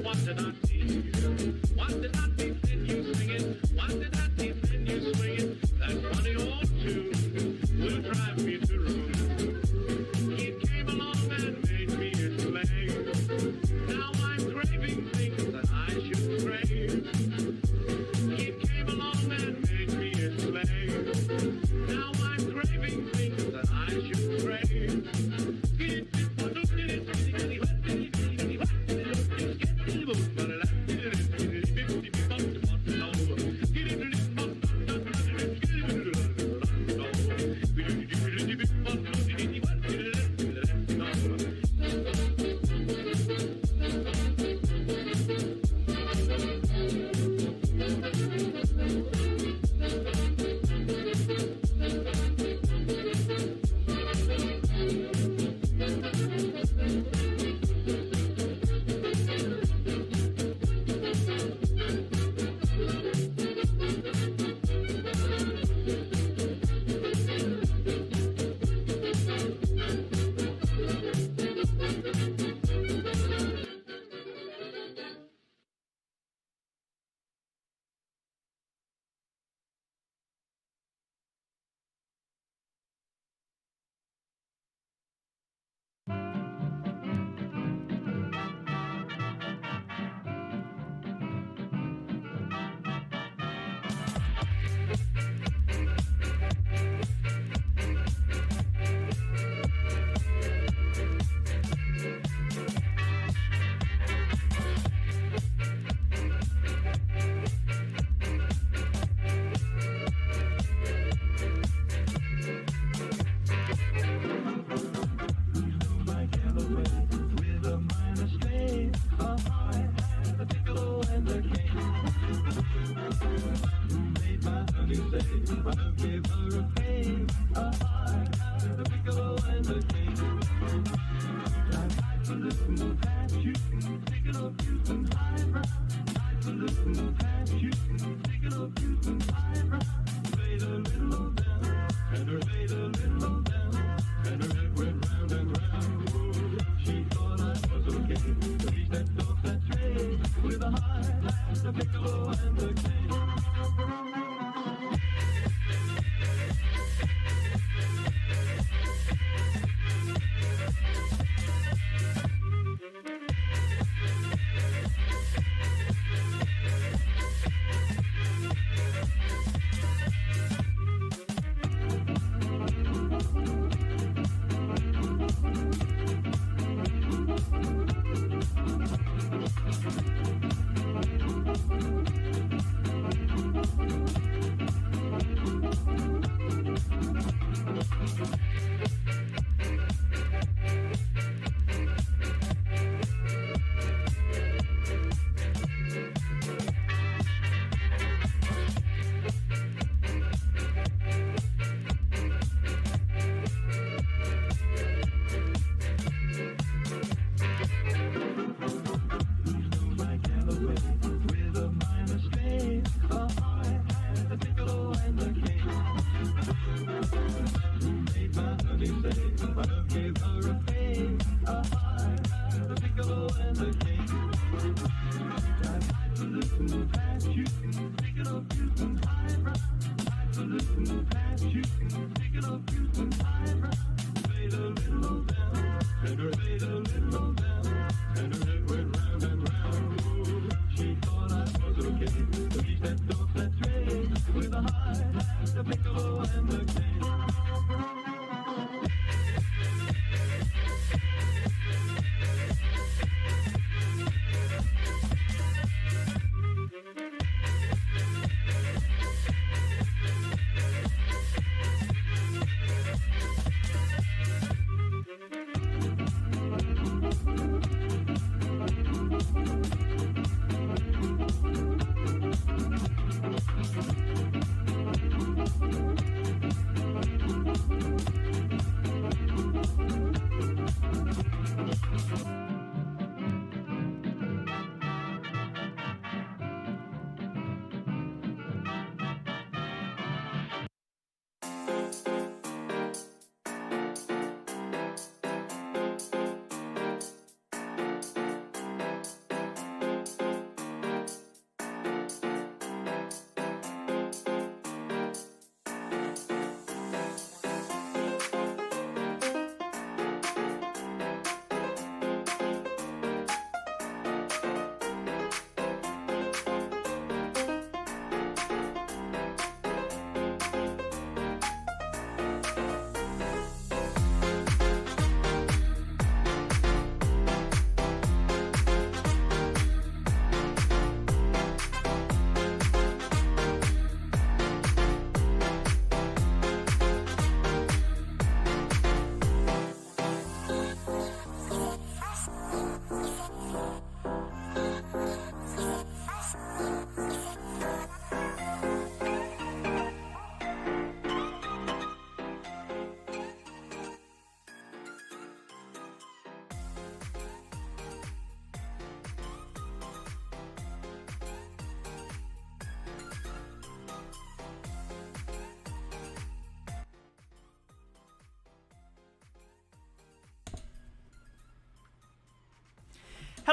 what did I see? What did I see when you sing it? What did I see when you swing it? That funny old tune will drive me to ruin. It came along and made me its slave. Now I'm craving things that I should crave. It came along and made me its slave. Now I'm craving things that I should crave.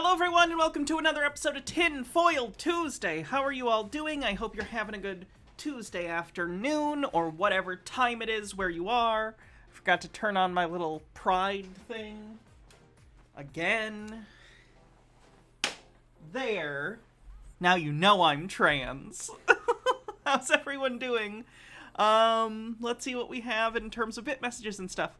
Hello everyone and welcome to another episode of Tinfoil Tuesday. How are you all doing? I hope you're having a good Tuesday afternoon or whatever time it is where you are. I forgot to turn on my little pride thing. Again. There. Now you know I'm trans. How's everyone doing? Let's see what we have in terms of bit messages and stuff.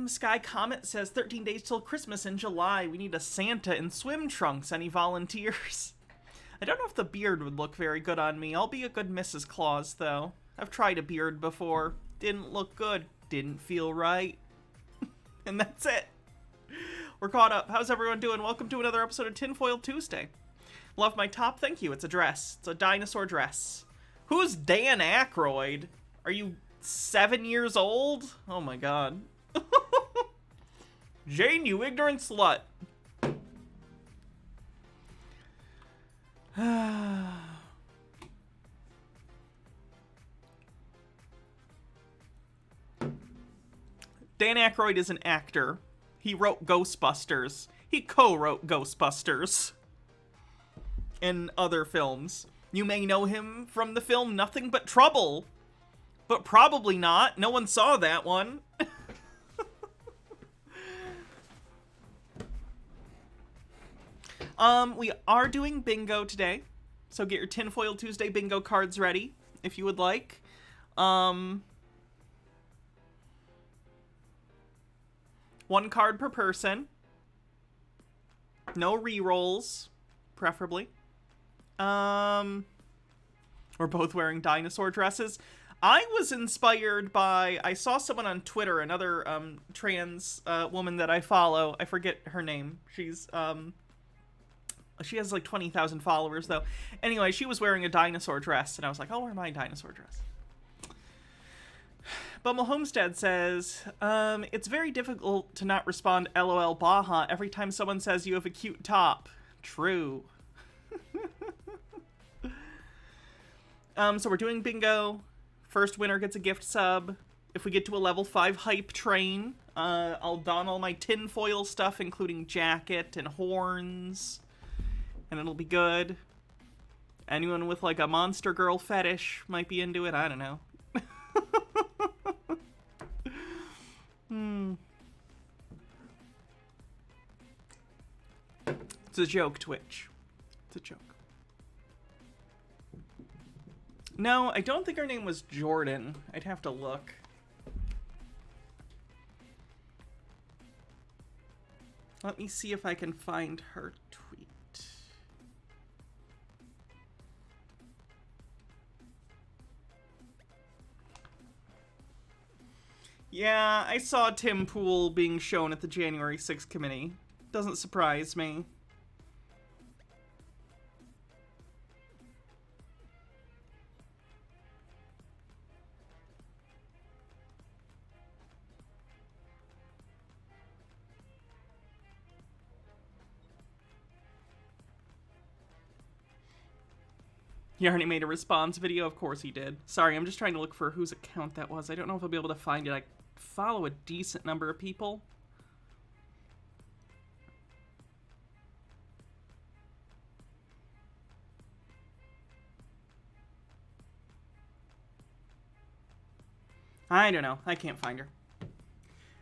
Sky Comet says 13 days till Christmas in July. We need a Santa in swim trunks. Any volunteers? I don't know if the beard would look very good on me. I'll be a good Mrs. Claus, though. I've tried a beard before. Didn't look good. Didn't feel right. And that's it. We're caught up. How's everyone doing? Welcome to another episode of Tinfoil Tuesday. Love my top. Thank you. It's a dress. It's a dinosaur dress. Who's Dan Aykroyd? Are you 7 years old? Oh my god. Jane, you ignorant slut. Dan Aykroyd is an actor. He wrote Ghostbusters. He co-wrote Ghostbusters and other films. You may know him from the film Nothing But Trouble, but probably not. No one saw that one. We are doing bingo today, so get your Tinfoil Tuesday bingo cards ready if you would like. One card per person. No re-rolls, preferably. We're both wearing dinosaur dresses. I was inspired by, I saw someone on Twitter, another trans woman that I follow. I forget her name. She has like 20,000 followers, though. Anyway, she was wearing a dinosaur dress, and I was like, I'll wear my dinosaur dress. Bumble Homestead says, it's very difficult to not respond LOL Baja every time someone says you have a cute top. True. So we're doing bingo. First winner gets a gift sub. If we get to a level 5 hype train, I'll don all my tinfoil stuff, including jacket and horns. And it'll be good. Anyone with like a monster girl fetish might be into it. I don't know. It's a joke, Twitch. It's a joke. No, I don't think her name was Jordan. I'd have to look. Let me see if I can find her tweet. Yeah, I saw Tim Pool being shown at the January 6th committee. Doesn't surprise me. He already made a response video? Of course he did. Sorry, I'm just trying to look for whose account that was. I don't know if I'll be able to find it. I follow a decent number of people. I don't know. I can't find her.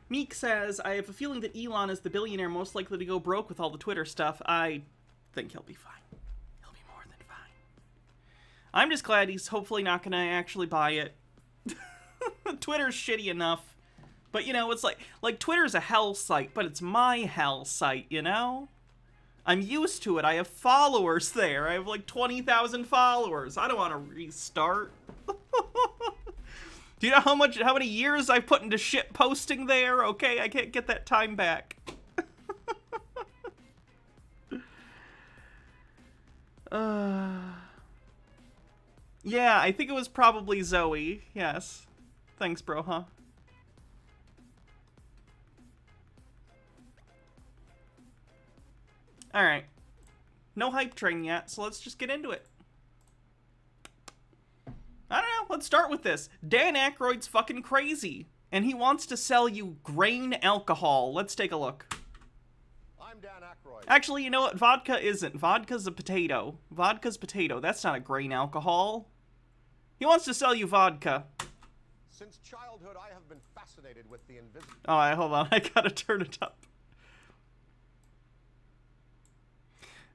Meek says, I have a feeling that Elon is the billionaire most likely to go broke with all the Twitter stuff. I think he'll be fine. He'll be more than fine. I'm just glad he's hopefully not going to actually buy it. Twitter's shitty enough. But, you know, it's like Twitter's a hell site, but it's my hell site, you know? I'm used to it. I have followers there. I have like 20,000 followers. I don't want to restart. Do you know how many years I've put into shit posting there? Okay, I can't get that time back. Yeah, I think it was probably Zoe. Yes. Thanks, bro, huh? Alright. No hype train yet, so let's just get into it. I don't know, let's start with this. Dan Aykroyd's fucking crazy, and he wants to sell you grain alcohol. Let's take a look. Dan Akroyd. Actually, you know what? Vodka isn't. Vodka's a potato. Vodka's potato. That's not a grain alcohol. He wants to sell you vodka. Since childhood, I have been fascinated with the invisible. Alright, hold on. I gotta turn it up.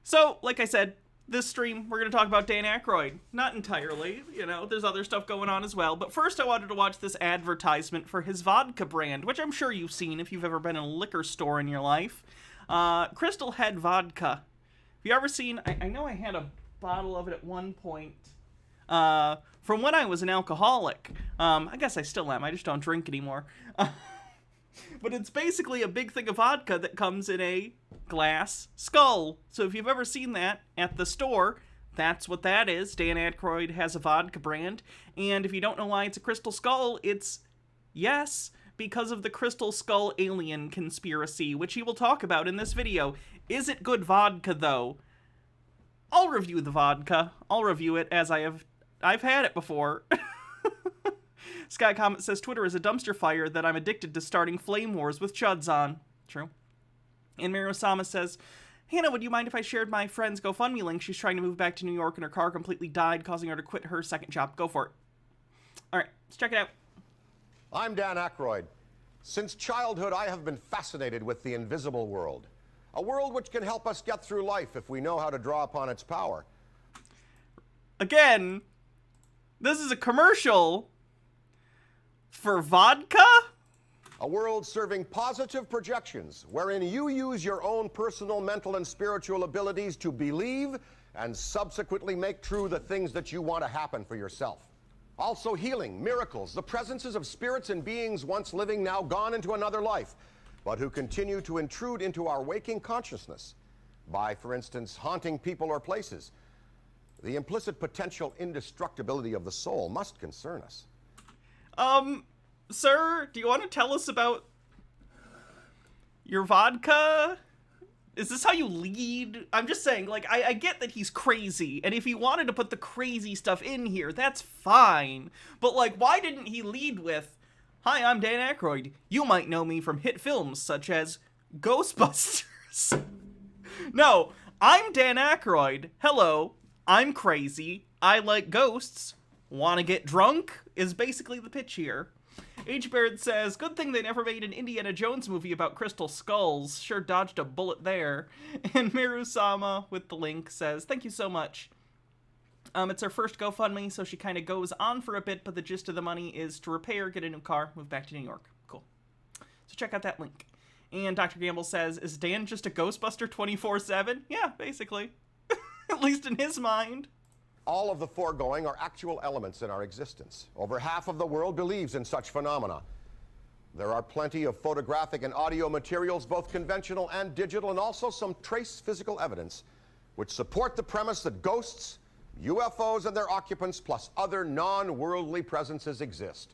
So, like I said, this stream, we're going to talk about Dan Aykroyd. Not entirely, you know, there's other stuff going on as well. But first I wanted to watch this advertisement for his vodka brand, which I'm sure you've seen if you've ever been in a liquor store in your life. Crystal Head Vodka. Have you ever seen, I know I had a bottle of it at one point, from when I was an alcoholic. I guess I still am, I just don't drink anymore. But it's basically a big thing of vodka that comes in a glass skull. So if you've ever seen that at the store, that's what that is. Dan Aykroyd has a vodka brand. And if you don't know why it's a crystal skull, it's, yes, because of the crystal skull alien conspiracy, which he will talk about in this video. Is it good vodka, though? I'll review the vodka. I'll review it as I've had it before. Sky Comet says, Twitter is a dumpster fire that I'm addicted to starting flame wars with chuds on. True. And Mirosama says, Hannah, would you mind if I shared my friend's GoFundMe link? She's trying to move back to New York and her car completely died, causing her to quit her second job. Go for it. All right, let's check it out. I'm Dan Akroyd. Since childhood, I have been fascinated with the invisible world. A world which can help us get through life if we know how to draw upon its power. Again, this is a commercial for vodka? A world serving positive projections, wherein you use your own personal, mental, and spiritual abilities to believe and subsequently make true the things that you want to happen for yourself. Also healing, miracles, the presences of spirits and beings once living, now gone into another life, but who continue to intrude into our waking consciousness by, for instance, haunting people or places. The implicit potential indestructibility of the soul must concern us. Sir, do you want to tell us about your vodka? Is this how you lead? I'm just saying, like, I get that he's crazy, and if he wanted to put the crazy stuff in here, that's fine. But, like, why didn't he lead with, Hi, I'm Dan Aykroyd. You might know me from hit films such as Ghostbusters. No, I'm Dan Aykroyd. Hello, I'm crazy. I like ghosts. Want to get drunk? Is basically the pitch here. H-Baird says, good thing they never made an Indiana Jones movie about crystal skulls. Sure dodged a bullet there. And Miru-sama with the link says, thank you so much. It's her first GoFundMe, so she kind of goes on for a bit, but the gist of the money is to repair, get a new car, move back to New York. Cool. So check out that link. And Dr. Gamble says, is Dan just a Ghostbuster 24/7? Yeah, basically. At least in his mind. All of the foregoing are actual elements in our existence. Over half of the world believes in such phenomena. There are plenty of photographic and audio materials, both conventional and digital, and also some trace physical evidence, which support the premise that ghosts, UFOs and their occupants, plus other non-worldly presences exist.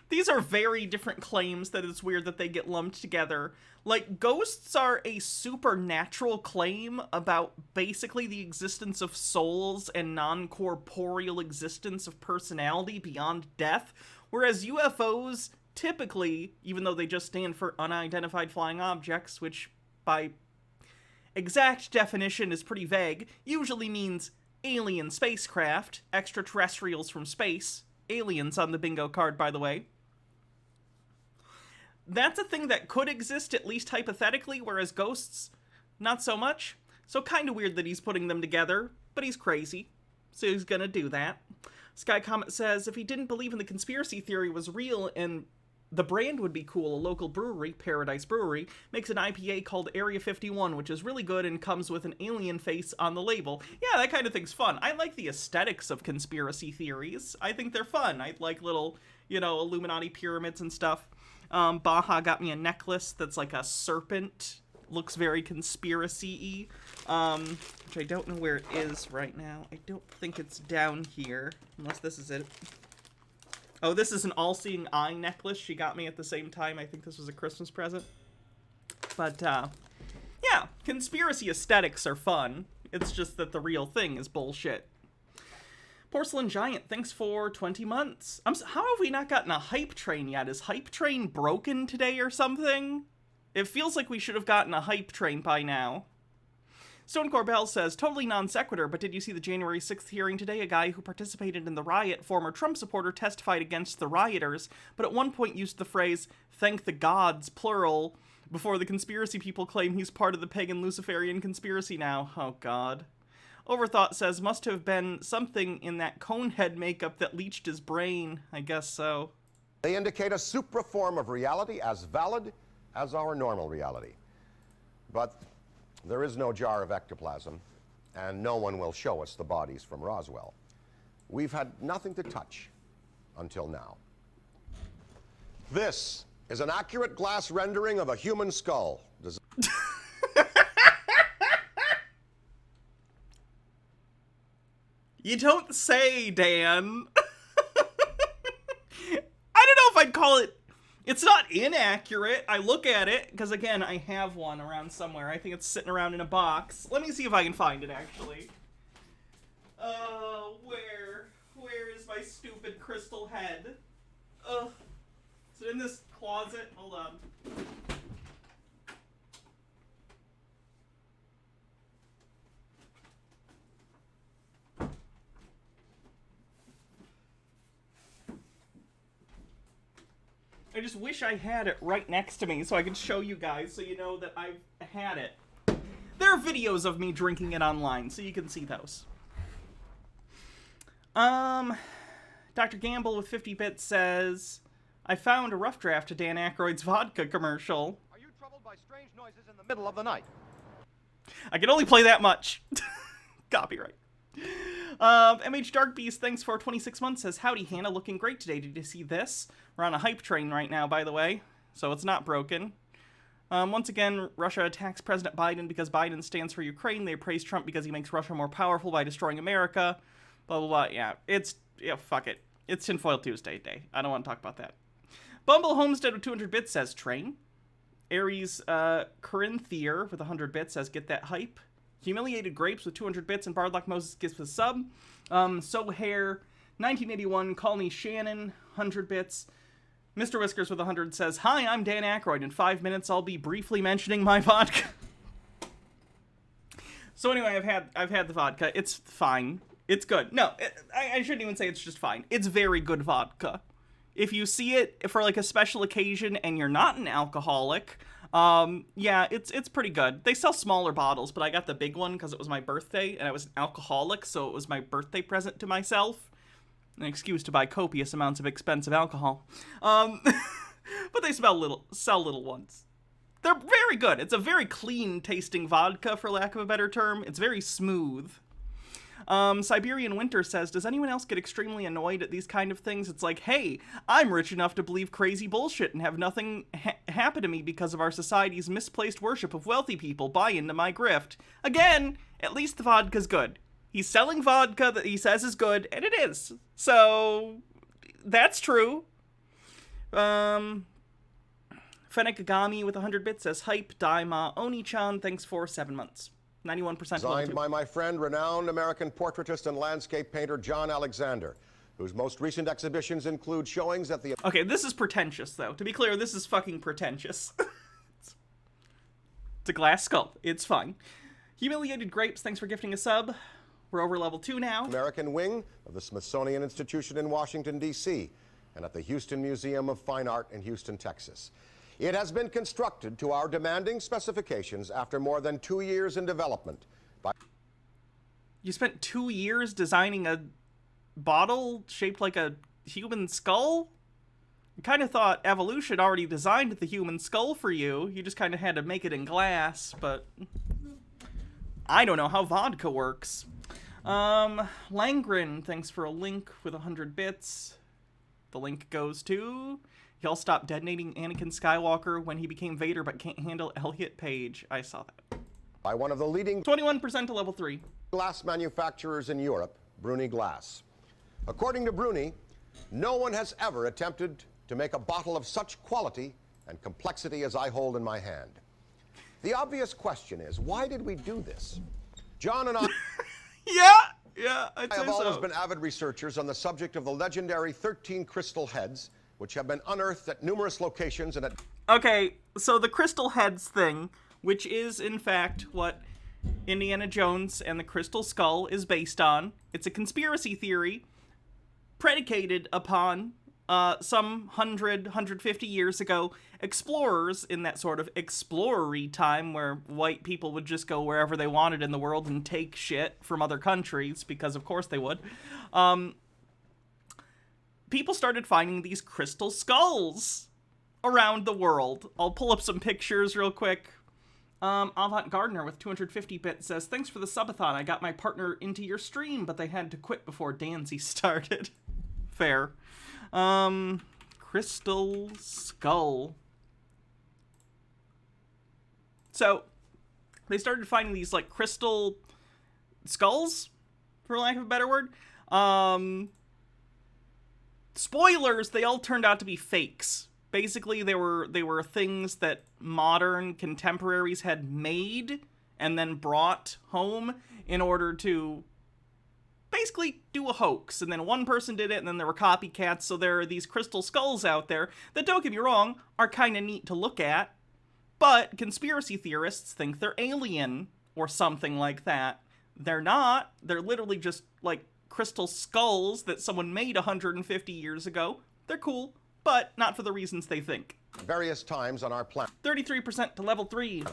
These are very different claims that it's weird that they get lumped together. Like, ghosts are a supernatural claim about basically the existence of souls and non-corporeal existence of personality beyond death, whereas UFOs typically, even though they just stand for unidentified flying objects, which by exact definition is pretty vague, usually means alien spacecraft, extraterrestrials from space, aliens on the bingo card, by the way. That's a thing that could exist, at least hypothetically, whereas ghosts, not so much. So kind of weird that he's putting them together, but he's crazy, so he's gonna do that. Sky Comet says, if he didn't believe in the conspiracy theory was real and the brand would be cool, a local brewery, Paradise Brewery, makes an IPA called Area 51, which is really good and comes with an alien face on the label. Yeah, that kind of thing's fun. I like the aesthetics of conspiracy theories. I think they're fun. I like little, you know, Illuminati pyramids and stuff. Baja got me a necklace that's like a serpent. Looks very conspiracy-y. Which I don't know where it is right now. I don't think it's down here, unless this is it. Oh, this is an all-seeing eye necklace she got me at the same time. I think this was a Christmas present. But, yeah, conspiracy aesthetics are fun. It's just that the real thing is bullshit. Porcelain Giant, thanks for 20 months. How have we not gotten a hype train yet? Is hype train broken today or something? It feels like we should have gotten a hype train by now. Stone Corbell says, totally non sequitur, but did you see the January 6th hearing today? A guy who participated in the riot, former Trump supporter, testified against the rioters, but at one point used the phrase, thank the gods, plural, before the conspiracy people claim he's part of the pagan Luciferian conspiracy now. Oh, God. Overthought says, must have been something in that conehead makeup that leached his brain. I guess so. They indicate a supra form of reality as valid as our normal reality. But there is no jar of ectoplasm, and no one will show us the bodies from Roswell. We've had nothing to touch until now. This is an accurate glass rendering of a human skull. You don't say, Dan. I don't know if I'd call it... It's not inaccurate. I look at it, because again, I have one around somewhere. I think it's sitting around in a box. Let me see if I can find it, actually. Where is my stupid crystal head? Ugh. Is it in this closet? Hold on. I just wish I had it right next to me so I could show you guys so you know that I've had it. There are videos of me drinking it online, so you can see those. Dr. Gamble with 50 bits says, I found a rough draft of Dan Aykroyd's vodka commercial. Are you troubled by strange noises in the middle of the night? I can only play that much. Copyright. MH Dark Beast, thanks for 26 months, says, howdy, Hannah, looking great today. Did you see this? We're on a hype train right now, by the way, so it's not broken. Once again, Russia attacks President Biden because Biden stands for Ukraine. They praise Trump because he makes Russia more powerful by destroying America. Blah, blah, blah. Yeah, fuck it. It's Tinfoil Tuesday day. I don't want to talk about that. Bumble Homestead with 200 bits says, train. Aries Corinthier with 100 bits says, get that hype. Humiliated Grapes with 200 bits and Bardlock Moses gives a sub. So Hair, 1981, Call Me Shannon, 100 bits. Mr. Whiskers with 100 says, hi, I'm Dan Aykroyd. In 5 minutes, I'll be briefly mentioning my vodka. So anyway, I've had the vodka. It's fine. It's good. No, I shouldn't even say it's just fine. It's very good vodka. If you see it for like a special occasion and you're not an alcoholic, yeah, it's pretty good. They sell smaller bottles, but I got the big one because it was my birthday and I was an alcoholic, so it was my birthday present to myself. An excuse to buy copious amounts of expensive alcohol. But they sell little ones. They're very good. It's a very clean tasting vodka, for lack of a better term. It's very smooth. Siberian Winter says, does anyone else get extremely annoyed at these kind of things? It's like, hey, I'm rich enough to believe crazy bullshit and have nothing happen to me because of our society's misplaced worship of wealthy people. Buy into my grift. Again, at least the vodka's good. He's selling vodka that he says is good, and it is. So, that's true. Fenekagami with 100 bits says, hype, Daima, Oni-chan, thanks for 7 months. 91% Designed by my friend, renowned American portraitist and landscape painter John Alexander, whose most recent exhibitions include showings at the... Okay, this is pretentious, though. To be clear, this is fucking pretentious. It's a glass skull. It's fine. Humiliated Grapes, thanks for gifting a sub. We're over level 2 now. American wing of the Smithsonian Institution in Washington, D.C., and at the Houston Museum of Fine Art in Houston, Texas. It has been constructed to our demanding specifications after more than 2 years in development. You spent 2 years designing a bottle shaped like a human skull? I kind of thought evolution already designed the human skull for you. You just kind of had to make it in glass, but I don't know how vodka works. Langren, thanks for a link with 100 bits. The link goes to... Y'all stopped detonating Anakin Skywalker when he became Vader but can't handle Elliot Page. I saw that. By one of the leading 21% to level 3. Glass manufacturers in Europe, Bruni Glass. According to Bruni, no one has ever attempted to make a bottle of such quality and complexity as I hold in my hand. The obvious question is, why did we do this? John and I... Yeah, I'd say have always so. been avid researchers on the subject of the legendary 13 crystal heads, which have been unearthed at numerous locations and at... Okay, so the crystal heads thing, which is in fact what Indiana Jones and the Crystal Skull is based on. It's a conspiracy theory predicated upon some 150 years ago, explorers in that sort of explorer-y time where white people would just go wherever they wanted in the world and take shit from other countries, because of course they would. People started finding these crystal skulls around the world. I'll pull up some pictures real quick. Avant Gardner with 250 bits says, thanks for the subathon. I got my partner into your stream, but they had to quit before Danzy started. Fair. Crystal skull. So, they started finding these, like, crystal skulls, for lack of a better word. Spoilers, they all turned out to be fakes. Basically, they were things that modern contemporaries had made and then brought home in order to basically do a hoax. And then one person did it, and then there were copycats, so there are these crystal skulls out there that, don't get me wrong, are kind of neat to look at, but conspiracy theorists think they're alien or something like that. They're not. They're literally just, like, crystal skulls that someone made 150 years ago. They're cool, but not for the reasons they think. Various times on our planet. 33% to level 3.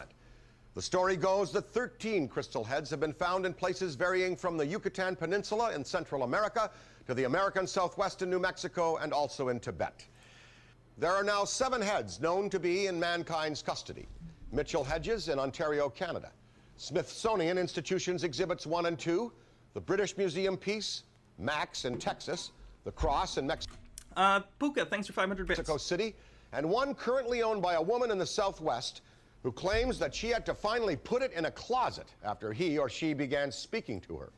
The story goes that 13 crystal heads have been found in places varying from the Yucatan Peninsula in Central America to the American Southwest in New Mexico and also in Tibet. There are now 7 heads known to be in mankind's custody. Mitchell Hedges in Ontario, Canada. Smithsonian Institution's Exhibits 1 and 2. The British Museum piece, Max in Texas. The Cross in Mexico Puka, thanks for 500 bits. City. And one currently owned by a woman in the Southwest who claims that she had to finally put it in a closet after he or she began speaking to her.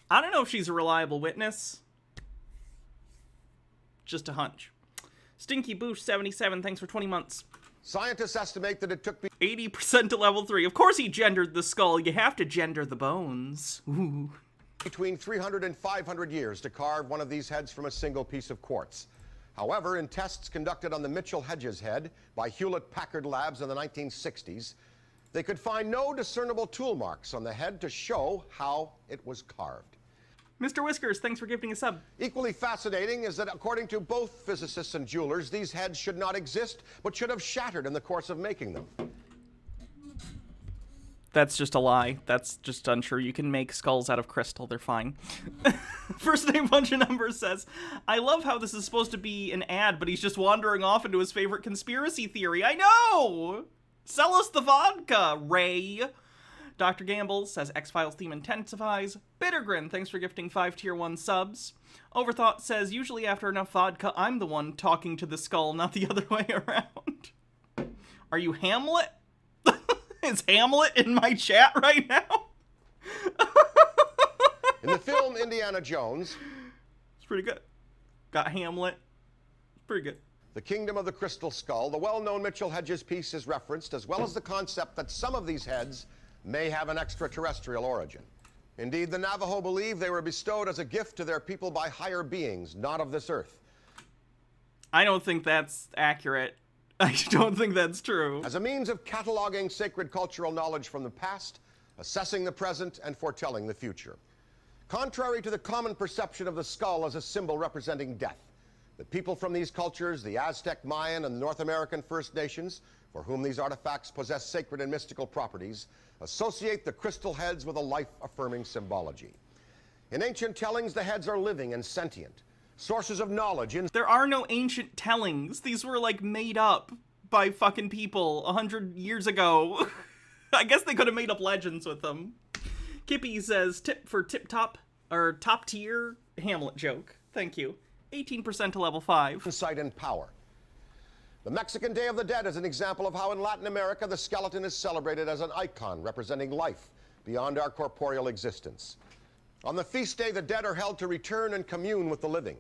I don't know if she's a reliable witness. Just a hunch. Stinky Boosh 77, thanks for 20 months. Scientists estimate that it took 80% to level 3. Of course he gendered the skull. You have to gender the bones. Ooh. between 300 and 500 years to carve one of these heads from a single piece of quartz. However, in tests conducted on the Mitchell Hedges head by Hewlett-Packard Labs in the 1960s, they could find no discernible tool marks on the head to show how it was carved. Mr. Whiskers, thanks for gifting a sub. Equally fascinating is that according to both physicists and jewelers, these heads should not exist, but should have shattered in the course of making them. That's just a lie. That's just untrue. You can make skulls out of crystal. They're fine. First name bunch of numbers says, I love how this is supposed to be an ad, but he's just wandering off into his favorite conspiracy theory. I know! Sell us the vodka, Ray. Dr. Gamble says, X-Files theme intensifies. Bittergrin, thanks for gifting 5 tier 1 subs. Overthought says, usually after enough vodka, I'm the one talking to the skull, not the other way around. Are you Hamlet? Is Hamlet in my chat right now? In the film Indiana Jones, It's pretty good. Got Hamlet. Pretty good. The Kingdom of the Crystal Skull, the well-known Mitchell Hedges piece is referenced, as well as the concept that some of these heads may have an extraterrestrial origin. Indeed, the Navajo believe they were bestowed as a gift to their people by higher beings, not of this earth. I don't think that's accurate. I don't think that's true. As a means of cataloging sacred cultural knowledge from the past, assessing the present, and foretelling the future. Contrary to the common perception of the skull as a symbol representing death, the people from these cultures, the Aztec, Mayan, and North American First Nations, for whom these artifacts possess sacred and mystical properties, associate the crystal heads with a life-affirming symbology. In ancient tellings, the heads are living and sentient, sources of knowledge. There are no ancient tellings. These were, like, made up by fucking people 100 years ago. I guess they could have made up legends with them. Kippy says, tip for tip-top, or top-tier Hamlet joke. Thank you. 18% to level 5. Insight and power. The Mexican Day of the Dead is an example of how in Latin America the skeleton is celebrated as an icon representing life beyond our corporeal existence. On the feast day, the dead are held to return and commune with the living.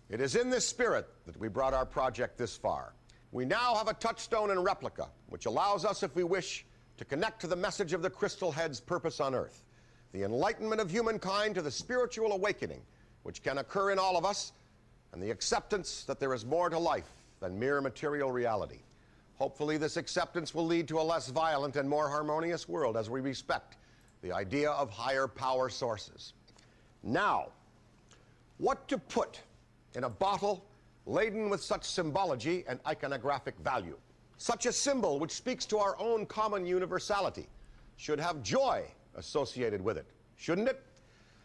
It is in this spirit that we brought our project this far. We now have a touchstone and replica, which allows us, if we wish, to connect to the message of the crystal head's purpose on Earth. the enlightenment of humankind to the spiritual awakening which can occur in all of us, and the acceptance that there is more to life than mere material reality. Hopefully this acceptance will lead to a less violent and more harmonious world as we respect the idea of higher power sources. Now, what to put in a bottle laden with such symbology and iconographic value? Such a symbol, which speaks to our own common universality, should have joy associated with it, shouldn't it?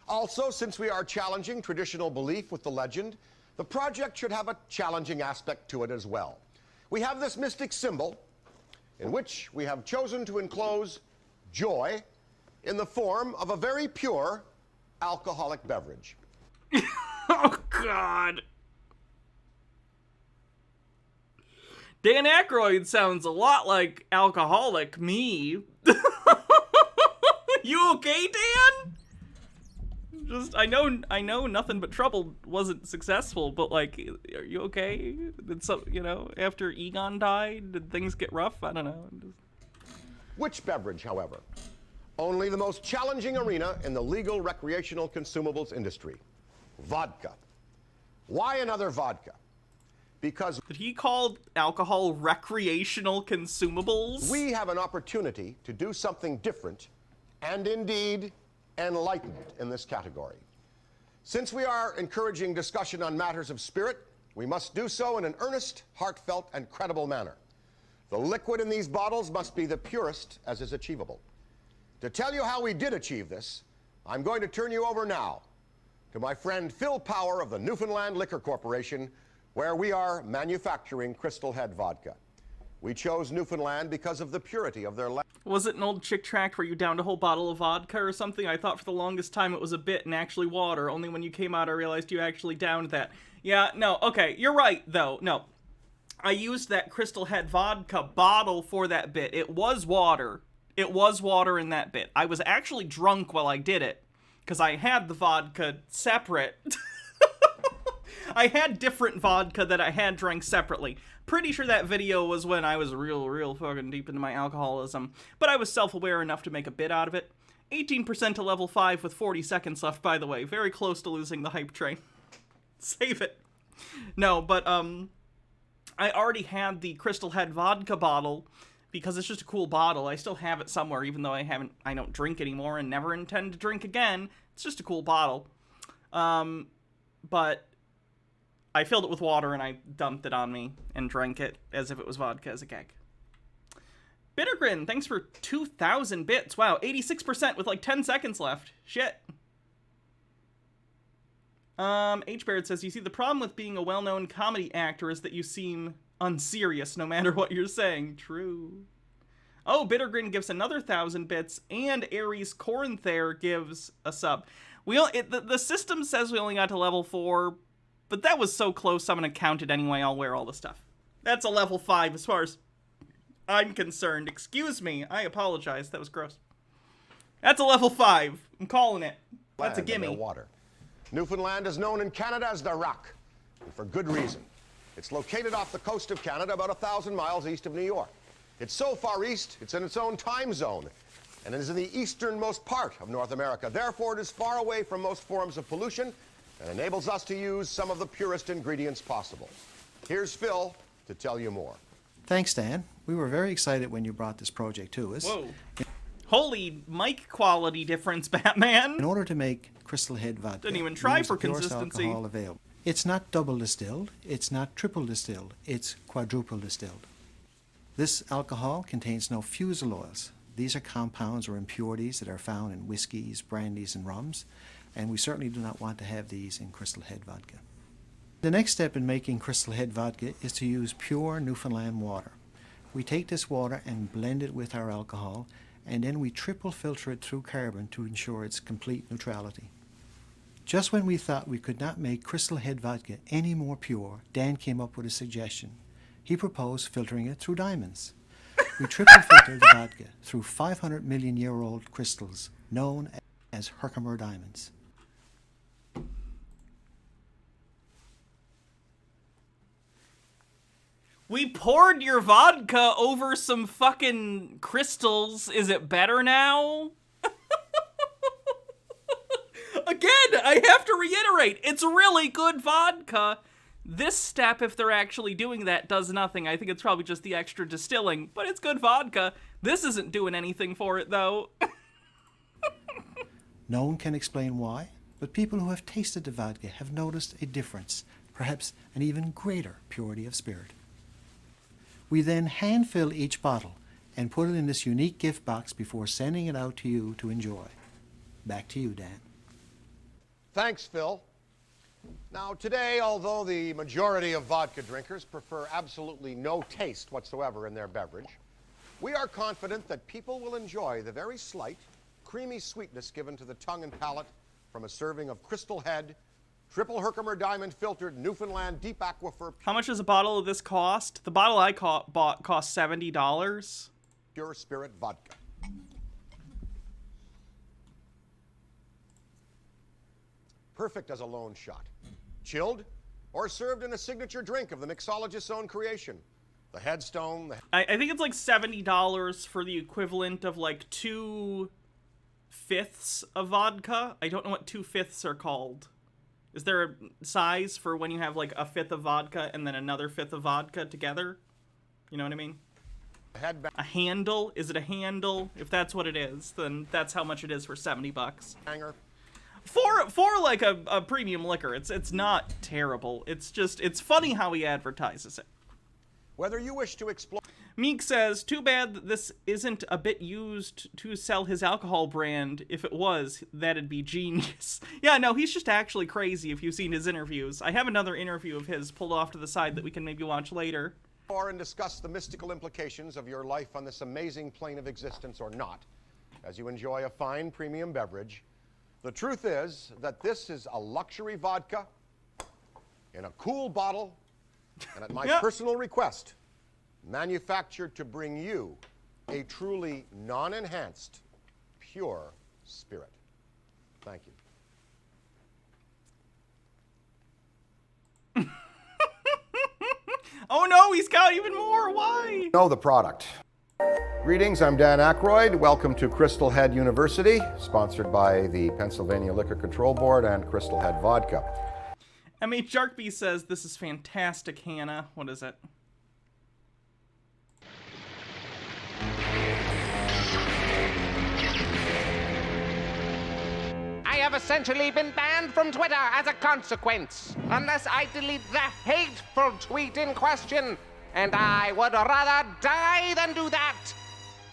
Also, since we are challenging traditional belief with the legend, the project should have a challenging aspect to it as well. We have this mystic symbol in which we have chosen to enclose joy in the form of a very pure alcoholic beverage. Oh, God. Dan Aykroyd sounds a lot like alcoholic me. You okay, Dan? Just, I know nothing but trouble wasn't successful, but, like, are you okay? Did some, you know, after Egon died, did things get rough? I don't know. Which beverage, however? Only the most challenging arena in the legal recreational consumables industry. Vodka. Why another vodka? Because Did he call alcohol recreational consumables? we have an opportunity to do something different and indeed enlightened in this category. Since we are encouraging discussion on matters of spirit, we must do so in an earnest, heartfelt, and credible manner. The liquid in these bottles must be the purest as is achievable. To tell you how we did achieve this, I'm going to turn you over now to my friend Phil Power of the Newfoundland Liquor Corporation, where we are manufacturing Crystal Head vodka. We chose Newfoundland because of the purity of their Was it an old chick tract where you downed a whole bottle of vodka or something? I thought for the longest time it was a bit and actually water. Only when you came out I realized you actually downed that. Yeah, no, okay, you're right, though. No. I used that Crystal Head vodka bottle for that bit. It was water. It was water in that bit. I was actually drunk while I did it, because I had the vodka separate. I had different vodka that I had drank separately. Pretty sure that video was when I was real fucking deep into my alcoholism, but I was self-aware enough to make a bit out of it. 18% to level 5 with 40 seconds left, by the way. Very close to losing the hype train. Save it. No, but, I already had the Crystal Head vodka bottle, because it's just a cool bottle. I still have it somewhere, even though I don't drink anymore and never intend to drink again. It's just a cool bottle. But I filled it with water and I dumped it on me and drank it as if it was vodka as a gag. Bittergrin, thanks for 2,000 bits. Wow, 86% with like 10 seconds left. Shit. H-Baird says, you see, the problem with being a well-known comedy actor is that you seem unserious no matter what you're saying. True. Oh, Bittergrin gives another 1,000 bits, and Aries Cornthair gives a sub. The system says we only got to level 4, but that was so close, I'm gonna count it anyway. I'll wear all the stuff. That's a level 5 as far as I'm concerned. Excuse me, I apologize. That was gross. That's a level 5. I'm calling it. That's a gimme. Water. Newfoundland is known in Canada as the Rock, and for good reason. It's located off the coast of Canada, about 1,000 miles east of New York. It's so far east, it's in its own time zone, and it is in the easternmost part of North America. Therefore, it is far away from most forms of pollution and enables us to use some of the purest ingredients possible. Here's Phil to tell you more. Thanks, Dan. We were very excited when you brought this project to us. Whoa. Holy mic quality difference, Batman. In order to make Crystal Head vodka, Didn't even try we use for the purest consistency. alcohol available. It's not double distilled, it's not triple distilled, it's quadruple distilled. This alcohol contains no fusel oils. These are compounds or impurities that are found in whiskeys, brandies, and rums, and we certainly do not want to have these in Crystal Head vodka. The next step in making Crystal Head vodka is to use pure Newfoundland water. We take this water and blend it with our alcohol, and then we triple filter it through carbon to ensure its complete neutrality. Just when we thought we could not make Crystal Head vodka any more pure, Dan came up with a suggestion. He proposed filtering it through diamonds. We triple filter the vodka through 500 million year old crystals known as Herkimer diamonds. We poured your vodka over some fucking crystals. Is it better now? Again, I have to reiterate, it's really good vodka. This step, if they're actually doing that, does nothing. I think it's probably just the extra distilling, but it's good vodka. This isn't doing anything for it, though. No one can explain why, but people who have tasted the vodka have noticed a difference, perhaps an even greater purity of spirit. We then hand-fill each bottle and put it in this unique gift box before sending it out to you to enjoy. Back to you, Dan. Thanks, Phil. Now, today, although the majority of vodka drinkers prefer absolutely no taste whatsoever in their beverage, we are confident that people will enjoy the very slight, creamy sweetness given to the tongue and palate from a serving of Crystal Head, triple Herkimer diamond filtered Newfoundland deep aquifer. How much does a bottle of this cost? The bottle I bought cost $70. Pure spirit vodka. Perfect as a lone shot. Chilled or served in a signature drink of the mixologist's own creation. The Headstone. I think it's like $70 for the equivalent of like 2/5 of vodka. I don't know what 2/5 are called. Is there a size for when you have like a fifth of vodka and then another fifth of vodka together? You know what I mean? A handle? Is it a handle? If that's what it is, then that's how much it is for $70. Hanger. For like a premium liquor, it's not terrible. It's funny how he advertises it. Whether you wish to explore. Meek says, too bad that this isn't a bit used to sell his alcohol brand. If it was, that'd be genius. Yeah, no, he's just actually crazy if you've seen his interviews. I have another interview of his pulled off to the side that we can maybe watch later. And discuss the mystical implications of your life on this amazing plane of existence or not, as you enjoy a fine premium beverage. The truth is that this is a luxury vodka in a cool bottle and at my personal request, manufactured to bring you a truly non-enhanced, pure spirit. Thank you. Oh no, he's got even more. Why? Know the product. Greetings, I'm Dan Aykroyd. Welcome to Crystal Head University, sponsored by the Pennsylvania Liquor Control Board and Crystal Head Vodka. M.H. Jarkby says, this is fantastic, Hannah. What is it? I have essentially been banned from Twitter as a consequence, unless I delete the hateful tweet in question. And I would rather die than do that.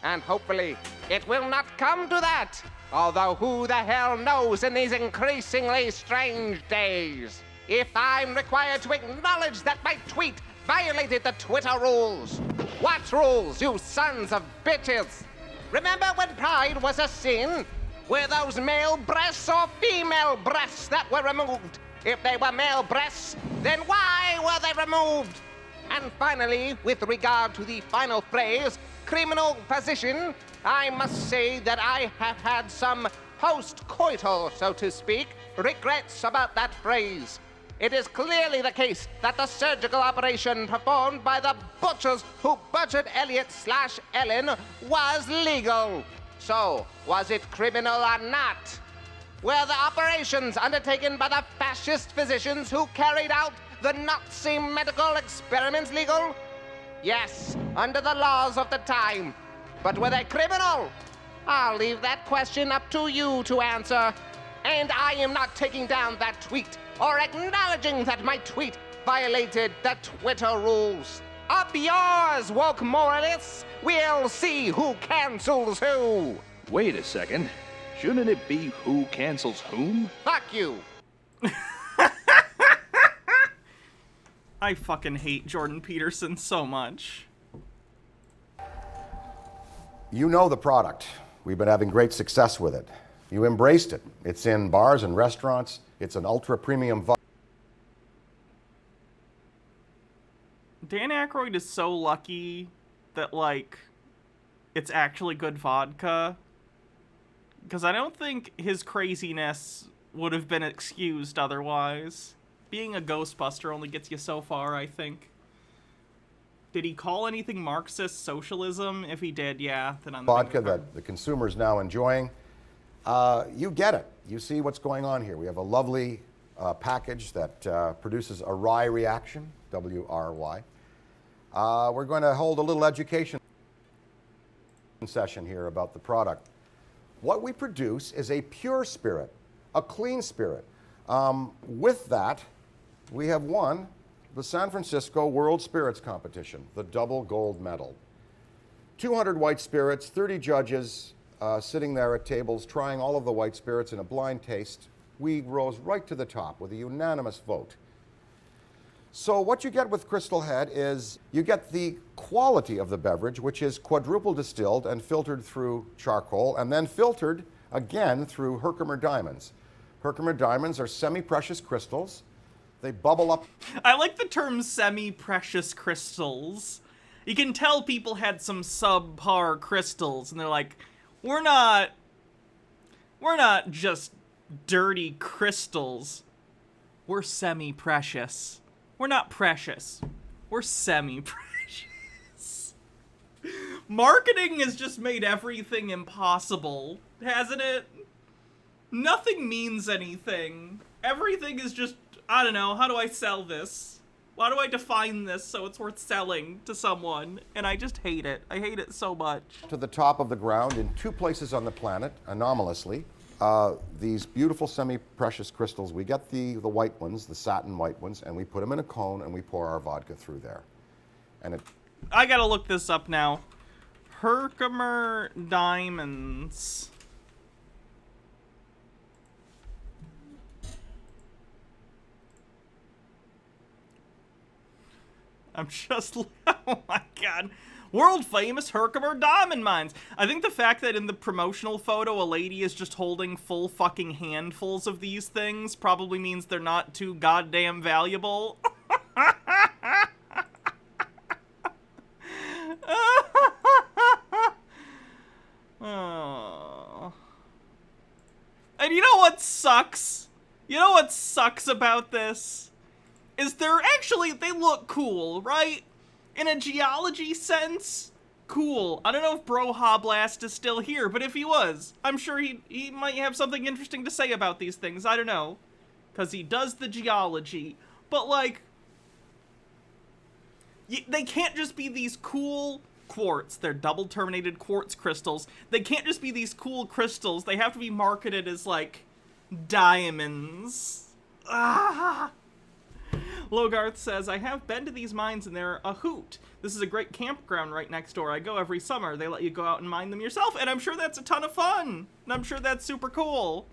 And hopefully, it will not come to that. Although who the hell knows in these increasingly strange days? If I'm required to acknowledge that my tweet violated the Twitter rules. What rules, you sons of bitches? Remember when pride was a sin? Were those male breasts or female breasts that were removed? If they were male breasts, then why were they removed? And finally, with regard to the final phrase, criminal position, I must say that I have had some post-coital, so to speak, regrets about that phrase. It is clearly the case that the surgical operation performed by the butchers who butchered Elliot/Ellen was legal. So, was it criminal or not? Were the operations undertaken by the fascist physicians who carried out the Nazi medical experiments legal? Yes, under the laws of the time. But were they criminal? I'll leave that question up to you to answer. And I am not taking down that tweet or acknowledging that my tweet violated the Twitter rules. Up yours, woke moralists. We'll see who cancels who. Wait a second. Shouldn't it be who cancels whom? Fuck you. I fucking hate Jordan Peterson so much. You know the product. We've been having great success with it. You embraced it. It's in bars and restaurants. It's an ultra-premium vodka. Dan Aykroyd is so lucky that, like, it's actually good vodka. Because I don't think his craziness would have been excused otherwise. Being a Ghostbuster only gets you so far, I think. Did he call anything Marxist socialism? If he did, yeah, then I'm vodka that the consumer is now enjoying. you get it. You see what's going on here. We have a lovely package that produces a rye reaction, W-R-Y. We're going to hold a little education session here about the product. What we produce is a pure spirit, a clean spirit. With that, we have won the San Francisco World Spirits Competition, the double gold medal. 200 white spirits, 30 judges sitting there at tables trying all of the white spirits in a blind taste. We rose right to the top with a unanimous vote. So what you get with Crystal Head is you get the quality of the beverage, which is quadruple distilled and filtered through charcoal, and then filtered again through Herkimer diamonds. Herkimer diamonds are semi-precious crystals. They bubble up. I like the term semi-precious crystals. You can tell people had some subpar crystals, and they're like, we're not just dirty crystals. We're semi-precious. We're not precious. We're semi-precious. Marketing has just made everything impossible, hasn't it? Nothing means anything. Everything is just, I don't know, how do I sell this? How do I define this so it's worth selling to someone? And I just hate it. I hate it so much. To the top of the ground in 2 places on the planet, anomalously. These beautiful semi-precious crystals, we get the white ones, the satin white ones, and we put them in a cone and we pour our vodka through there. And I gotta look this up now. Herkimer diamonds. I'm just, oh my god. World famous Herkimer diamond mines. I think the fact that in the promotional photo a lady is just holding full fucking handfuls of these things probably means they're not too goddamn valuable. Oh. And you know what sucks? You know what sucks about this? Is they're actually, they look cool, right? In a geology sense, cool. I don't know if Bro Hoblast is still here, but if he was, I'm sure he might have something interesting to say about these things. I don't know. Because he does the geology. But, like, they can't just be these cool quartz. They're double-terminated quartz crystals. They can't just be these cool crystals. They have to be marketed as, like, diamonds. Ah! Logarth says, I have been to these mines and they're a hoot. This is a great campground right next door. I go every summer. They let you go out and mine them yourself, and I'm sure that's a ton of fun. And I'm sure that's super cool.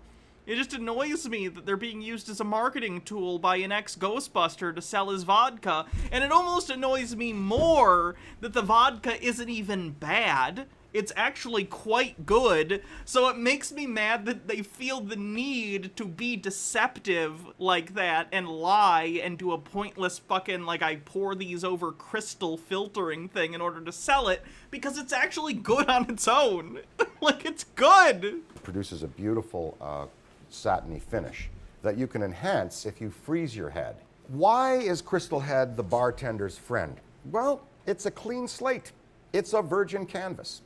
It just annoys me that they're being used as a marketing tool by an ex-Ghostbuster to sell his vodka, and it almost annoys me more that the vodka isn't even bad. It's actually quite good, so it makes me mad that they feel the need to be deceptive like that and lie and do a pointless fucking, like, I pour these over crystal filtering thing in order to sell it, because it's actually good on its own. Like, it's good! it produces a beautiful satiny finish that you can enhance if you freeze your head. Why is Crystal Head the bartender's friend? Well, it's a clean slate. It's a virgin canvas.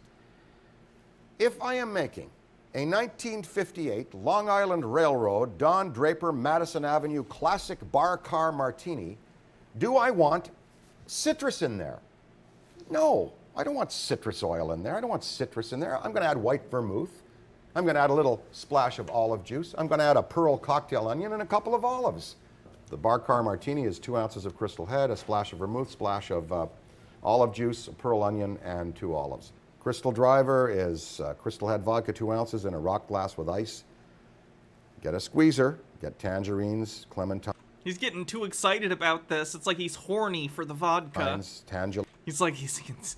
If I am making a 1958 Long Island Railroad Don Draper Madison Avenue classic bar car martini, do I want citrus in there? No, I don't want citrus oil in there. I don't want citrus in there. I'm going to add white vermouth. I'm going to add a little splash of olive juice. I'm going to add a pearl cocktail onion and a couple of olives. The bar car martini is 2 ounces of Crystal Head, a splash of vermouth, splash of olive juice, a pearl onion, and 2 olives. Crystal Driver is Crystal Head vodka, 2 ounces in a rock glass with ice. Get a squeezer, get tangerines, clementine. He's getting too excited about this. It's like he's horny for the vodka. He's like, it's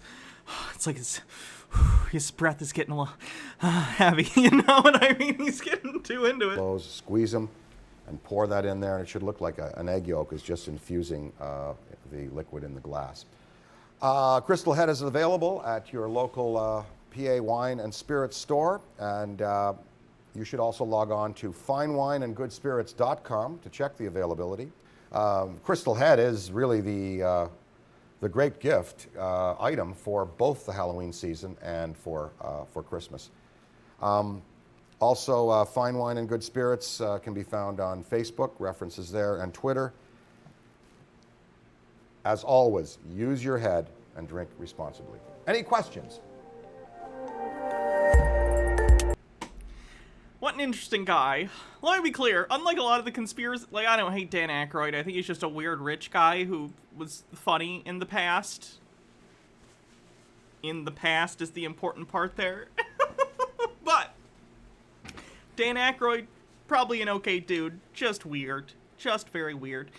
like his breath is getting a little heavy, you know what I mean? He's getting too into it. Squeeze them and pour that in there, and it should look like an egg yolk is just infusing the liquid in the glass. Crystal Head is available at your local PA Wine and Spirits store, and you should also log on to finewineandgoodspirits.com to check the availability. Crystal Head is really the great gift item for both the Halloween season and for Christmas. Also, Fine Wine and Good Spirits can be found on Facebook, references there, and Twitter. As always, use your head and drink responsibly. Any questions? What an interesting guy. Let me be clear, unlike a lot of the conspiracy, like, I don't hate Dan Aykroyd, I think he's just a weird rich guy who was funny in the past. In the past is the important part there. But Dan Aykroyd, probably an okay dude, just weird. Just very weird.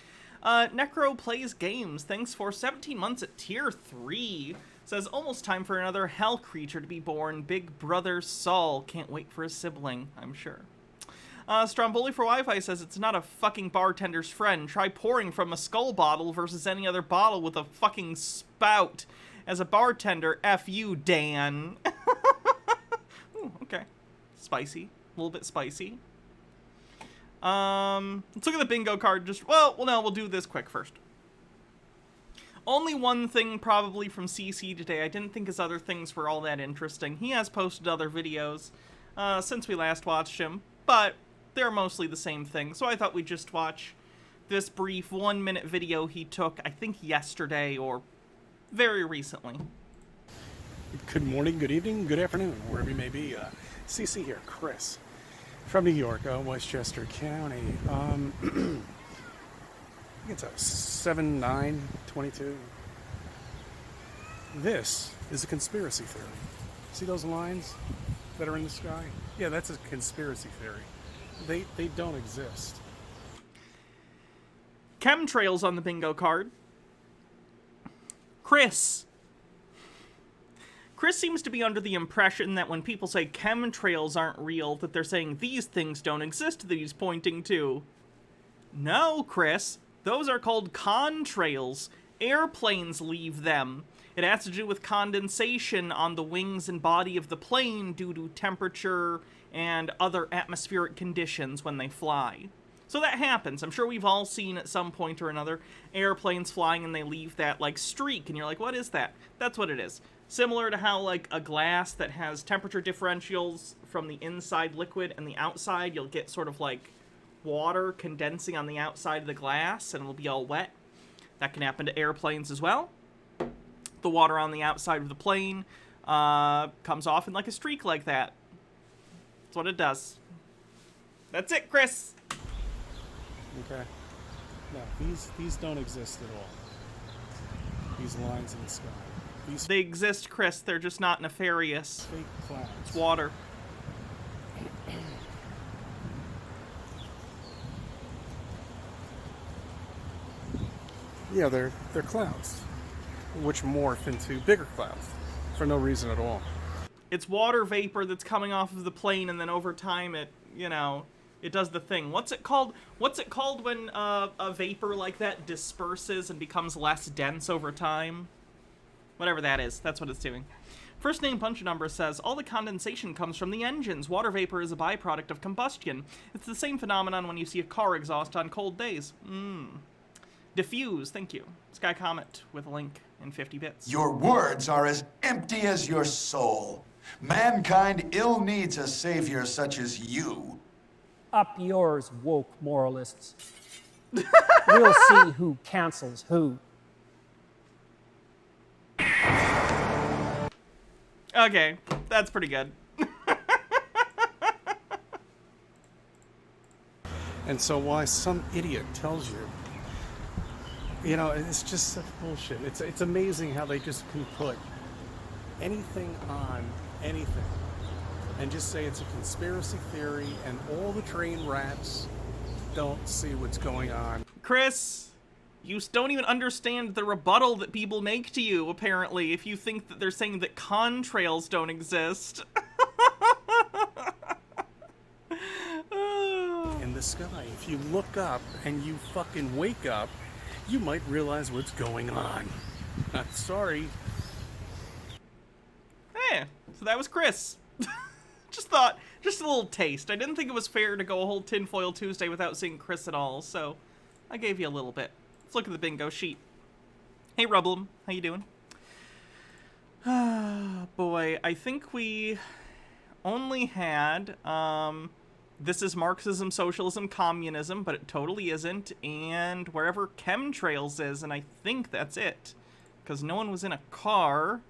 Necro Plays Games, thanks for 17 months at Tier 3. Says, almost time for another hell creature to be born. Big brother Saul. Can't wait for a sibling, I'm sure. Stromboli for Wi-Fi says, it's not a fucking bartender's friend. Try pouring from a skull bottle versus any other bottle with a fucking spout. As a bartender, F you, Dan. Ooh, okay. Spicy. A little bit spicy. Let's look at the bingo card. Well, no, we'll do this quick first. Only one thing probably from CC today. I didn't think his other things were all that interesting. He has posted other videos since we last watched him, but they're mostly the same thing. So I thought we'd just watch this brief 1-minute video he took, I think yesterday or very recently. Good morning, good evening, good afternoon, wherever you may be. CC here, Chris, from New York, Westchester County. I think it's a 7/9/22. This is a conspiracy theory. See those lines that are in the sky? Yeah, that's a conspiracy theory. They don't exist. Chemtrails on the bingo card. Chris seems to be under the impression that when people say chemtrails aren't real, that they're saying these things don't exist that he's pointing to. No, Chris. Those are called contrails. Airplanes leave them. It has to do with condensation on the wings and body of the plane due to temperature and other atmospheric conditions when they fly. So that happens. I'm sure we've all seen at some point or another airplanes flying and they leave that, like, streak, and you're like, what is that? That's what it is. Similar to how, like, a glass that has temperature differentials from the inside liquid and the outside, you'll get sort of, like, water condensing on the outside of the glass and it'll be all wet. That can happen to airplanes as well. The water on the outside of the plane comes off in like a streak like that. That's what it does. That's it, Chris. Okay. No, these don't exist at all. These lines in the sky. They exist, Chris. They're just not nefarious. Fake clouds. It's water. Yeah, they're clouds, which morph into bigger clouds for no reason at all. It's water vapor that's coming off of the plane, and then over time it does the thing. What's it called? What's it called when a vapor like that disperses and becomes less dense over time? Whatever that is, that's what it's doing. First name punch number says, all the condensation comes from the engines. Water vapor is a byproduct of combustion. It's the same phenomenon when you see a car exhaust on cold days. Diffuse, thank you. Sky Comet with a link in 50 bits. Your words are as empty as your soul. Mankind ill needs a savior such as you. Up yours, woke moralists. We'll see who cancels who. Okay, that's pretty good. And so why some idiot tells you, it's just such bullshit. It's amazing how they just can put anything on anything and just say it's a conspiracy theory and all the train rats don't see what's going on. Chris, you don't even understand the rebuttal that people make to you, apparently, if you think that they're saying that contrails don't exist. In the sky, if you look up and you fucking wake up, you might realize what's going on. Sorry. Hey, so that was Chris. Just a little taste. I didn't think it was fair to go a whole Tinfoil Tuesday without seeing Chris at all, so I gave you a little bit. Let's look at the bingo sheet. Hey, Rublum, how you doing? Boy, I think we only had, this is Marxism, Socialism, Communism, but it totally isn't, and wherever Chemtrails is, and I think that's it. Because no one was in a car.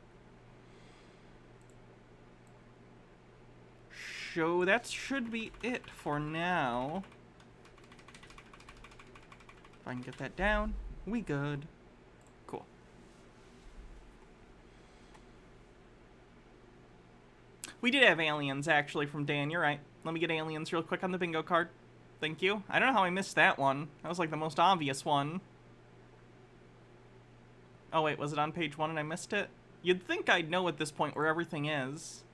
So that should be it for now. If I can get that down, we good. Cool. We did have aliens, actually, from Dan. You're right. Let me get aliens real quick on the bingo card. Thank you. I don't know how I missed that one. That was like the most obvious one. Oh, wait, was it on page 1 and I missed it? You'd think I'd know at this point where everything is.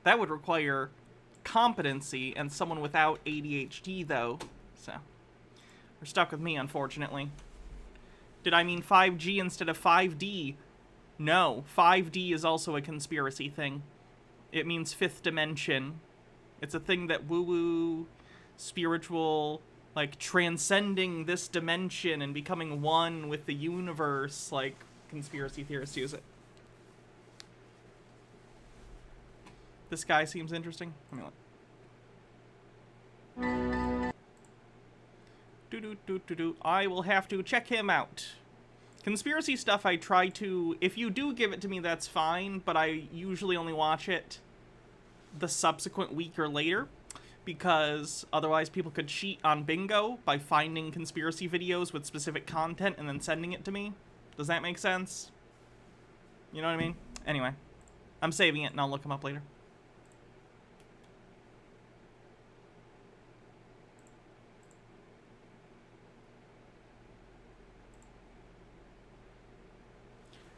That would require competency and someone without ADHD, though. So, we're stuck with me, unfortunately. Did I mean 5G instead of 5D? No, 5D is also a conspiracy thing. It means fifth dimension. It's a thing that woo-woo, spiritual, like, transcending this dimension and becoming one with the universe, like, conspiracy theorists use it. This guy seems interesting. Let me look. I will have to check him out. Conspiracy stuff I try to... If you do give it to me, that's fine, but I usually only watch it the subsequent week or later, because otherwise people could cheat on bingo by finding conspiracy videos with specific content and then sending it to me. Does that make sense? You know what I mean? Anyway, I'm saving it and I'll look them up later.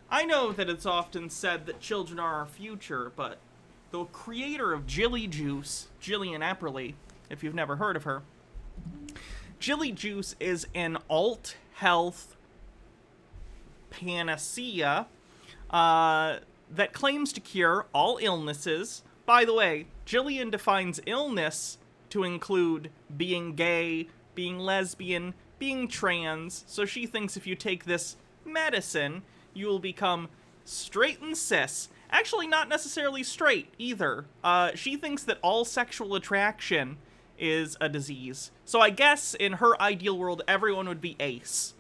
I know that it's often said that children are our future, but the creator of Jilly Juice, Jillian Epperly, if you've never heard of her, Jilly Juice is an alt-health panacea that claims to cure all illnesses. By the way, Jillian defines illness to include being gay, being lesbian, being trans, so she thinks if you take this medicine, you will become straight and cis. Actually, not necessarily straight, either. She thinks that all sexual attraction is a disease. So I guess, in her ideal world, everyone would be ace.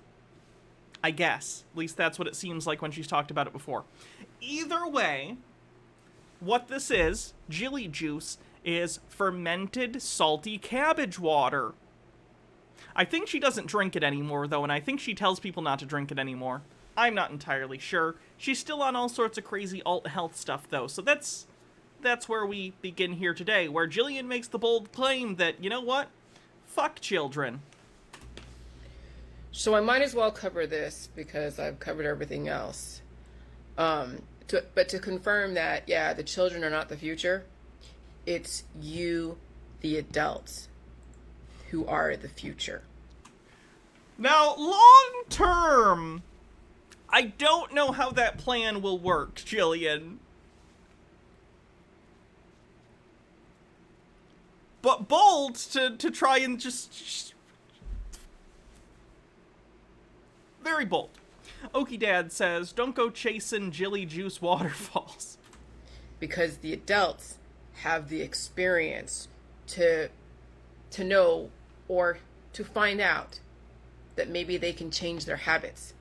I guess. At least that's what it seems like when she's talked about it before. Either way, what this is, Jilly Juice, is fermented salty cabbage water. I think she doesn't drink it anymore, though, and I think she tells people not to drink it anymore. I'm not entirely sure. She's still on all sorts of crazy alt-health stuff, though, so that's where we begin here today, where Jillian makes the bold claim that, you know what? Fuck children. So I might as well cover this, because I've covered everything else. But to confirm that, yeah, the children are not the future, it's you, the adults, who are the future. Now, long term, I don't know how that plan will work, Jillian. But bold to try and just... Very bold. Okie Dad says, don't go chasing Jilly Juice waterfalls. Because the adults have the experience to know or to find out that maybe they can change their habits.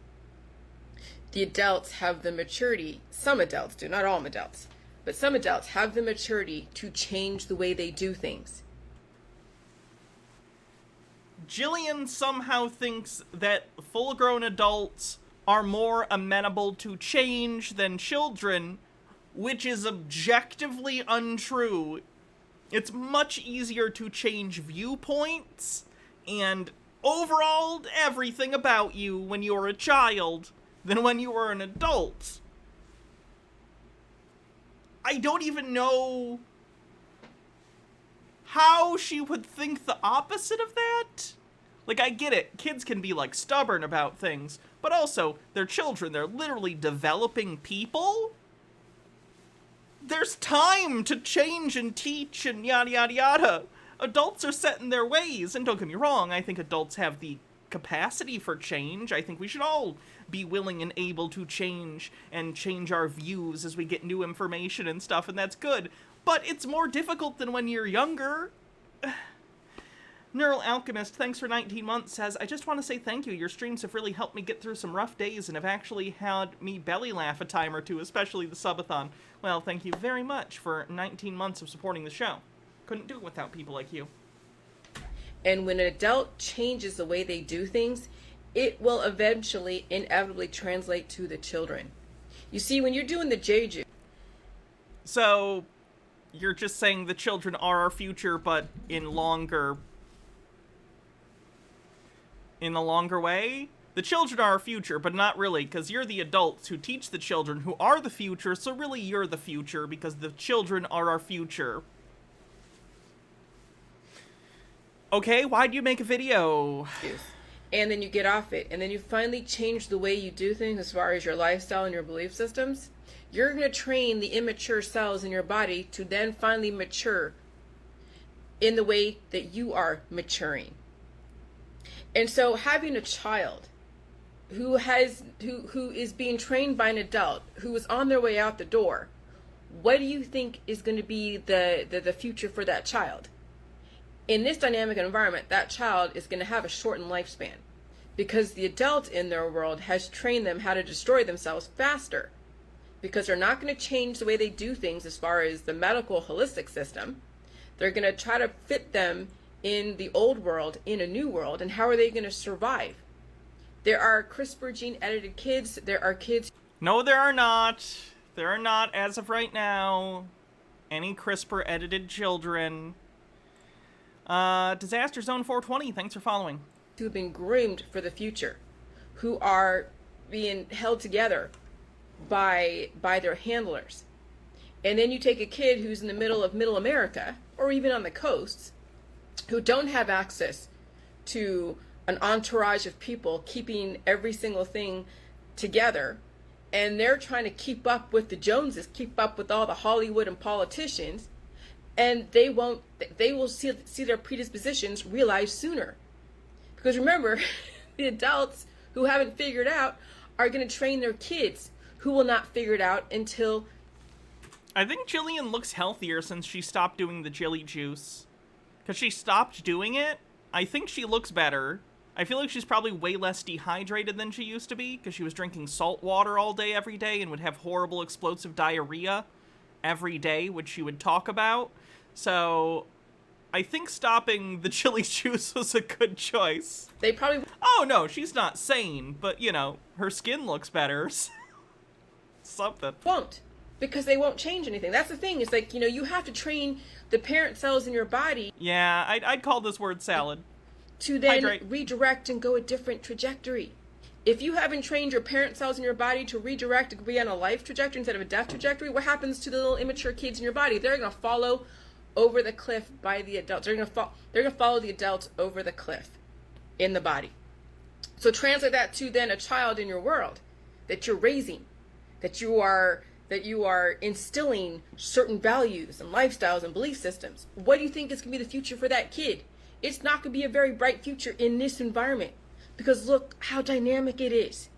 The adults have the maturity, some adults do, not all adults, but some adults have the maturity to change the way they do things. Jillian somehow thinks that full-grown adults are more amenable to change than children, which is objectively untrue. It's much easier to change viewpoints and overall everything about you when you're a child than when you were an adult. I don't even know how she would think the opposite of that. Like, I get it. Kids can be, like, stubborn about things, but also, they're children. They're literally developing people. There's time to change and teach and yada yada yada. Adults are set in their ways, and don't get me wrong, I think adults have the capacity for change. I think we should all be willing and able to change and change our views as we get new information and stuff, and that's good. but it's more difficult than when you're younger. Neural Alchemist, thanks for 19 months, says, I just want to say thank you. Your streams have really helped me get through some rough days and have actually had me belly laugh a time or two, especially the subathon. Well, thank you very much for 19 months of supporting the show. Couldn't do it without people like you. And when an adult changes the way they do things, it will eventually, inevitably translate to the children. You see, when you're doing the Jeju... So, you're just saying the children are our future, but in a longer way? The children are our future, but not really, because you're the adults who teach the children who are the future, so really you're the future, because the children are our future. Okay, why'd you make a video? And then you get off it, and then you finally change the way you do things as far as your lifestyle and your belief systems. You're going to train the immature cells in your body to then finally mature in the way that you are maturing. And so having a child who is being trained by an adult who is on their way out the door, what do you think is going to be the future for that child? In this dynamic environment, that child is going to have a shortened lifespan because the adult in their world has trained them how to destroy themselves faster, because they're not going to change the way they do things as far as the medical holistic system. They're going to try to fit them in the old world, in a new world, and how are they going to survive? There are CRISPR gene edited kids. There are kids... No, there are not. There are not, as of right now, any CRISPR edited children. Disaster Zone 420, thanks for following. Who have been groomed for the future, who are being held together by their handlers. And then you take a kid who's in the middle of middle America, or even on the coasts, who don't have access to an entourage of people keeping every single thing together, and they're trying to keep up with the Joneses, keep up with all the Hollywood and politicians, and they will see their predispositions realized sooner. Because remember, the adults who haven't figured out are going to train their kids who will not figure it out until... I think Jillian looks healthier since she stopped doing the jelly juice. Because she stopped doing it, I think she looks better. I feel like she's probably way less dehydrated than she used to be, because she was drinking salt water all day every day and would have horrible explosive diarrhea every day, which she would talk about. So I think stopping the chili juice was a good choice. They probably... Oh, no, she's not sane, but, you know, her skin looks better. Something. Won't. Because they won't change anything. That's the thing. It's like, you know, you have to train the parent cells in your body. Yeah, I'd call this word salad. To then redirect and go a different trajectory. If you haven't trained your parent cells in your body to redirect and be on a life trajectory instead of a death trajectory, what happens to the little immature kids in your body? They're going to follow over the cliff by the adults. They're going to follow the adults over the cliff in the body. So translate that to then a child in your world that you're raising, that you are instilling certain values and lifestyles and belief systems. What do you think is going to be the future for that kid? It's not going to be a very bright future in this environment, because look how dynamic it is.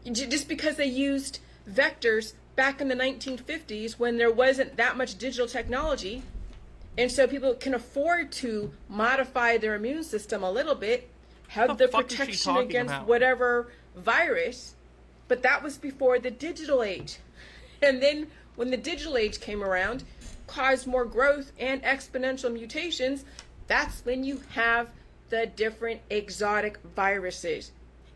Just because they used vectors back in the 1950s when there wasn't that much digital technology, and so people can afford to modify their immune system a little bit, have the protection against whatever virus, but that was before the digital age. And then when the digital age came around, caused more growth and exponential mutations, that's when you have the different exotic viruses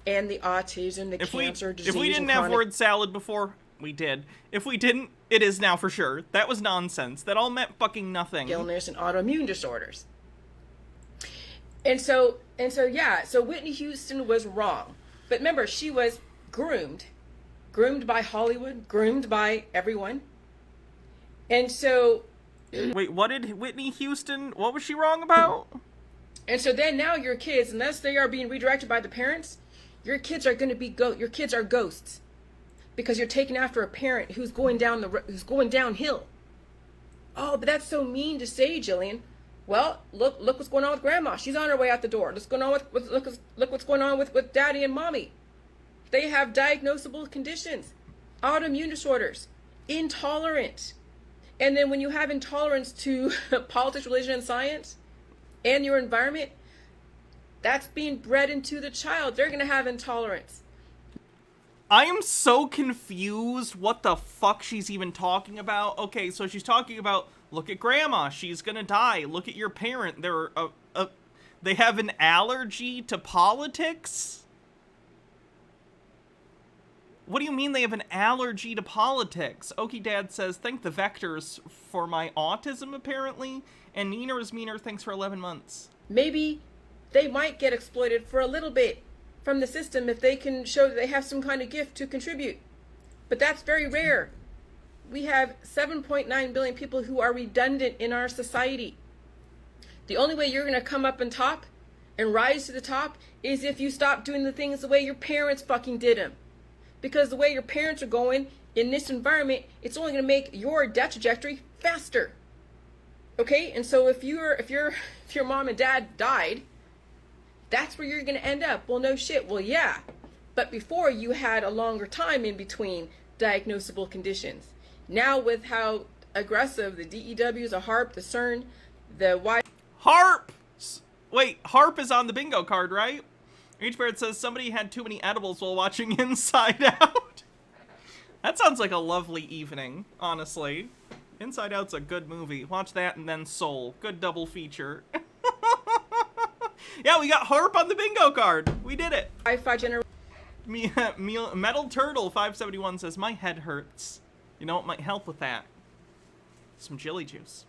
and the autism, the cancer, disease. If we didn't have word salad before, we did. If we didn't, it is now for sure. That was nonsense. That all meant fucking nothing. Illness and autoimmune disorders. And so Whitney Houston was wrong. But remember, she was groomed by Hollywood, groomed by everyone. And so... Wait, what did Whitney Houston, what was she wrong about? And so then now your kids, unless they are being redirected by the parents, your kids are going to be your kids are ghosts, because you're taking after a parent who's going downhill. Oh, but that's so mean to say, Jillian. Well, look what's going on with Grandma. She's on her way out the door. Look what's going on with Daddy and Mommy. They have diagnosable conditions, autoimmune disorders, intolerance. And then when you have intolerance to politics, religion, and science, and your environment, that's being bred into the child. They're going to have intolerance. I am so confused what the fuck she's even talking about. Okay, so she's talking about, look at grandma, she's gonna die. Look at your parent, they have an allergy to politics? What do you mean they have an allergy to politics? Okie Dad says, thank the vectors for my autism, apparently. And Nina is meaner, thanks for 11 months. Maybe they might get exploited for a little bit from the system if they can show that they have some kind of gift to contribute. But that's very rare. We have 7.9 billion people who are redundant in our society. The only way you're going to come up on top and rise to the top is if you stop doing the things the way your parents fucking did them. Because the way your parents are going in this environment, it's only going to make your death trajectory faster. Okay? And so if your mom and dad died, that's where you're going to end up. Well, no shit. Well, yeah. But before, you had a longer time in between diagnosable conditions. Now, with how aggressive the DEWs, the HARP, the CERN, the Y... HARP! Wait, HARP is on the bingo card, right? H-Bird says somebody had too many edibles while watching Inside Out. That sounds like a lovely evening, honestly. Inside Out's a good movie. Watch that and then Soul. Good double feature. Yeah, we got HARP on the bingo card. We did it. Wi-Fi generation. Metal Turtle 571 says, my head hurts. You know what might help with that? Some chili juice.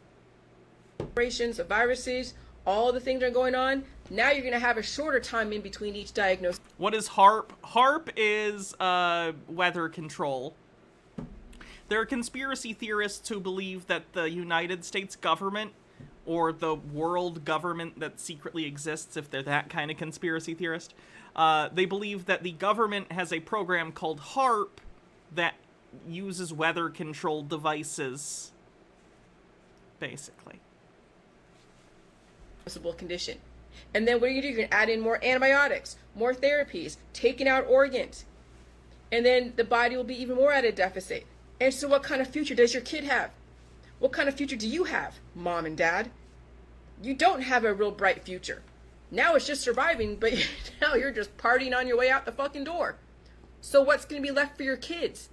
Generations of viruses, all the things that are going on. Now you're going to have a shorter time in between each diagnosis. What is HARP? HARP is weather control. There are conspiracy theorists who believe that the United States government, or the world government that secretly exists, if they're that kind of conspiracy theorist, they believe that the government has a program called HARP that uses weather-controlled devices, basically. Condition. And then what are you going to do? You're going to add in more antibiotics, more therapies, taking out organs. And then the body will be even more at a deficit. And so what kind of future does your kid have? What kind of future do you have, mom and dad? You don't have a real bright future. Now it's just surviving, but now you're just partying on your way out the fucking door. So what's going to be left for your kids?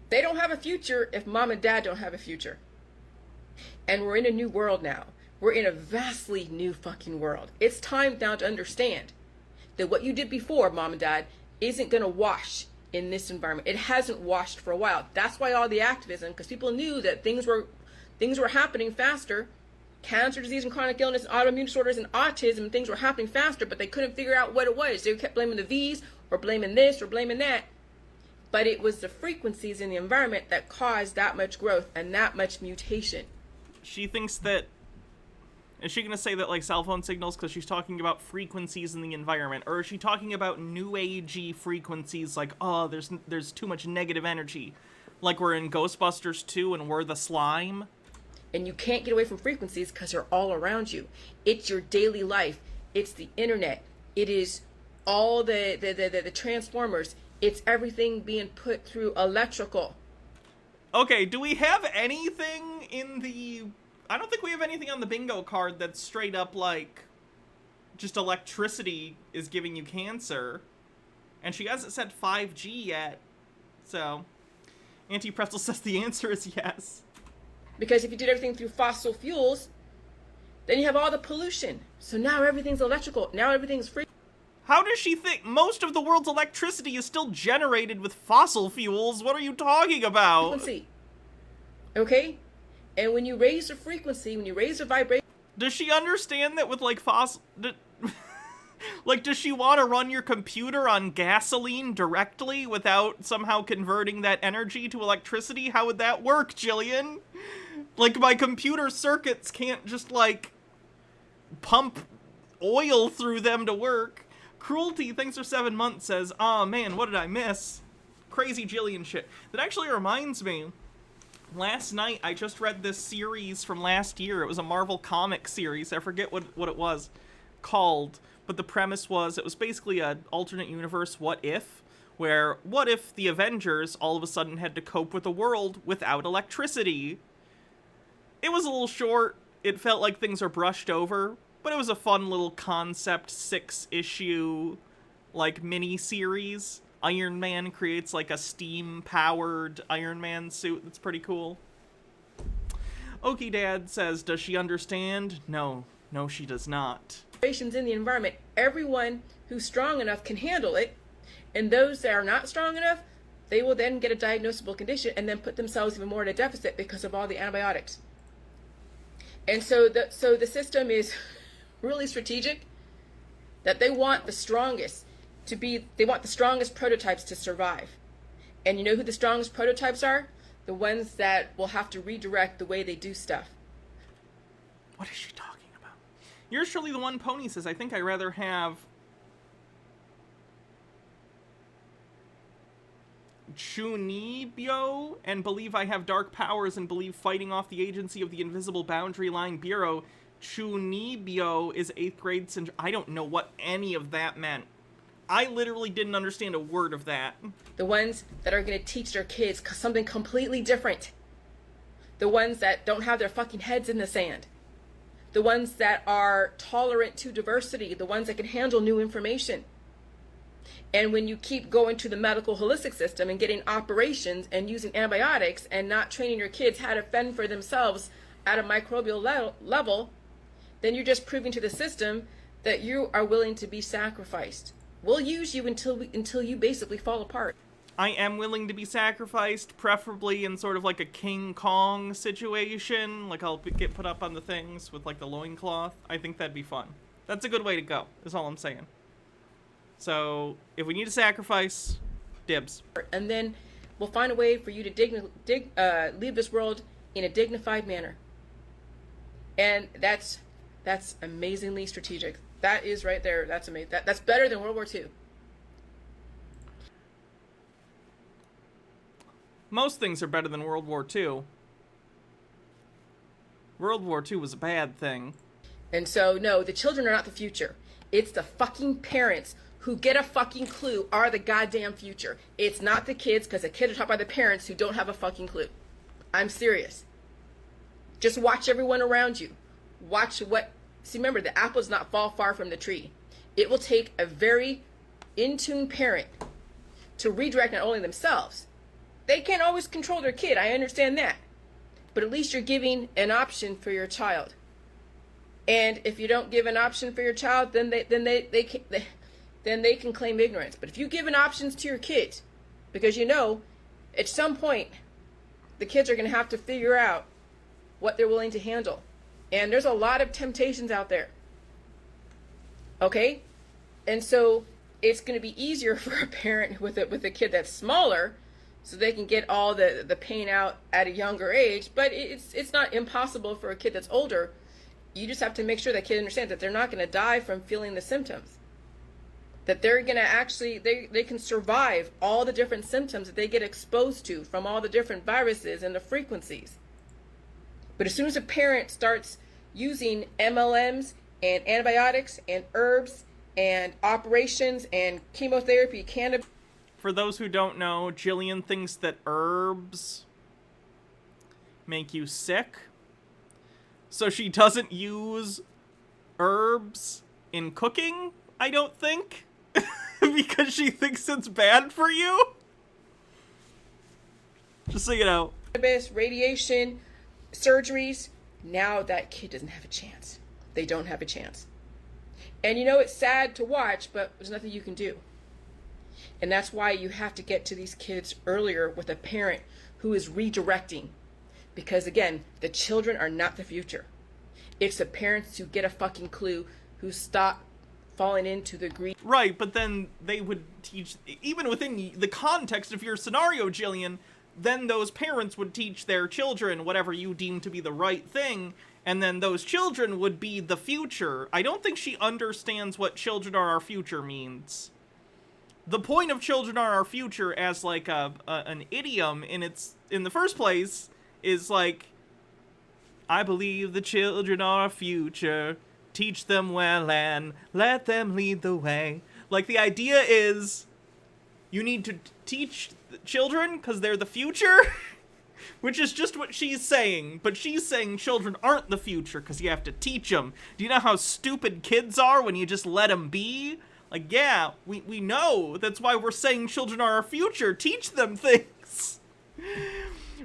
They don't have a future if mom and dad don't have a future. And we're in a new world now. We're in a vastly new fucking world. It's time now to understand that what you did before, mom and dad, isn't going to wash in this environment. It hasn't washed for a while. That's why all the activism, because people knew that things were happening faster. Cancer, disease, and chronic illness, and autoimmune disorders, and autism, things were happening faster, but they couldn't figure out what it was. They kept blaming the V's, or blaming this, or blaming that. But it was the frequencies in the environment that caused that much growth and that much mutation. She thinks that... Is she going to say that, like, cell phone signals, because she's talking about frequencies in the environment? Or is she talking about new agey frequencies, like, oh, there's too much negative energy? Like we're in Ghostbusters 2 and we're the slime? And you can't get away from frequencies because they're all around you. It's your daily life. It's the internet. It is all the transformers. It's everything being put through electrical. Okay, do we have anything in the... I don't think we have anything on the bingo card that's straight up like just electricity is giving you cancer. And she hasn't said 5G yet. So, Auntie Pretzel says the answer is yes. Because if you did everything through fossil fuels, then you have all the pollution. So now everything's electrical. Now everything's free. How does she think most of the world's electricity is still generated with fossil fuels? What are you talking about? Frequency. Okay? And when you raise the frequency, when you raise the vibration... Does she understand that with, like, fossil... Like, does she want to run your computer on gasoline directly without somehow converting that energy to electricity? How would that work, Jillian? Like, my computer circuits can't just, like, pump oil through them to work. Cruelty, thanks for 7 months, says, aw, man, what did I miss? Crazy Jillian shit. That actually reminds me, last night I just read this series from last year. It was a Marvel comic series. I forget what it was called. But the premise was, it was basically an alternate universe what if, where what if the Avengers all of a sudden had to cope with a world without electricity? It was a little short. It felt like things are brushed over, but it was a fun little concept 6-issue, like, mini-series. Iron Man creates, like, a steam-powered Iron Man suit that's pretty cool. Okie Dad says, does she understand? No, she does not. In the environment, everyone who's strong enough can handle it, and those that are not strong enough, they will then get a diagnosable condition and then put themselves even more at a deficit because of all the antibiotics. And so the system is really strategic, that they want the strongest prototypes to survive. And you know who the strongest prototypes are? The ones that will have to redirect the way they do stuff. What is she talking about? Yours truly, the one pony, says, I think I'd rather have Chunibyo and believe I have dark powers and believe fighting off the agency of the Invisible Boundary Line Bureau. Chunibyo is 8th grade syndrome. I don't know what any of that meant. I literally didn't understand a word of that. The ones that are going to teach their kids something completely different. The ones that don't have their fucking heads in the sand. The ones that are tolerant to diversity. The ones that can handle new information. And when you keep going to the medical holistic system and getting operations and using antibiotics and not training your kids how to fend for themselves at a microbial level, then you're just proving to the system that you are willing to be sacrificed. We'll use you until you basically fall apart. I am willing to be sacrificed, preferably in sort of like a King Kong situation. Like, I'll get put up on the things with, like, the loincloth. I think that'd be fun. That's a good way to go, is all I'm saying. So, if we need a sacrifice, dibs. And then we'll find a way for you to leave this world in a dignified manner. And that's amazingly strategic. That is right there. That's amazing. That's better than World War II. Most things are better than World War II. World War II was a bad thing. And so, no, the children are not the future. It's the fucking parents who get a fucking clue are the goddamn future. It's not the kids, because the kids are taught by the parents who don't have a fucking clue. I'm serious. Just watch everyone around you. Watch what... See, remember, the apple does not fall far from the tree. It will take a very in-tune parent to redirect not only themselves. They can't always control their kid, I understand that. But at least you're giving an option for your child. And if you don't give an option for your child, then they can claim ignorance. But if you give an options to your kids, because you know, at some point, the kids are going to have to figure out what they're willing to handle. And there's a lot of temptations out there. Okay? And so it's going to be easier for a parent with a kid that's smaller, so they can get all the pain out at a younger age. But it's not impossible for a kid that's older. You just have to make sure that kid understands that they're not going to die from feeling the symptoms. That they're going to actually, they can survive all the different symptoms that they get exposed to from all the different viruses and the frequencies. But as soon as a parent starts using MLMs and antibiotics and herbs and operations and chemotherapy, cannabis... For those who don't know, Jillian thinks that herbs make you sick. So she doesn't use herbs in cooking, I don't think. Because she thinks it's bad for you. Just so you know. Radiation, surgeries. Now that kid doesn't have a chance. They don't have a chance. And you know, it's sad to watch, but there's nothing you can do. And that's why you have to get to these kids earlier with a parent who is redirecting. Because again, the children are not the future. It's the parents who get a fucking clue, who stop falling into the greed. Right, but then they would teach, even within the context of your scenario, Jillian, then those parents would teach their children whatever you deem to be the right thing, and then those children would be the future. I don't think she understands what children are our future means. The point of children are our future as like an idiom in the first place is like, I believe the children are our future. Teach them well and let them lead the way. Like, the idea is You need to teach children because they're the future, which is just what she's saying. But she's saying children aren't the future because you have to teach them. Do you know how stupid kids are when you just let them be? Like, yeah, we know. That's why we're saying children are our future. Teach them things.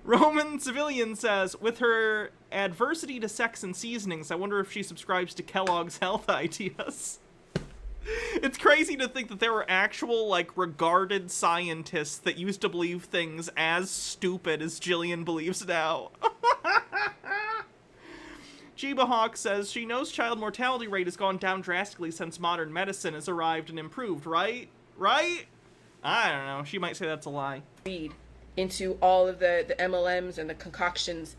Roman Civilian says, with her adversity to sex and seasonings, I wonder if she subscribes to Kellogg's health ideas. It's crazy to think that there were actual, like, regarded scientists that used to believe things as stupid as Jillian believes now. Chiba Hawk says she knows child mortality rate has gone down drastically since modern medicine has arrived and improved, right? Right? I don't know. She might say that's a lie. Read into all of the MLMs and the concoctions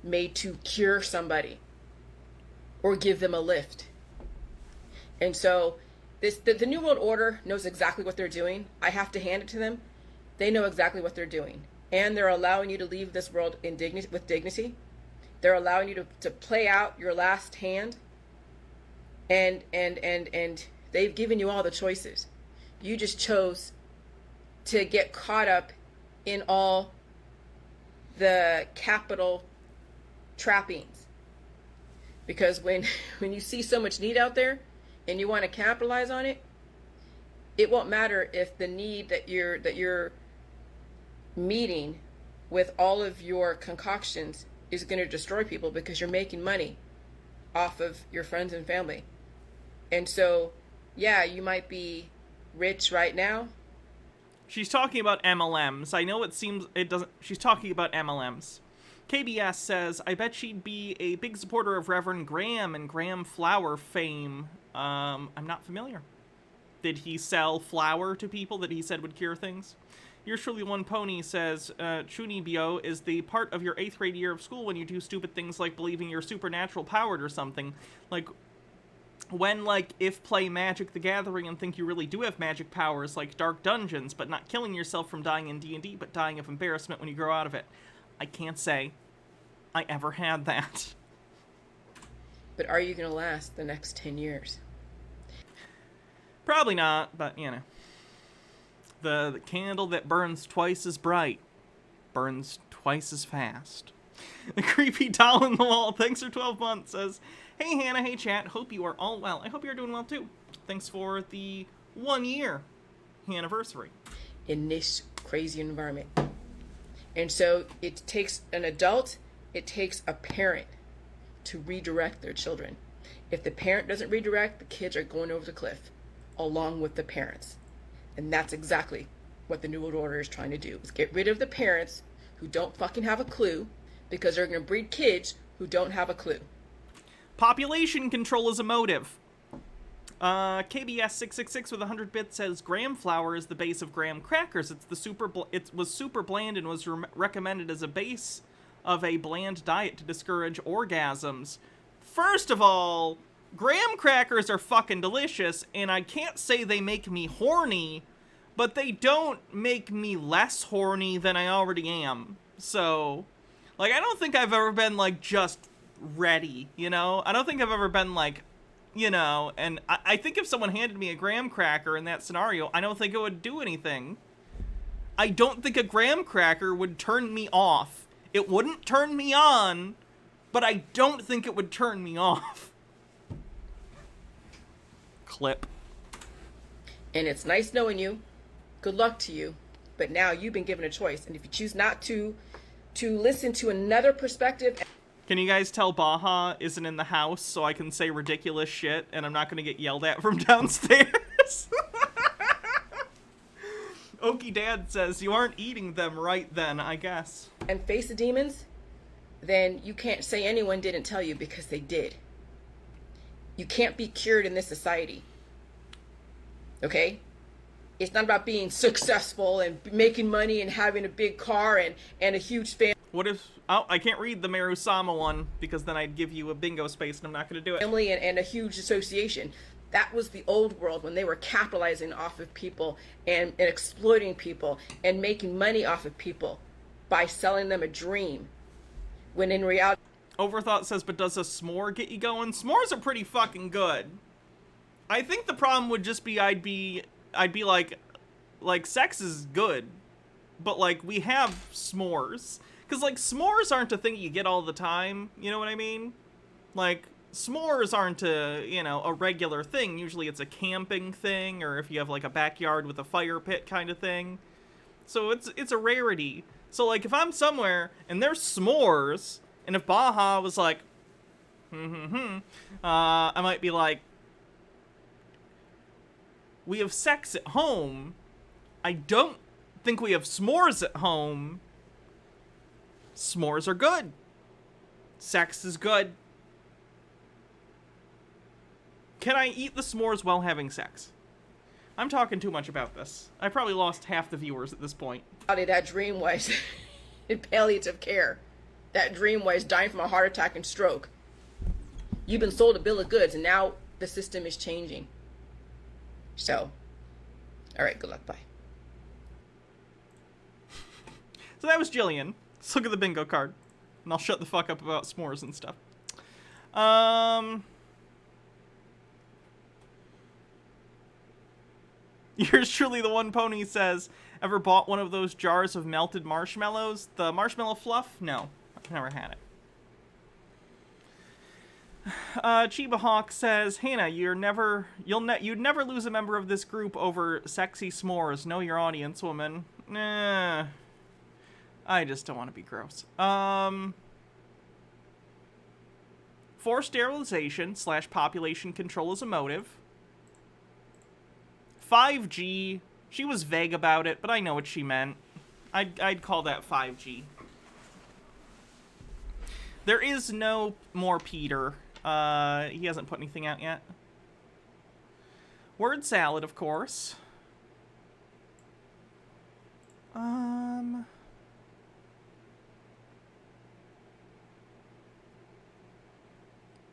made to cure somebody or give them a lift. And so the New World Order knows exactly what they're doing. I have to hand it to them. They know exactly what they're doing. And they're allowing you to leave this world with dignity. They're allowing you to play out your last hand. And they've given you all the choices. You just chose to get caught up in all the capital trappings. Because when you see so much need out there and you want to capitalize on it, it won't matter if the need that you're meeting with all of your concoctions is going to destroy people, because you're making money off of your friends and family. And so, yeah, you might be rich right now. She's talking about MLMs. I know it doesn't. She's talking about MLMs. KBS says, I bet she'd be a big supporter of Reverend Graham and Graham flour fame. I'm not familiar. Did he sell flour to people that he said would cure things? Yours truly, One Pony says, Chunibyo is the part of your 8th grade year of school when you do stupid things like believing you're supernatural powered or something. Like, when, like, if play Magic the Gathering and think you really do have magic powers, like Dark Dungeons, but not killing yourself from dying in D&D, but dying of embarrassment when you grow out of it. I can't say I ever had that. But are you going to last the next 10 years? Probably not, but, you know. The candle that burns twice as bright burns twice as fast. The creepy doll in the wall, thanks for 12 months, says, hey Hannah, hey chat, hope you are all well. I hope you're doing well too. Thanks for the 1 year anniversary. In this crazy environment. And so it takes an adult, it takes a parent to redirect their children. If the parent doesn't redirect, the kids are going over the cliff along with the parents. And that's exactly what the New World Order is trying to do, is get rid of the parents who don't fucking have a clue, because they're going to breed kids who don't have a clue. Population control is a motive. KBS666 with 100 bits says, graham flour is the base of graham crackers. It was super bland and was recommended as a base of a bland diet to discourage orgasms. First of all, graham crackers are fucking delicious, and I can't say they make me horny, but they don't make me less horny than I already am. So, like, I don't think I've ever been, like, just ready, you know? I don't think I've ever been, like, you know, and I think if someone handed me a graham cracker in that scenario, I don't think it would do anything. I don't think a graham cracker would turn me off. It wouldn't turn me on, but I don't think it would turn me off. Clip. And it's nice knowing you. Good luck to you. But now you've been given a choice. And if you choose not to listen to another perspective... Can you guys tell Baja isn't in the house so I can say ridiculous shit and I'm not going to get yelled at from downstairs? Okie Dad says, you aren't eating them right then, I guess. And face the demons, then you can't say anyone didn't tell you, because they did. You can't be cured in this society. Okay? It's not about being successful and making money and having a big car and a huge family. What if... Oh, I can't read the Marusama one because then I'd give you a bingo space and I'm not going to do it. Family and a huge association. That was the old world, when they were capitalizing off of people and exploiting people and making money off of people by selling them a dream. When in reality... Overthought says, but does a s'more get you going? S'mores are pretty fucking good. I think the problem would just be I'd be like like, sex is good, but, like, we have s'mores. Because, like, s'mores aren't a thing you get all the time, you know what I mean? Like, s'mores aren't a regular thing. Usually it's a camping thing, or if you have, like, a backyard with a fire pit kind of thing. So it's a rarity. So, like, if I'm somewhere and there's s'mores, and if Baja was like, I might be like, we have sex at home. I don't think we have s'mores at home. S'mores are good. Sex is good. Can I eat the s'mores while having sex? I'm talking too much about this. I probably lost half the viewers at this point. That dream was in palliative care. That dream was dying from a heart attack and stroke. You've been sold a bill of goods, and now the system is changing. So, all right, good luck, bye. So that was Jillian. Let's look at the bingo card. And I'll shut the fuck up about s'mores and stuff. Yours truly, the one pony says, ever bought one of those jars of melted marshmallows? The marshmallow fluff? No, I've never had it. Chiba Hawk says, Hannah, you'd never lose a member of this group over sexy s'mores. Know your audience, woman. Nah. I just don't want to be gross. Forced sterilization / population control is a motive. 5G. She was vague about it, but I know what she meant. I'd call that 5G. There is no more Peter. He hasn't put anything out yet. Word salad, of course.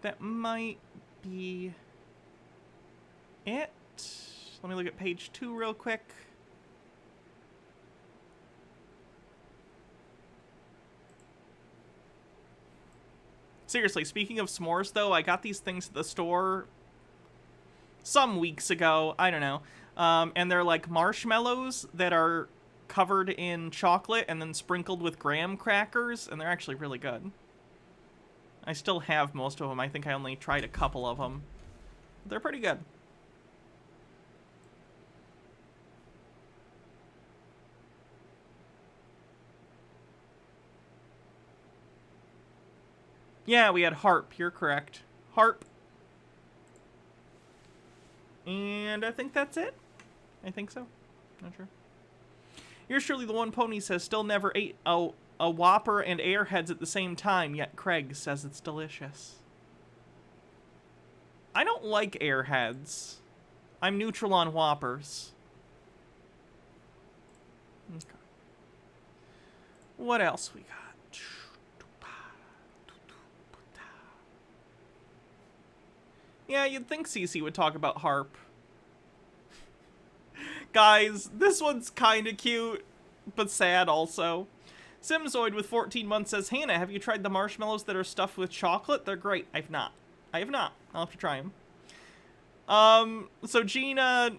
That might be it. Let me look at page 2 real quick. Seriously, speaking of s'mores, though, I got these things at the store some weeks ago. I don't know. And they're like marshmallows that are covered in chocolate and then sprinkled with graham crackers, and they're actually really good. I still have most of them. I think I only tried a couple of them. They're pretty good. Yeah, we had harp. You're correct. Harp. And I think that's it. I think so. Not sure. You're surely the one pony says still never ate a Whopper and Airheads at the same time, yet Craig says it's delicious. I don't like Airheads. I'm neutral on Whoppers. Okay. What else we got? Yeah, you'd think Cece would talk about harp. Guys, this one's kinda cute, but sad also. Simzoid with 14 months says, Hannah, have you tried the marshmallows that are stuffed with chocolate? They're great. I have not. I'll have to try them. So Gina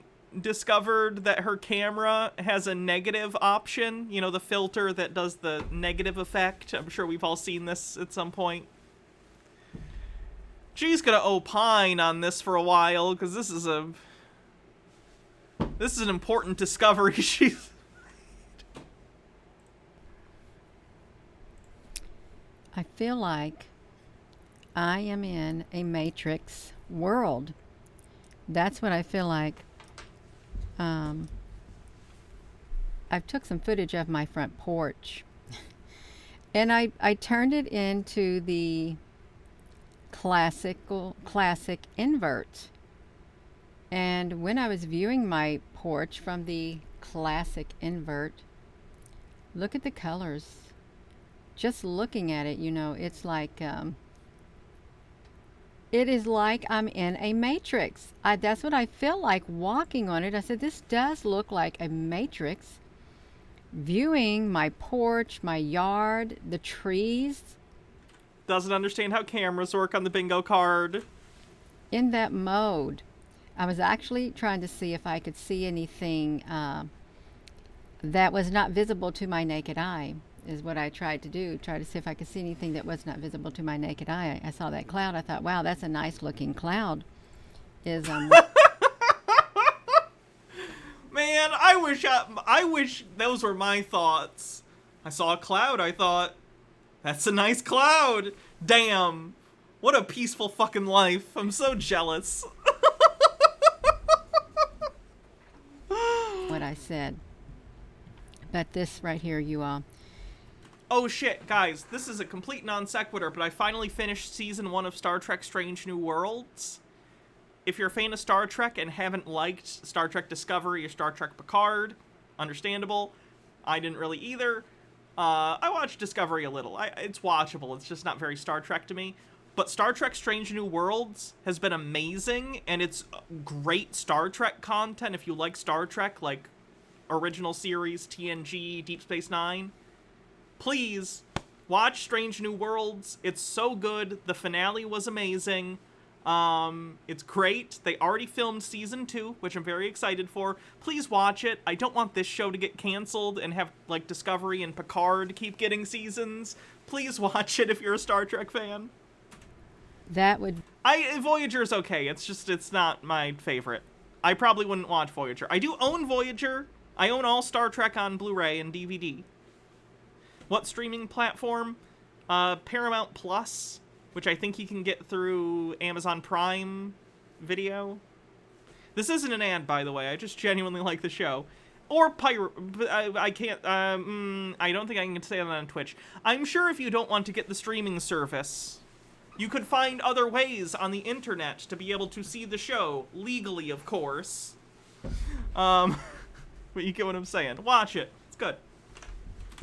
discovered that her camera has a negative option. You know, the filter that does the negative effect. I'm sure we've all seen this at some point. She's gonna opine on this for a while, because this is an important discovery she's made. I feel like I am in a Matrix world. That's what I feel like. I've took some footage of my front porch, and I turned it into the classic invert. And when I was viewing my porch from the classic invert, look at the colors. Just looking at it, you know, it's like it is like I'm in a matrix. That's what I feel like walking on it. I said, this does look like a matrix. Viewing my porch, my yard, the trees. Doesn't understand how cameras work on the bingo card. In that mode. I was actually trying to see if I could see anything that was not visible to my naked eye, is what I tried to do. Try to see if I could see anything that was not visible to my naked eye. I saw that cloud. I thought, wow, that's a nice looking cloud. Man, I wish those were my thoughts. I saw a cloud. I thought, that's a nice cloud. Damn. What a peaceful fucking life. I'm so jealous. what I said. But this right here, you all. Oh shit, guys, this is a complete non sequitur, but I finally finished season 1 of Star Trek Strange New Worlds. If you're a fan of Star Trek and haven't liked Star Trek Discovery or Star Trek Picard, understandable. I didn't really either. I watched Discovery a little. It's watchable, it's just not very Star Trek to me. But Star Trek Strange New Worlds has been amazing, and it's great Star Trek content if you like Star Trek, like original series, TNG, Deep Space Nine. Please, watch Strange New Worlds. It's so good. The finale was amazing. It's great. They already filmed season 2, which I'm very excited for. Please watch it. I don't want this show to get canceled and have, like, Discovery and Picard keep getting seasons. Please watch it if you're a Star Trek fan. That would... Voyager's okay. It's just, it's not my favorite. I probably wouldn't watch Voyager. I do own Voyager. I own all Star Trek on Blu-ray and DVD. What streaming platform? Paramount Plus, which I think you can get through Amazon Prime Video. This isn't an ad, by the way. I just genuinely like the show. Or pirate. I can't. I don't think I can say that on Twitch. I'm sure if you don't want to get the streaming service, you could find other ways on the internet to be able to see the show legally, of course. But you get what I'm saying. Watch it. It's good.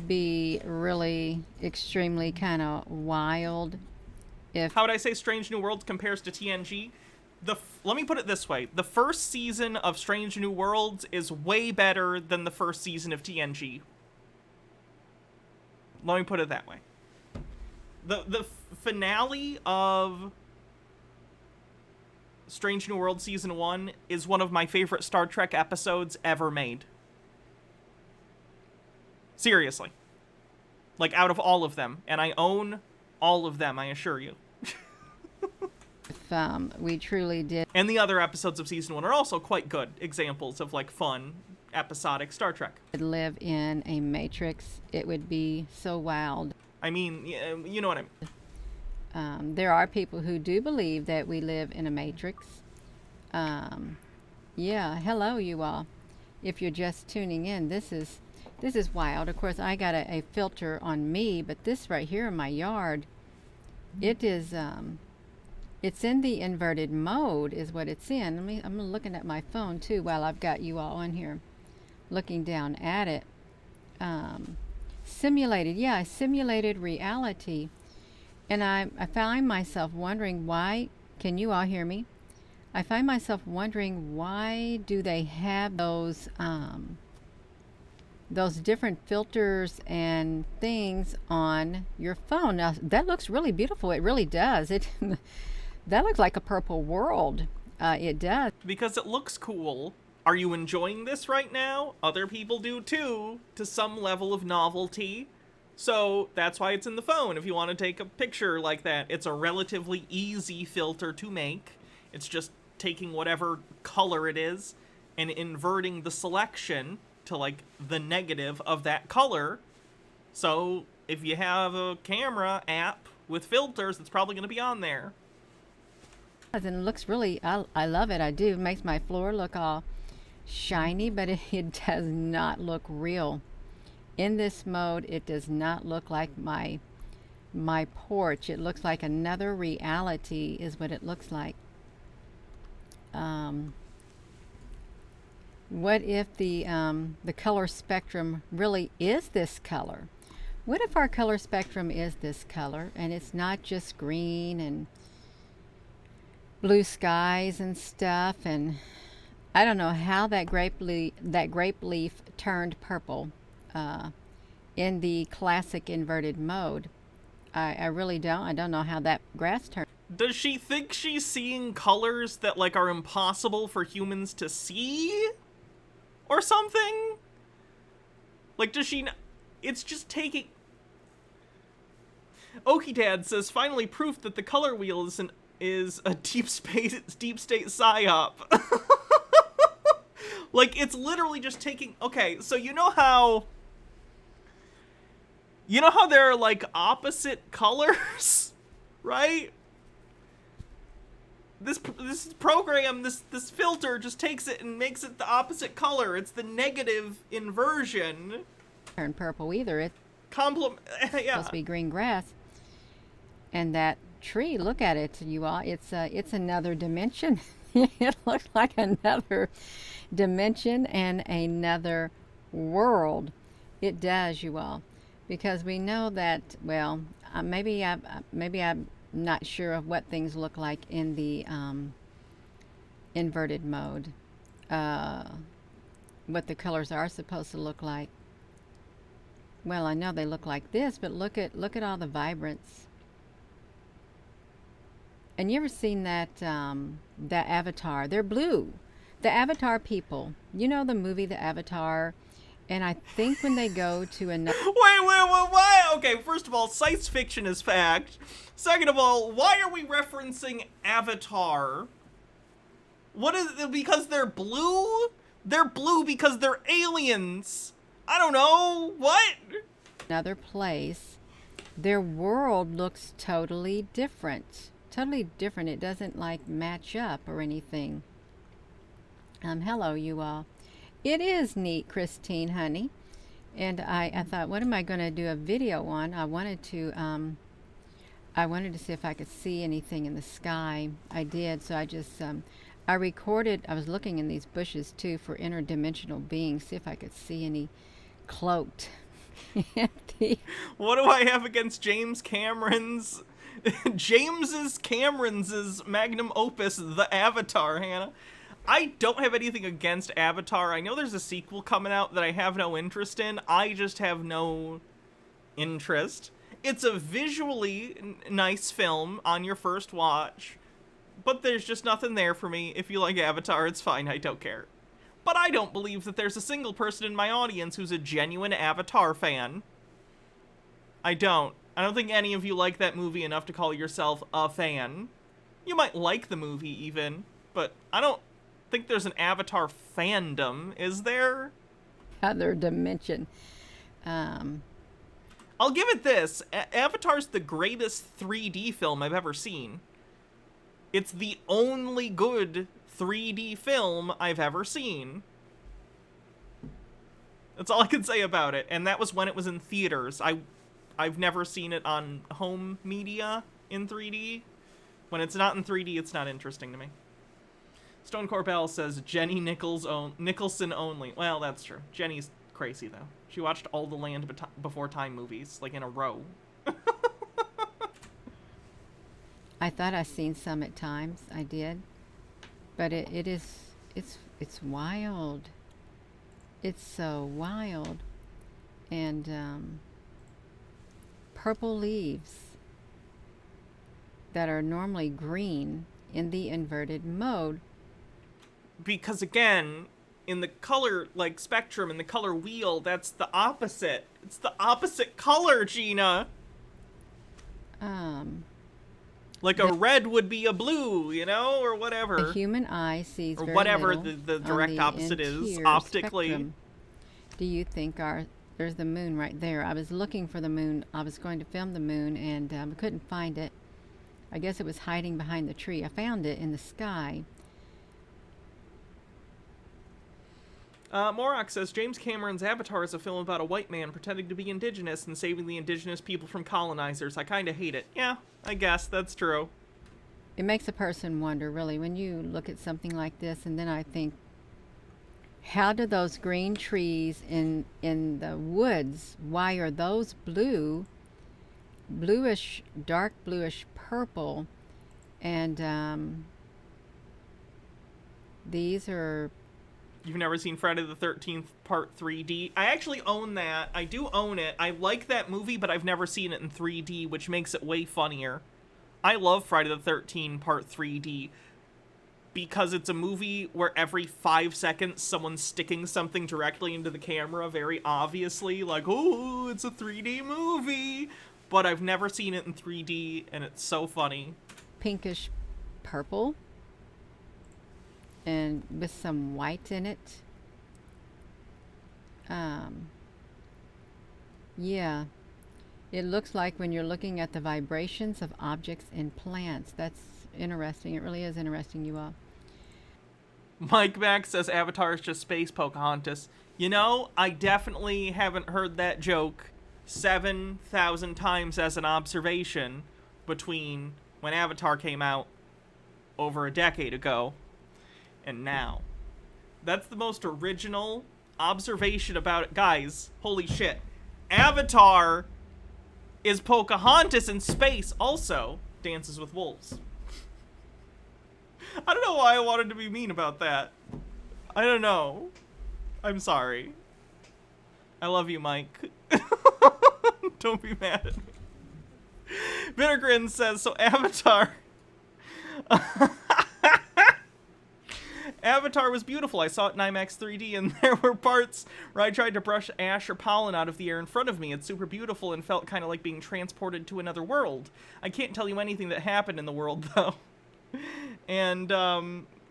Be really extremely kind of wild if... How would I say Strange New Worlds compares to TNG? Let me put it this way. The first season of Strange New Worlds is way better than the first season of TNG. Let me put it that way. The finale of Strange New Worlds Season 1 is one of my favorite Star Trek episodes ever made. Seriously. Like, out of all of them. And I own all of them, I assure you. We truly did. And the other episodes of Season 1 are also quite good examples of, like, fun, episodic Star Trek. Live in a matrix, it would be so wild. I mean, you know what I mean. There are people who do believe that we live in a matrix. Yeah, hello, you all. If you're just tuning in, this is wild. Of course, I got a filter on me, but this right here in my yard, it is, it's in the inverted mode is what it's in. I'm looking at my phone too while I've got you all on here looking down at it. Simulated reality. And I find myself wondering why, can you all hear me? I find myself wondering why do they have those different filters and things on your phone. Now, that looks really beautiful. It really does. That looks like a purple world. It does. Because it looks cool. Are you enjoying this right now? Other people do too, to some level of novelty. So that's why it's in the phone. If you want to take a picture like that, it's a relatively easy filter to make. It's just taking whatever color it is and inverting the selection to, like, the negative of that color. So if you have a camera app with filters, it's probably going to be on there. And it looks really, I love it. I do. It makes my floor look all shiny, but it does not look real. In this mode, it does not look like my porch. It looks like another reality is what it looks like. What if the color spectrum really is this color? What if our color spectrum is this color and it's not just green and blue skies and stuff? And I don't know how that grape leaf turned purple in the classic inverted mode. I really don't. I don't know how that grass turned. Does she think she's seeing colors that, like, are impossible for humans to see? Or something? Like, does she... It's just taking... Okie Dad says, finally proof that the color wheel is a deep state psyop. Like, it's literally just taking... Okay, so you know how there are, like, opposite colors? Right? This program, this filter just takes it and makes it the opposite color. It's the negative inversion. And purple either. It's yeah. supposed to be green grass. And that tree, look at it, you all. It's another dimension. It looks like another dimension and another world. It does, you all, because we know that. Well, maybe I'm not sure of what things look like in the inverted mode. What the colors are supposed to look like. Well, I know they look like this, but look at all the vibrance. And you ever seen that Avatar? They're blue. The Avatar people. You know the movie The Avatar? And I think when they go to another... Wait, why? Okay, first of all, science fiction is fact. Second of all, why are we referencing Avatar? What is it? Because they're blue? They're blue because they're aliens. I don't know. What? Another place. Their world looks totally different. Totally different. It doesn't, like, match up or anything. Hello, you all. It is neat, Christine, honey. And I thought, what am I going to do a video on? I wanted to see if I could see anything in the sky. I did, so I just, I recorded, I was looking in these bushes, too, for interdimensional beings, see if I could see any cloaked. What do I have against James Cameron's magnum opus, The Avatar, Hannah? I don't have anything against Avatar. I know there's a sequel coming out that I have no interest in. I just have no interest. It's a visually nice film on your first watch, but there's just nothing there for me. If you like Avatar, it's fine. I don't care. But I don't believe that there's a single person in my audience who's a genuine Avatar fan. I don't think any of you like that movie enough to call yourself a fan. You might like the movie even, but I don't think there's an Avatar fandom, is there? Other dimension. I'll give it this. Avatar's the greatest 3D film I've ever seen. It's the only good 3D film I've ever seen. That's all I can say about it. And that was when it was in theaters. I've never seen it on home media in 3D. When it's not in 3D, it's not interesting to me. Stone Corbell says Jenny Nicholson only. Well, that's true. Jenny's crazy, though. She watched all the Land Before Time movies, like, in a row. I thought I seen some at times. I did. But it's wild. It's so wild. And purple leaves that are normally green in the inverted mode. Because again, in the color, like, spectrum, in the color wheel, that's the opposite. It's the opposite color, Gina. Like a red would be a blue, you know, or whatever. The human eye sees or very whatever little the direct on the opposite is interior optically. spectrum. Do you think there's the moon right there? I was looking for the moon. I was going to film the moon and I couldn't find it. I guess it was hiding behind the tree. I found it in the sky. Morok says, James Cameron's Avatar is a film about a white man pretending to be indigenous and saving the indigenous people from colonizers. I kind of hate it. Yeah, I guess that's true. It makes a person wonder, really, when you look at something like this, and then I think, how do those green trees in the woods, why are those bluish, dark bluish purple, and these are... You've never seen Friday the 13th Part 3D? I actually own that. I do own it. I like that movie, but I've never seen it in 3D, which makes it way funnier. I love Friday the 13th Part 3D because it's a movie where every 5 seconds someone's sticking something directly into the camera, very obviously, like, oh, it's a 3D movie. But I've never seen it in 3D, and it's so funny. Pinkish purple. And with some white in it. Yeah. It looks like when you're looking at the vibrations of objects in plants. That's interesting. It really is interesting, you all. Mike Max says Avatar is just space Pocahontas. You know, I definitely haven't heard that joke 7,000 times as an observation between when Avatar came out over a decade ago and now. That's the most original observation about it. Guys, holy shit. Avatar is Pocahontas in space also. Dances with Wolves. I don't know why I wanted to be mean about that. I don't know. I'm sorry. I love you, Mike. Don't be mad at me. Bittergrin says, so Avatar... Avatar was beautiful. I saw it in IMAX 3D, and there were parts where I tried to brush ash or pollen out of the air in front of me. It's super beautiful and felt kind of like being transported to another world. I can't tell you anything that happened in the world, though. And,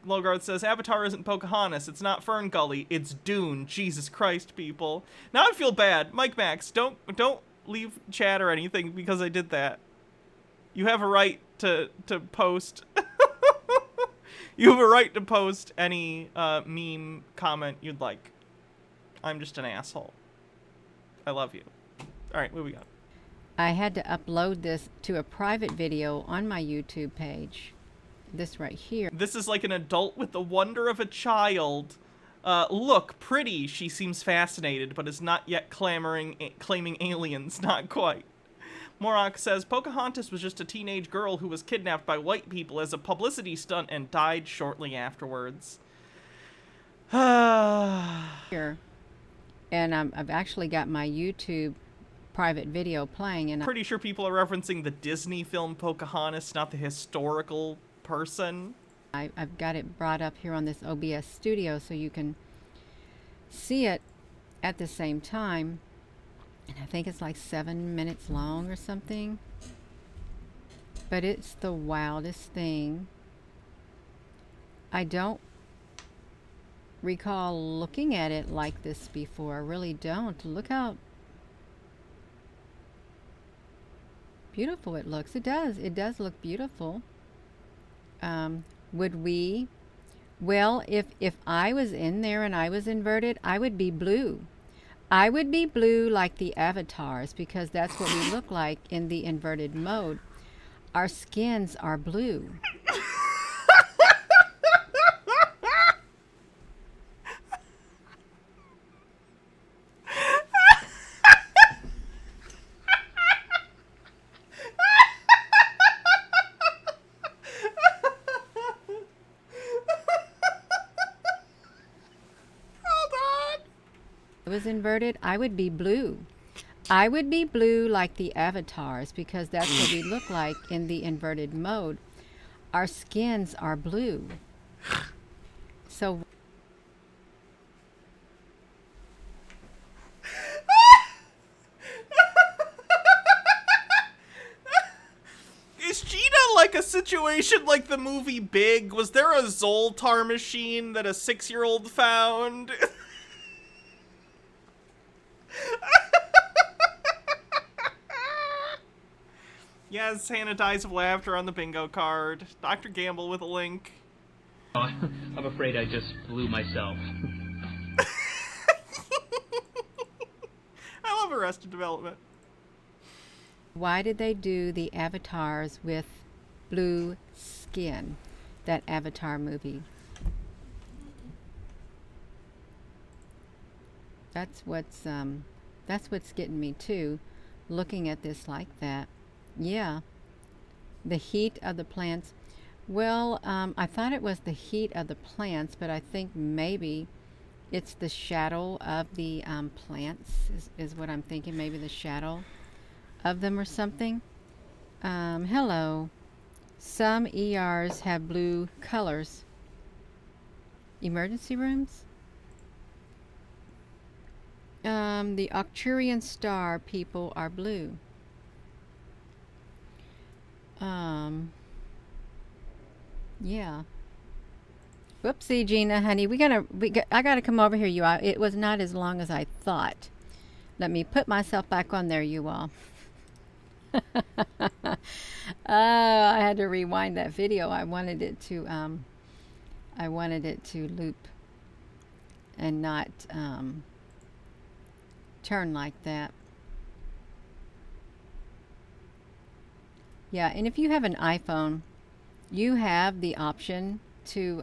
Logarth says, Avatar isn't Pocahontas. It's not Fern Gully. It's Dune. Jesus Christ, people. Now I feel bad. Mike Max, don't leave chat or anything because I did that. You have a right to post... You have a right to post any meme comment you'd like. I'm just an asshole. I love you. All right, moving on. I had to upload this to a private video on my YouTube page. This right here. This is like an adult with the wonder of a child. Look, pretty. She seems fascinated, but is not yet claiming aliens. Not quite. Morak says, Pocahontas was just a teenage girl who was kidnapped by white people as a publicity stunt and died shortly afterwards. Here. And I've actually got my YouTube private video playing. And pretty sure people are referencing the Disney film Pocahontas, not the historical person. I've got it brought up here on this OBS studio so you can see it at the same time. And I think it's like 7 minutes long or something. But it's the wildest thing. I don't recall looking at it like this before. I really don't. Look how beautiful it looks. It does. It does look beautiful. Would we... Well, if I was in there and I was inverted, I would be blue. I would be blue like the avatars because that's what we look like in the inverted mode. Our skins are blue. Was inverted, I would be blue. I would be blue like the avatars because that's what we look like in the inverted mode. Our skins are blue. So is Cheetah like a situation like the movie Big? Was there a Zoltar machine that a 6-year-old found? Yes, Hannah dies of laughter on the bingo card. Dr. Gamble with a link. Oh, I'm afraid I just blew myself. I love Arrested Development. why did they do the avatars with blue skin? That Avatar movie. That's what's getting me too, looking at this like that. Yeah, the heat of the plants. Well, I thought it was the heat of the plants, but I think maybe it's the shadow of the plants is what I'm thinking. Maybe the shadow of them or something. Hello. Some ERs have blue colors. Emergency rooms? The Arcturian star people are blue. Yeah. Whoopsie, Gina, honey. I gotta come over here, you all. It was not as long as I thought. Let me put myself back on there, you all. I had to rewind that video. I wanted it to loop and not turn like that. Yeah, and if you have an iPhone, you have the option to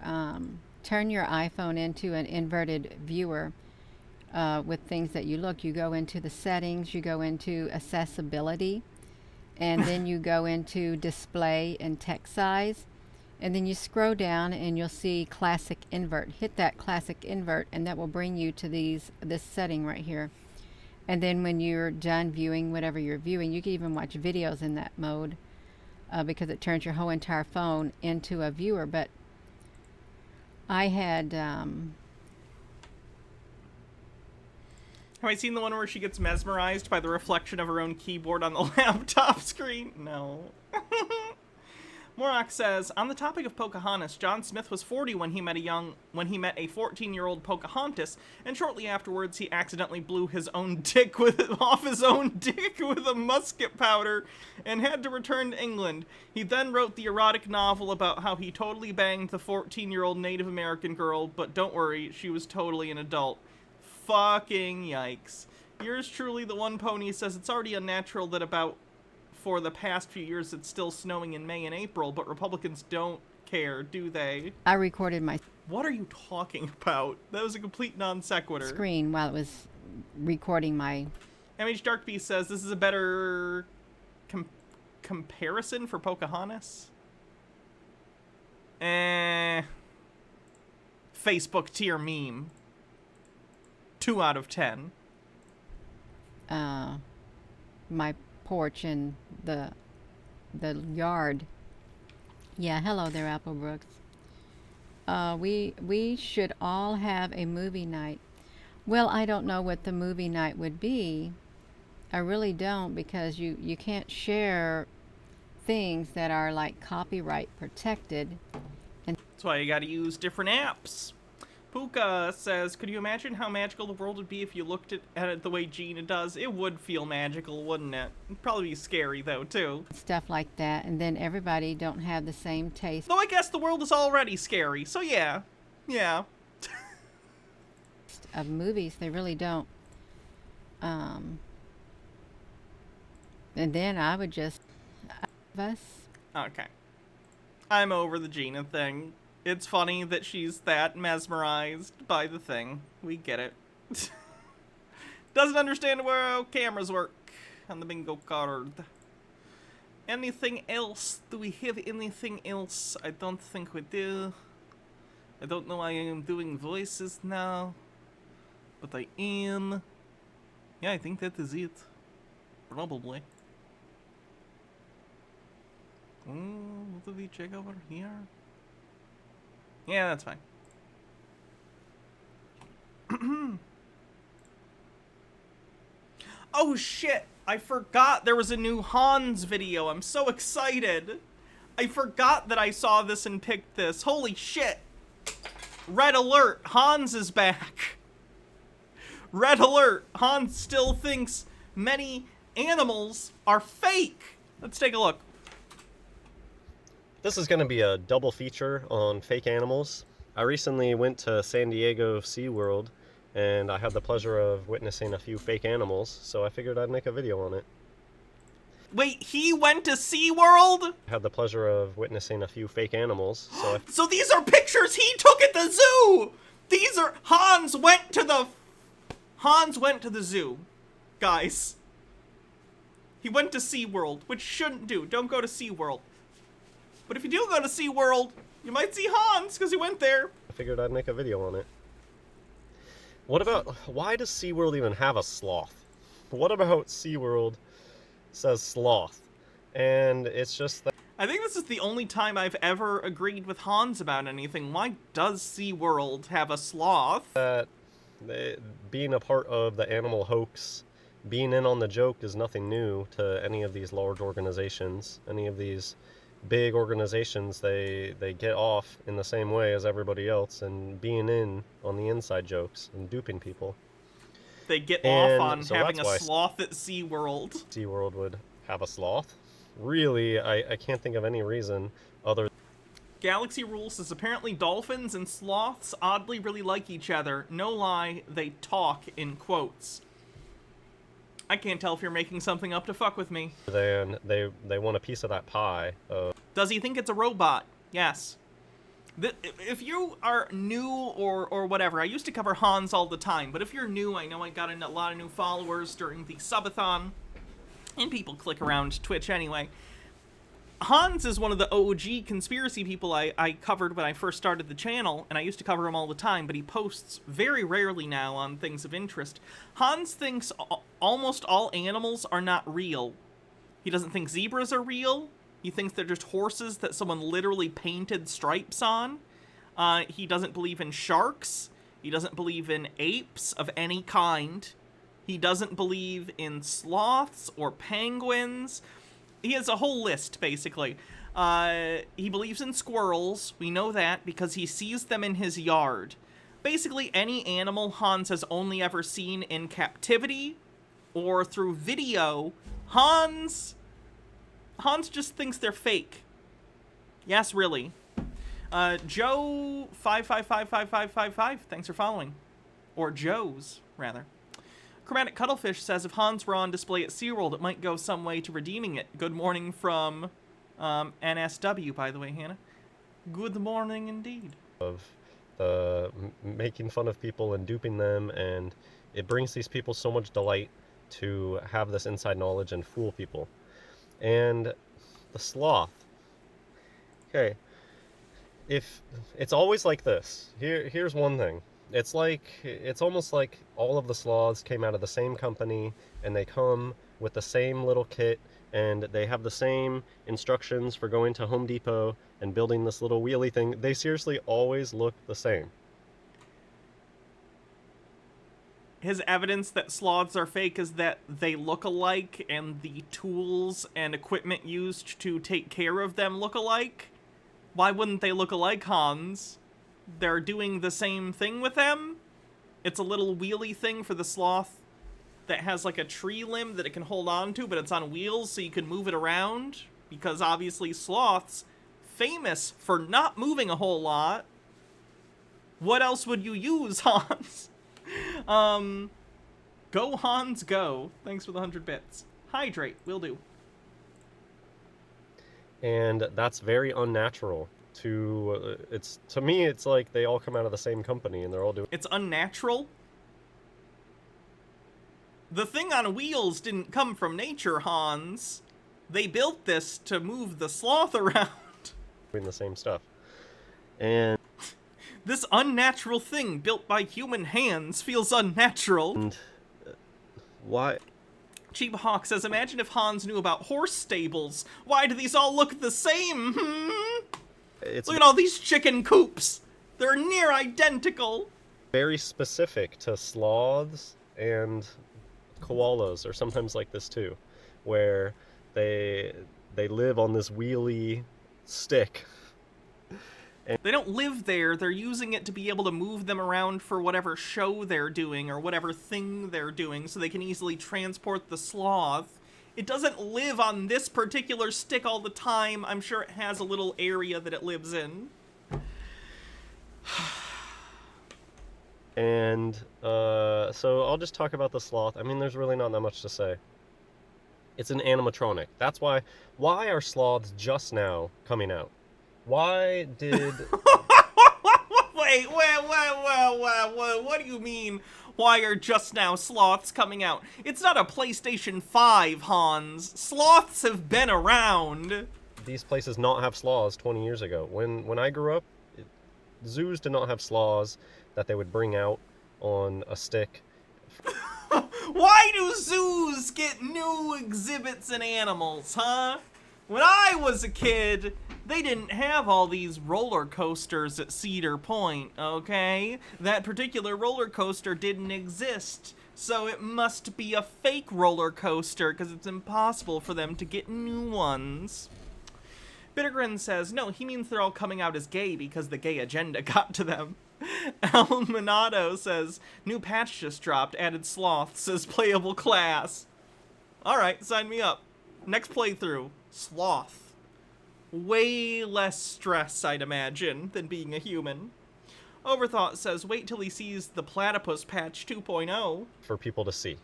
turn your iPhone into an inverted viewer with things that you look. You go into the settings, you go into accessibility, and then you go into display and text size, and then you scroll down and you'll see classic invert. Hit that classic invert and that will bring you to this setting right here. And then when you're done viewing whatever you're viewing, you can even watch videos in that mode because it turns your whole entire phone into a viewer. But I had Have I seen the one where she gets mesmerized by the reflection of her own keyboard on the laptop screen? No. Morak says, on the topic of Pocahontas, John Smith was 40 when he met a 14-year-old Pocahontas, and shortly afterwards he accidentally blew his own dick off his own dick with a musket powder and had to return to England. He then wrote the erotic novel about how he totally banged the 14-year-old Native American girl, but don't worry, she was totally an adult. Fucking yikes. Yours truly, the one pony, says it's already unnatural that for the past few years it's still snowing in May and April, but Republicans don't care, do they? I recorded my What are you talking about? That was a complete non sequitur. Screen while it was recording my... MH Darkbeast says this is a better comparison for Pocahontas. Facebook tier meme. 2 out of 10. My porch in the yard. Yeah, hello there, Applebrooks. We should all have a movie night. Well, I don't know what the movie night would be. I really don't, because you can't share things that are like copyright protected. And that's why you gotta use different apps. Puka says, could you imagine how magical the world would be if you looked at it the way Gina does? It would feel magical, wouldn't it? It'd probably be scary, though, too. Stuff like that, and then everybody don't have the same taste. Though I guess the world is already scary, so yeah. Yeah. Of movies, they really don't. And then I would just... Okay. I'm over the Gina thing. It's funny that she's that mesmerized by the thing. We get it. Doesn't understand how cameras work on the bingo card. Anything else? Do we have anything else? I don't think we do. I don't know why I am doing voices now, but I am. Yeah, I think that is it. Probably. What did we check over here? Yeah, that's fine. Oh shit! I forgot there was a new Hans video. I'm so excited. I forgot that I saw this and picked this. Holy shit! Red alert! Hans is back. Red alert! Hans still thinks many animals are fake. Let's take a look. This is going to be a double feature on fake animals. I recently went to San Diego SeaWorld, and I had the pleasure of witnessing a few fake animals, so I figured I'd make a video on it. Wait, he went to SeaWorld? I had the pleasure of witnessing a few fake animals, so So these are pictures he took at the zoo! These are... Hans went to the zoo, guys. He went to SeaWorld, which you shouldn't do. Don't go to SeaWorld. But if you do go to SeaWorld, you might see Hans, because he went there. I figured I'd make a video on it. What about... Why does SeaWorld even have a sloth? What about SeaWorld says sloth? And it's just that... I think this is the only time I've ever agreed with Hans about anything. Why does SeaWorld have a sloth? Being a part of the animal hoax, being in on the joke is nothing new to any of these large organizations. Any of these big organizations, they get off in the same way as everybody else and being in on the inside jokes and duping people. They get off on so having that's a why sloth at SeaWorld. SeaWorld would have a sloth? Really, I can't think of any reason other. Galaxy Rule says apparently dolphins and sloths oddly really like each other. No lie, they talk in quotes. I can't tell if you're making something up to fuck with me. Then they want a piece of that pie. Does he think it's a robot? Yes. If you are new or whatever, I used to cover Hans all the time, but if you're new, I know I got a lot of new followers during the subathon, and people click around Twitch anyway. Hans is one of the OG conspiracy people I covered when I first started the channel, and I used to cover him all the time, but he posts very rarely now on things of interest. Hans thinks almost all animals are not real. He doesn't think zebras are real. He thinks they're just horses that someone literally painted stripes on. He doesn't believe in sharks. He doesn't believe in apes of any kind. He doesn't believe in sloths or penguins. He has a whole list, basically. He believes in squirrels. We know that because he sees them in his yard. Basically, any animal Hans has only ever seen in captivity or through video, Hans just thinks they're fake. Yes, really. Joe 55555555, thanks for following. Or Joe's, rather. Chromatic Cuttlefish says if Hans were on display at SeaWorld, it might go some way to redeeming it. Good morning from NSW, by the way, Hannah. Good morning indeed. Of making fun of people and duping them, and it brings these people so much delight to have this inside knowledge and fool people. And the sloth. Okay. If it's always like this. Here's one thing. It's almost like all of the sloths came out of the same company, and they come with the same little kit, and they have the same instructions for going to Home Depot and building this little wheelie thing. They seriously always look the same. His evidence that sloths are fake is that they look alike, and the tools and equipment used to take care of them look alike. Why wouldn't they look alike, Hans? They're doing the same thing with them? It's a little wheelie thing for the sloth that has like a tree limb that it can hold on to, but it's on wheels so you can move it around. Because obviously sloths, famous for not moving a whole lot. What else would you use, Hans? Go Hans, go. Thanks for the 100 bits. Hydrate, will do. And that's very unnatural. To me, it's like they all come out of the same company and they're all doing. It's unnatural? The thing on wheels didn't come from nature, Hans. They built this to move the sloth around. Doing the same stuff. And this unnatural thing built by human hands feels unnatural. And why? Cheap Hawk says, imagine if Hans knew about horse stables. Why do these all look the same? Look at all these chicken coops. They're near identical. Very specific to sloths and koalas, or sometimes like this too, where they live on this wheelie stick. And they don't live there. They're using it to be able to move them around for whatever show they're doing or whatever thing they're doing, so they can easily transport the sloth. It doesn't live on this particular stick all the time. I'm sure it has a little area that it lives in. And so I'll just talk about the sloth. I mean, there's really not that much to say. It's an animatronic. That's why are sloths just now coming out? Why did... Wait, what do you mean, why are just now sloths coming out? It's not a PlayStation 5, Hans. Sloths have been around. These places not have sloths 20 years ago. When I grew up, zoos did not have sloths that they would bring out on a stick. Why do zoos get new exhibits and animals, huh? When I was a kid, they didn't have all these roller coasters at Cedar Point, okay? That particular roller coaster didn't exist, so it must be a fake roller coaster because it's impossible for them to get new ones. Bittergrin says, no, he means they're all coming out as gay because the gay agenda got to them. Almanado says, new patch just dropped, added sloths as playable class. Alright, sign me up. Next playthrough, sloth. Way less stress, I'd imagine, than being a human. Overthought says, wait till he sees the platypus patch 2.0. For people to see.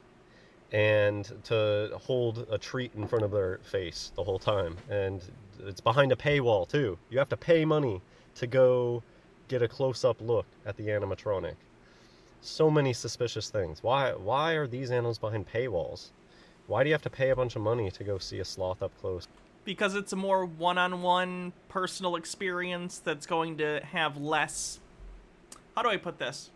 And to hold a treat in front of their face the whole time. And it's behind a paywall, too. You have to pay money to go get a close-up look at the animatronic. So many suspicious things. Why are these animals behind paywalls? Why do you have to pay a bunch of money to go see a sloth up close? Because it's a more one-on-one personal experience that's going to have less... How do I put this?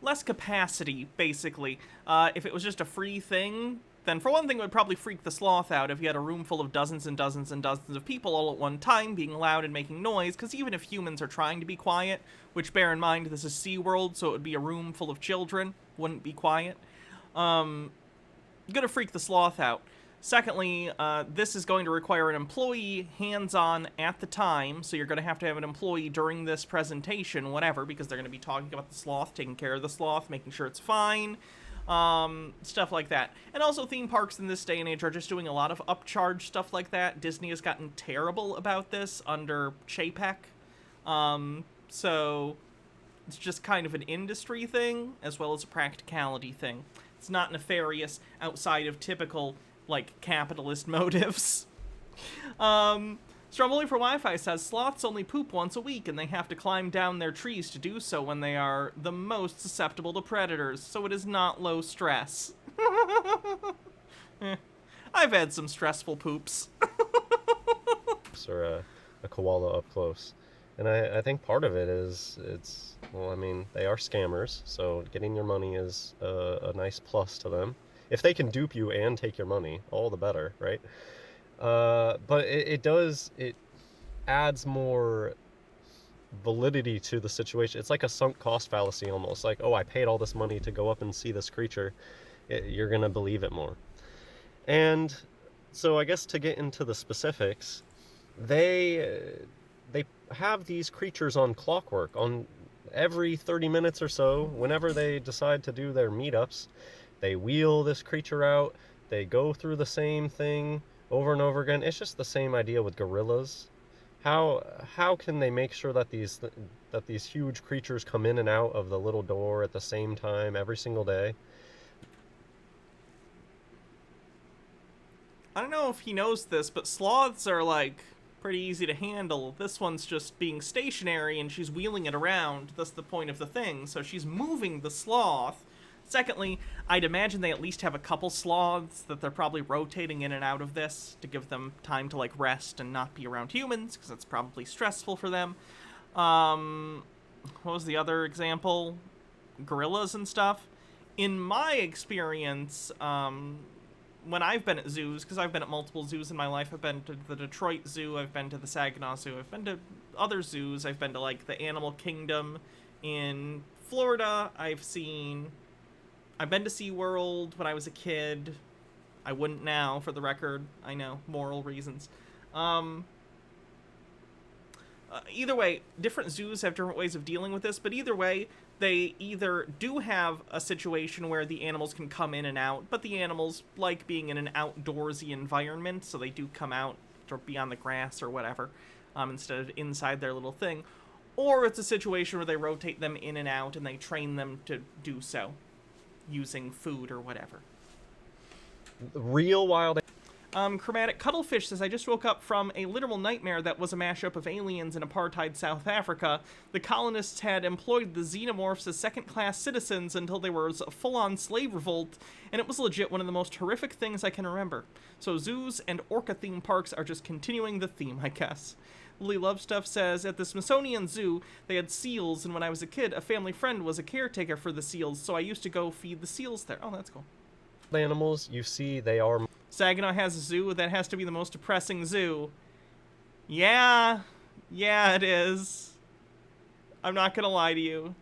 Less capacity, basically. If it was just a free thing, then for one thing it would probably freak the sloth out if you had a room full of dozens and dozens and dozens of people all at one time being loud and making noise, because even if humans are trying to be quiet, which bear in mind this is SeaWorld, so it would be a room full of children, wouldn't be quiet, gonna freak the sloth out. Secondly, this is going to require an employee hands-on at the time, so you're going to have an employee during this presentation, whatever, because they're going to be talking about the sloth, taking care of the sloth, making sure it's fine, stuff like that. And also theme parks in this day and age are just doing a lot of upcharge stuff like that. Disney has gotten terrible about this under Chapek, so it's just kind of an industry thing as well as a practicality thing. It's not nefarious outside of typical, like, capitalist motives. Stromboli for Wi-Fi says, sloths only poop once a week, and they have to climb down their trees to do so when they are the most susceptible to predators, so it is not low stress. I've had some stressful poops. Or a koala up close. And I think part of it is, well, I mean, they are scammers, so getting your money is a nice plus to them. If they can dupe you and take your money, all the better, right? But it adds more validity to the situation. It's like a sunk cost fallacy almost. Like, oh, I paid all this money to go up and see this creature. You're going to believe it more. And so I guess to get into the specifics, they have these creatures on clockwork. On every 30 minutes or so, whenever they decide to do their meetups, they wheel this creature out, they go through the same thing over and over again. It's just the same idea with gorillas. How can they make sure that these huge creatures come in and out of the little door at the same time every single day? I don't know if he knows this, but sloths are, like, pretty easy to handle. This one's just being stationary and she's wheeling it around. That's the point of the thing. So she's moving the sloth. Secondly, I'd imagine they at least have a couple sloths that they're probably rotating in and out of this to give them time to, like, rest and not be around humans, because that's probably stressful for them. What was the other example? Gorillas and stuff. In my experience, when I've been at zoos, because I've been at multiple zoos in my life, I've been to the Detroit Zoo, I've been to the Saginaw Zoo, I've been to other zoos, I've been to, like, the Animal Kingdom in Florida, I've been to SeaWorld when I was a kid. I wouldn't now, for the record. I know, moral reasons. Either way, different zoos have different ways of dealing with this, but either way, they either do have a situation where the animals can come in and out, but the animals like being in an outdoorsy environment, so they do come out or be on the grass or whatever, instead of inside their little thing. Or it's a situation where they rotate them in and out and they train them to do so, using food or whatever. Real wild... Chromatic Cuttlefish says, I just woke up from a literal nightmare that was a mashup of aliens in apartheid South Africa. The colonists had employed the xenomorphs as second-class citizens until they were a full-on slave revolt, and it was legit one of the most horrific things I can remember. So zoos and orca theme parks are just continuing the theme, I guess. Lily Lovestuff says, at the Smithsonian Zoo, they had seals, and when I was a kid, a family friend was a caretaker for the seals, so I used to go feed the seals there. Oh, that's cool. animals you see, they are... Saginaw has a zoo. That has to be the most depressing zoo. Yeah, it is. I'm not gonna lie to you.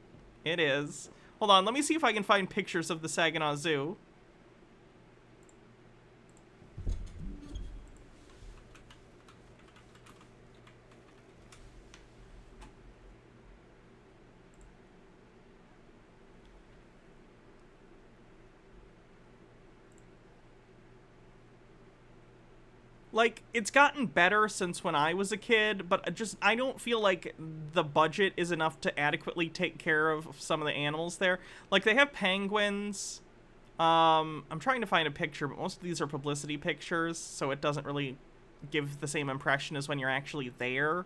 It is. Hold on, let me see if I can find pictures of the Saginaw Zoo. Like, it's gotten better since when I was a kid, but I don't feel like the budget is enough to adequately take care of some of the animals there. Like, they have penguins. I'm trying to find a picture, but most of these are publicity pictures, so it doesn't really give the same impression as when you're actually there.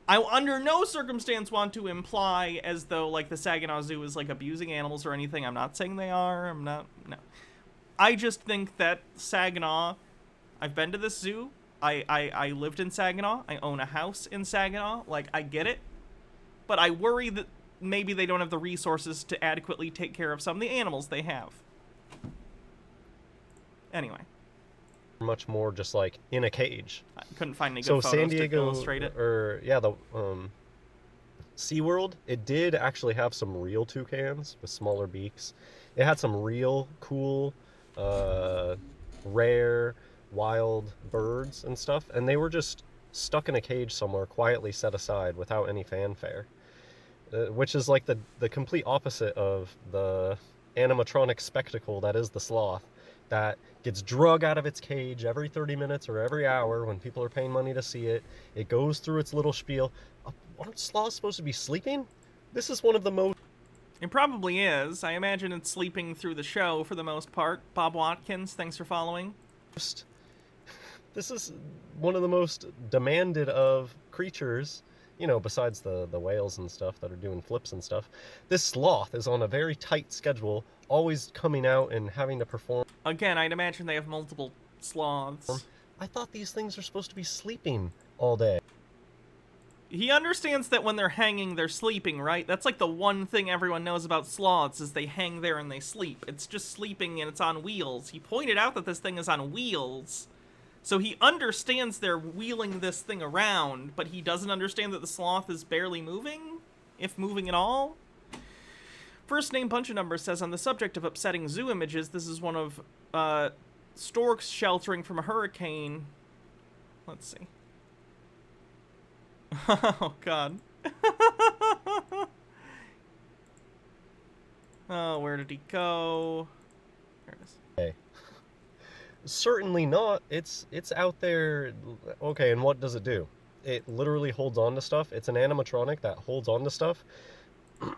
I under no circumstance want to imply as though, like, the Saginaw Zoo is, like, abusing animals or anything. I'm not saying they are. No. I just think that Saginaw... I've been to this zoo. I lived in Saginaw. I own a house in Saginaw. Like, I get it. But I worry that maybe they don't have the resources to adequately take care of some of the animals they have. Anyway. Much more just, like, in a cage. I couldn't find any good so photos San Diego, to illustrate it. the SeaWorld, it did actually have some real toucans with smaller beaks. It had some real cool, rare... wild birds and stuff, and they were just stuck in a cage somewhere, quietly set aside without any fanfare, which is like the complete opposite of the animatronic spectacle that is the sloth, that gets drug out of its cage every 30 minutes or every hour when people are paying money to see it. It goes through its little spiel. Aren't sloths supposed to be sleeping? This is one of the most... It probably is. I imagine it's sleeping through the show for the most part. Bob Watkins, thanks for following. This is one of the most demanded of creatures, you know, besides the whales and stuff that are doing flips and stuff. This sloth is on a very tight schedule, always coming out and having to perform. Again, I'd imagine they have multiple sloths. I thought these things are supposed to be sleeping all day. He understands that when they're hanging, they're sleeping, right? That's like the one thing everyone knows about sloths, is they hang there and they sleep. It's just sleeping and it's on wheels. He pointed out that this thing is on wheels. So he understands they're wheeling this thing around, but he doesn't understand that the sloth is barely moving, if moving at all. First name bunch of numbers says, on the subject of upsetting zoo images, this is one of storks sheltering from a hurricane. Let's see. Oh, God. Oh, where did he go? There it is. Hey. Certainly not. It's out there. Okay, and what does it do? It literally holds on to stuff. It's an animatronic that holds on to stuff.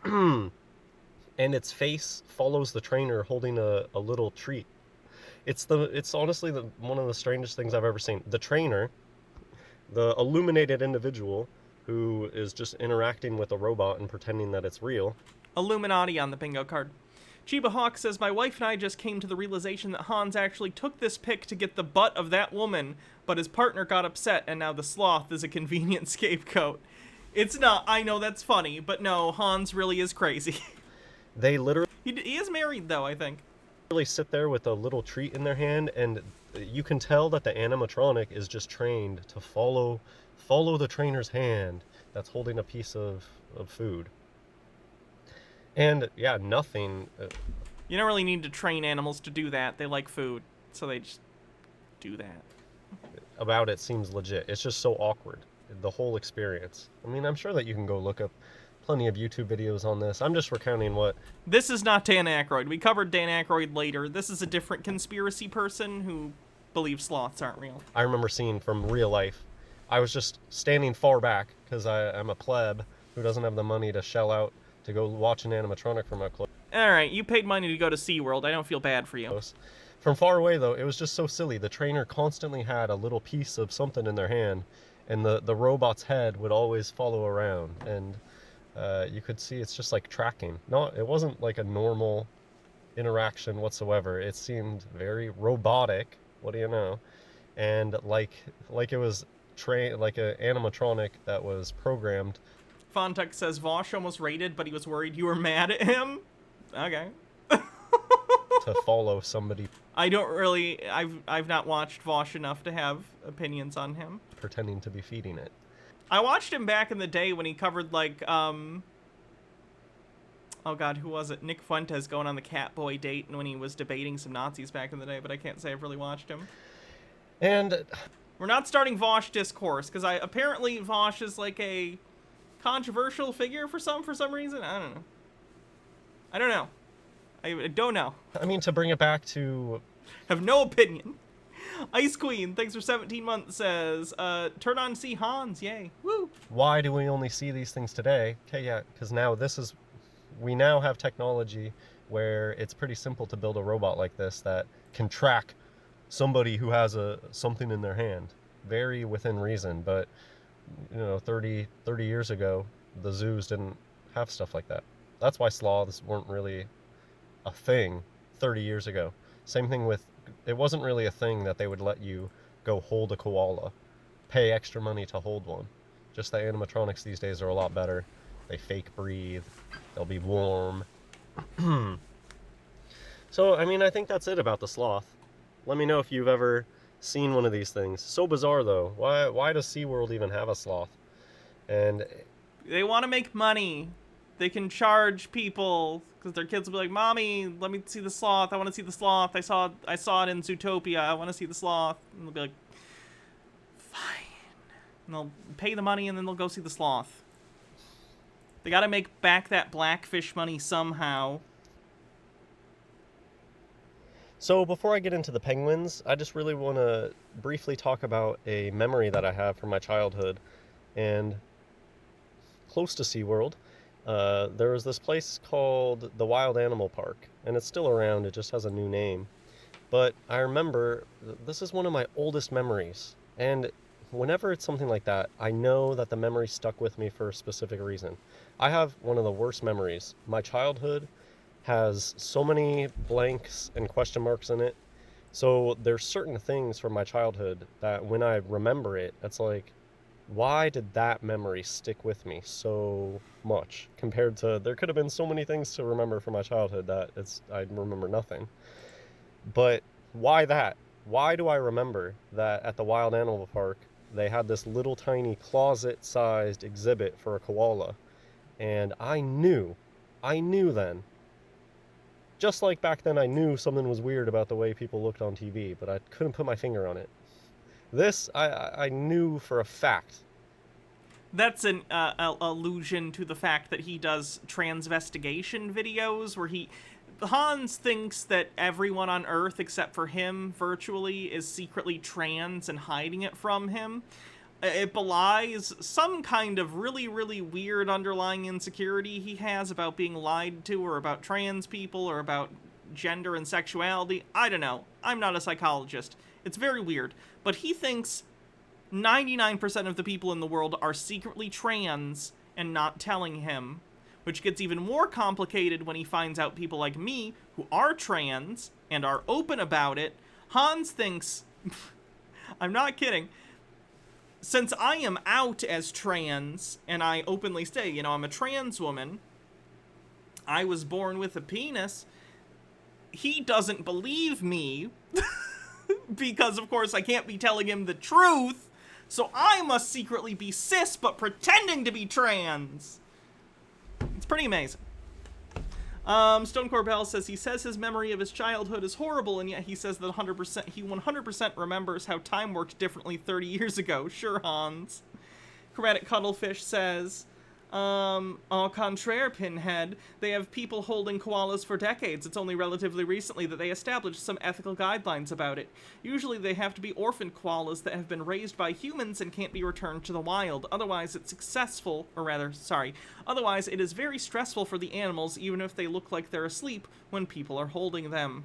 And its face follows the trainer holding a little treat. It's honestly one of the strangest things I've ever seen. The trainer, the illuminated individual who is just interacting with a robot and pretending that it's real. Illuminati on the bingo card. Chiba Hawk says, my wife and I just came to the realization that Hans actually took this pic to get the butt of that woman, but his partner got upset, and now the sloth is a convenient scapegoat. It's not. I know that's funny, but no, Hans really is crazy. They literally... He is married, though, I think. Really sit there with a little treat in their hand, and you can tell that the animatronic is just trained to follow the trainer's hand that's holding a piece of food. And, yeah, nothing... You don't really need to train animals to do that. They like food, so they just do that. About it seems legit. It's just so awkward, the whole experience. I mean, I'm sure that you can go look up plenty of YouTube videos on this. I'm just recounting what... This is not Dan Aykroyd. We covered Dan Aykroyd later. This is a different conspiracy person who believes sloths aren't real. I remember seeing from real life. I was just standing far back, because I'm a pleb who doesn't have the money to shell out to go watch an animatronic from up close. Alright, you paid money to go to SeaWorld. I don't feel bad for you. From far away, though, it was just so silly. The trainer constantly had a little piece of something in their hand, and the robot's head would always follow around, and you could see it's just like tracking. It wasn't like a normal interaction whatsoever. It seemed very robotic, what do you know, and like it was like an animatronic that was programmed. Fontuck says Vosh almost rated, but he was worried you were mad at him. Okay. to follow somebody I don't really. I've not watched Vosh enough to have opinions on him. pretending to be feeding it. I watched him back in the day when he covered like oh god, who was it? Nick Fuentes going on the Catboy date, and when he was debating some Nazis back in the day. But I can't say I've really watched him. And we're not starting Vosh discourse because apparently Vosh is like a controversial figure for some reason. I don't know. I don't know. I mean, to bring it back to... Have no opinion. Ice Queen, thanks for 17 months, says, turn on see Hans, yay. Woo! Why do we only see these things today? Okay, yeah, because now we now have technology where it's pretty simple to build a robot like this that can track somebody who has something in their hand. Very within reason, but, 30 years ago, the zoos didn't have stuff like that. That's why sloths weren't really a thing 30 years ago. Same thing with, it wasn't really a thing that they would let you go hold a koala, pay extra money to hold one. Just the animatronics these days are a lot better. They fake breathe, they'll be warm. So, I mean, I think that's it about the sloth. Let me know if you've ever seen one of these things. So bizarre though. Why does SeaWorld even have a sloth? And they want to make money. They can charge people because their kids will be like, "Mommy, let me see the sloth. I want to see the sloth. I saw it in Zootopia. I want to see the sloth." And they'll be like, "Fine." And they'll pay the money and then they'll go see the sloth. They got to make back that blackfish money somehow. So before I get into the penguins, I just really want to briefly talk about a memory that I have from my childhood. And close to SeaWorld, there was this place called the Wild Animal Park, and it's still around, it just has a new name. But I remember, this is one of my oldest memories, and whenever it's something like that, I know that the memory stuck with me for a specific reason. I have one of the worst memories. My childhood has so many blanks and question marks in it, so there's certain things from my childhood that when I remember it, it's like, why did that memory stick with me so much compared to, there could have been so many things to remember from my childhood that I remember nothing. But why that? Why do I remember that at the Wild Animal Park they had this little tiny closet-sized exhibit for a koala, and I knew then, just like back then I knew something was weird about the way people looked on TV, but I couldn't put my finger on it. This, I knew for a fact. That's an allusion to the fact that he does transvestigation videos where Hans thinks that everyone on Earth except for him, virtually, is secretly trans and hiding it from him. It belies some kind of really, really weird underlying insecurity he has about being lied to, or about trans people, or about gender and sexuality. I don't know. I'm not a psychologist. It's very weird. But he thinks 99% of the people in the world are secretly trans and not telling him, which gets even more complicated when he finds out people like me, who are trans and are open about it. Hans thinks, I'm not kidding, since I am out as trans and I openly say, I'm a trans woman, I was born with a penis, he doesn't believe me because, of course, I can't be telling him the truth, so I must secretly be cis but pretending to be trans. It's pretty amazing. Stone Corbell says he says his memory of his childhood is horrible, and yet he says that he 100% remembers how time worked differently 30 years ago. Sure, Hans. Chromatic Cuddlefish says, au contraire, Pinhead, they have people holding koalas for decades. It's only relatively recently that they established some ethical guidelines about it. Usually they have to be orphaned koalas that have been raised by humans and can't be returned to the wild. Otherwise it is very stressful for the animals, even if they look like they're asleep when people are holding them.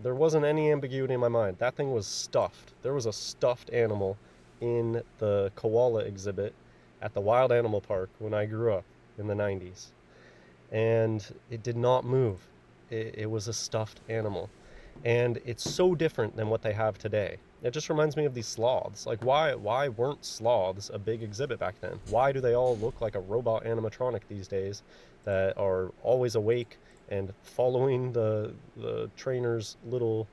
There wasn't any ambiguity in my mind. That thing was stuffed. There was a stuffed animal in the koala exhibit at the Wild Animal Park when I grew up in the 90s. And it did not move. It was a stuffed animal. And it's so different than what they have today. It just reminds me of these sloths. Like, why weren't sloths a big exhibit back then? Why do they all look like a robot animatronic these days that are always awake and following the trainer's little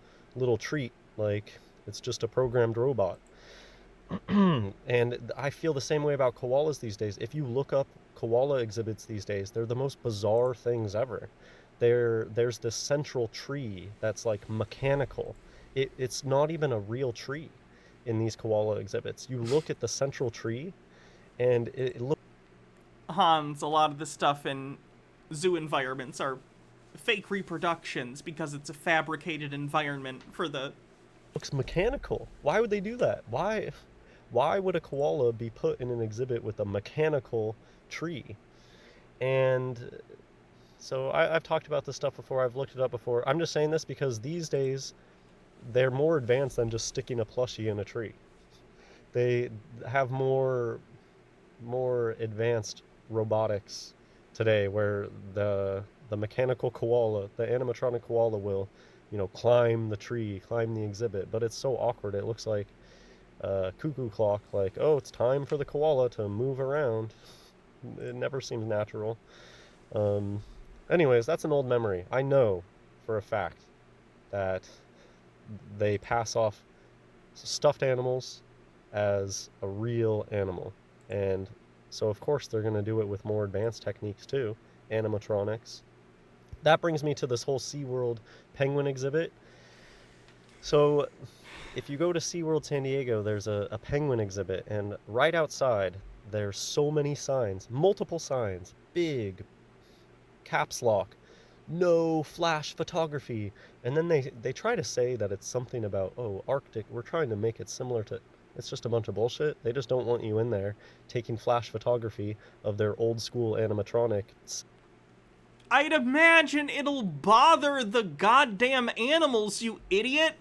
treat like it's just a programmed robot. And I feel the same way about koalas these days. If you look up koala exhibits these days, they're the most bizarre things ever. There's this central tree that's like mechanical. It's not even a real tree in these koala exhibits. You look at the central tree and it looks... Hans, a lot of the stuff in zoo environments are fake reproductions because it's a fabricated environment for the... Looks mechanical. Why would they do that? Why would a koala be put in an exhibit with a mechanical tree? And so I've talked about this stuff before. I've looked it up before. I'm just saying this because these days they're more advanced than just sticking a plushie in a tree. They have more advanced robotics today where the mechanical koala, the animatronic koala will, climb the tree, climb the exhibit, but it's so awkward. It looks like a cuckoo clock, like, oh, it's time for the koala to move around. It never seems natural. Anyways, that's an old memory. I know for a fact that they pass off stuffed animals as a real animal. And so, of course, they're going to do it with more advanced techniques, too. Animatronics. That brings me to this whole SeaWorld penguin exhibit. So, if you go to SeaWorld San Diego, there's a penguin exhibit, and right outside, there's so many signs, multiple signs, big, caps lock, no flash photography. And then they try to say that it's something about, oh, Arctic, we're trying to make it similar to... It's just a bunch of bullshit. They just don't want you in there taking flash photography of their old school animatronics. I'd imagine it'll bother the goddamn animals, you idiot!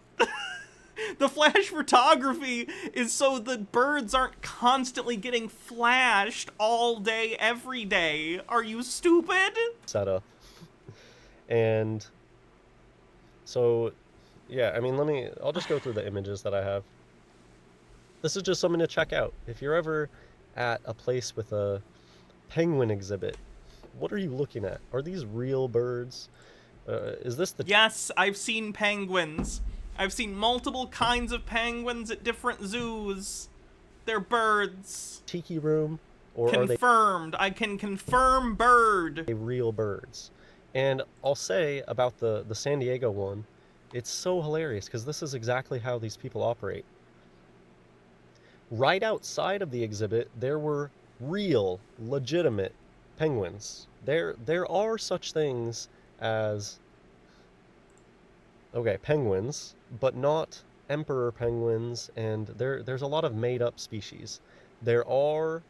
The flash photography is so the birds aren't constantly getting flashed all day, every day. Are you stupid? Setup. And so, yeah, I mean, I'll just go through the images that I have. This is just something to check out. If you're ever at a place with a penguin exhibit, what are you looking at? Are these real birds? Is this the... Yes, I've seen penguins. I've seen multiple kinds of penguins at different zoos. They're birds. Tiki room? Or confirmed. I can confirm bird. They real birds. And I'll say about the San Diego one, it's so hilarious because this is exactly how these people operate. Right outside of the exhibit, there were real, legitimate penguins. There are such things as, okay, penguins, but not emperor penguins, and there's a lot of made-up species. There are,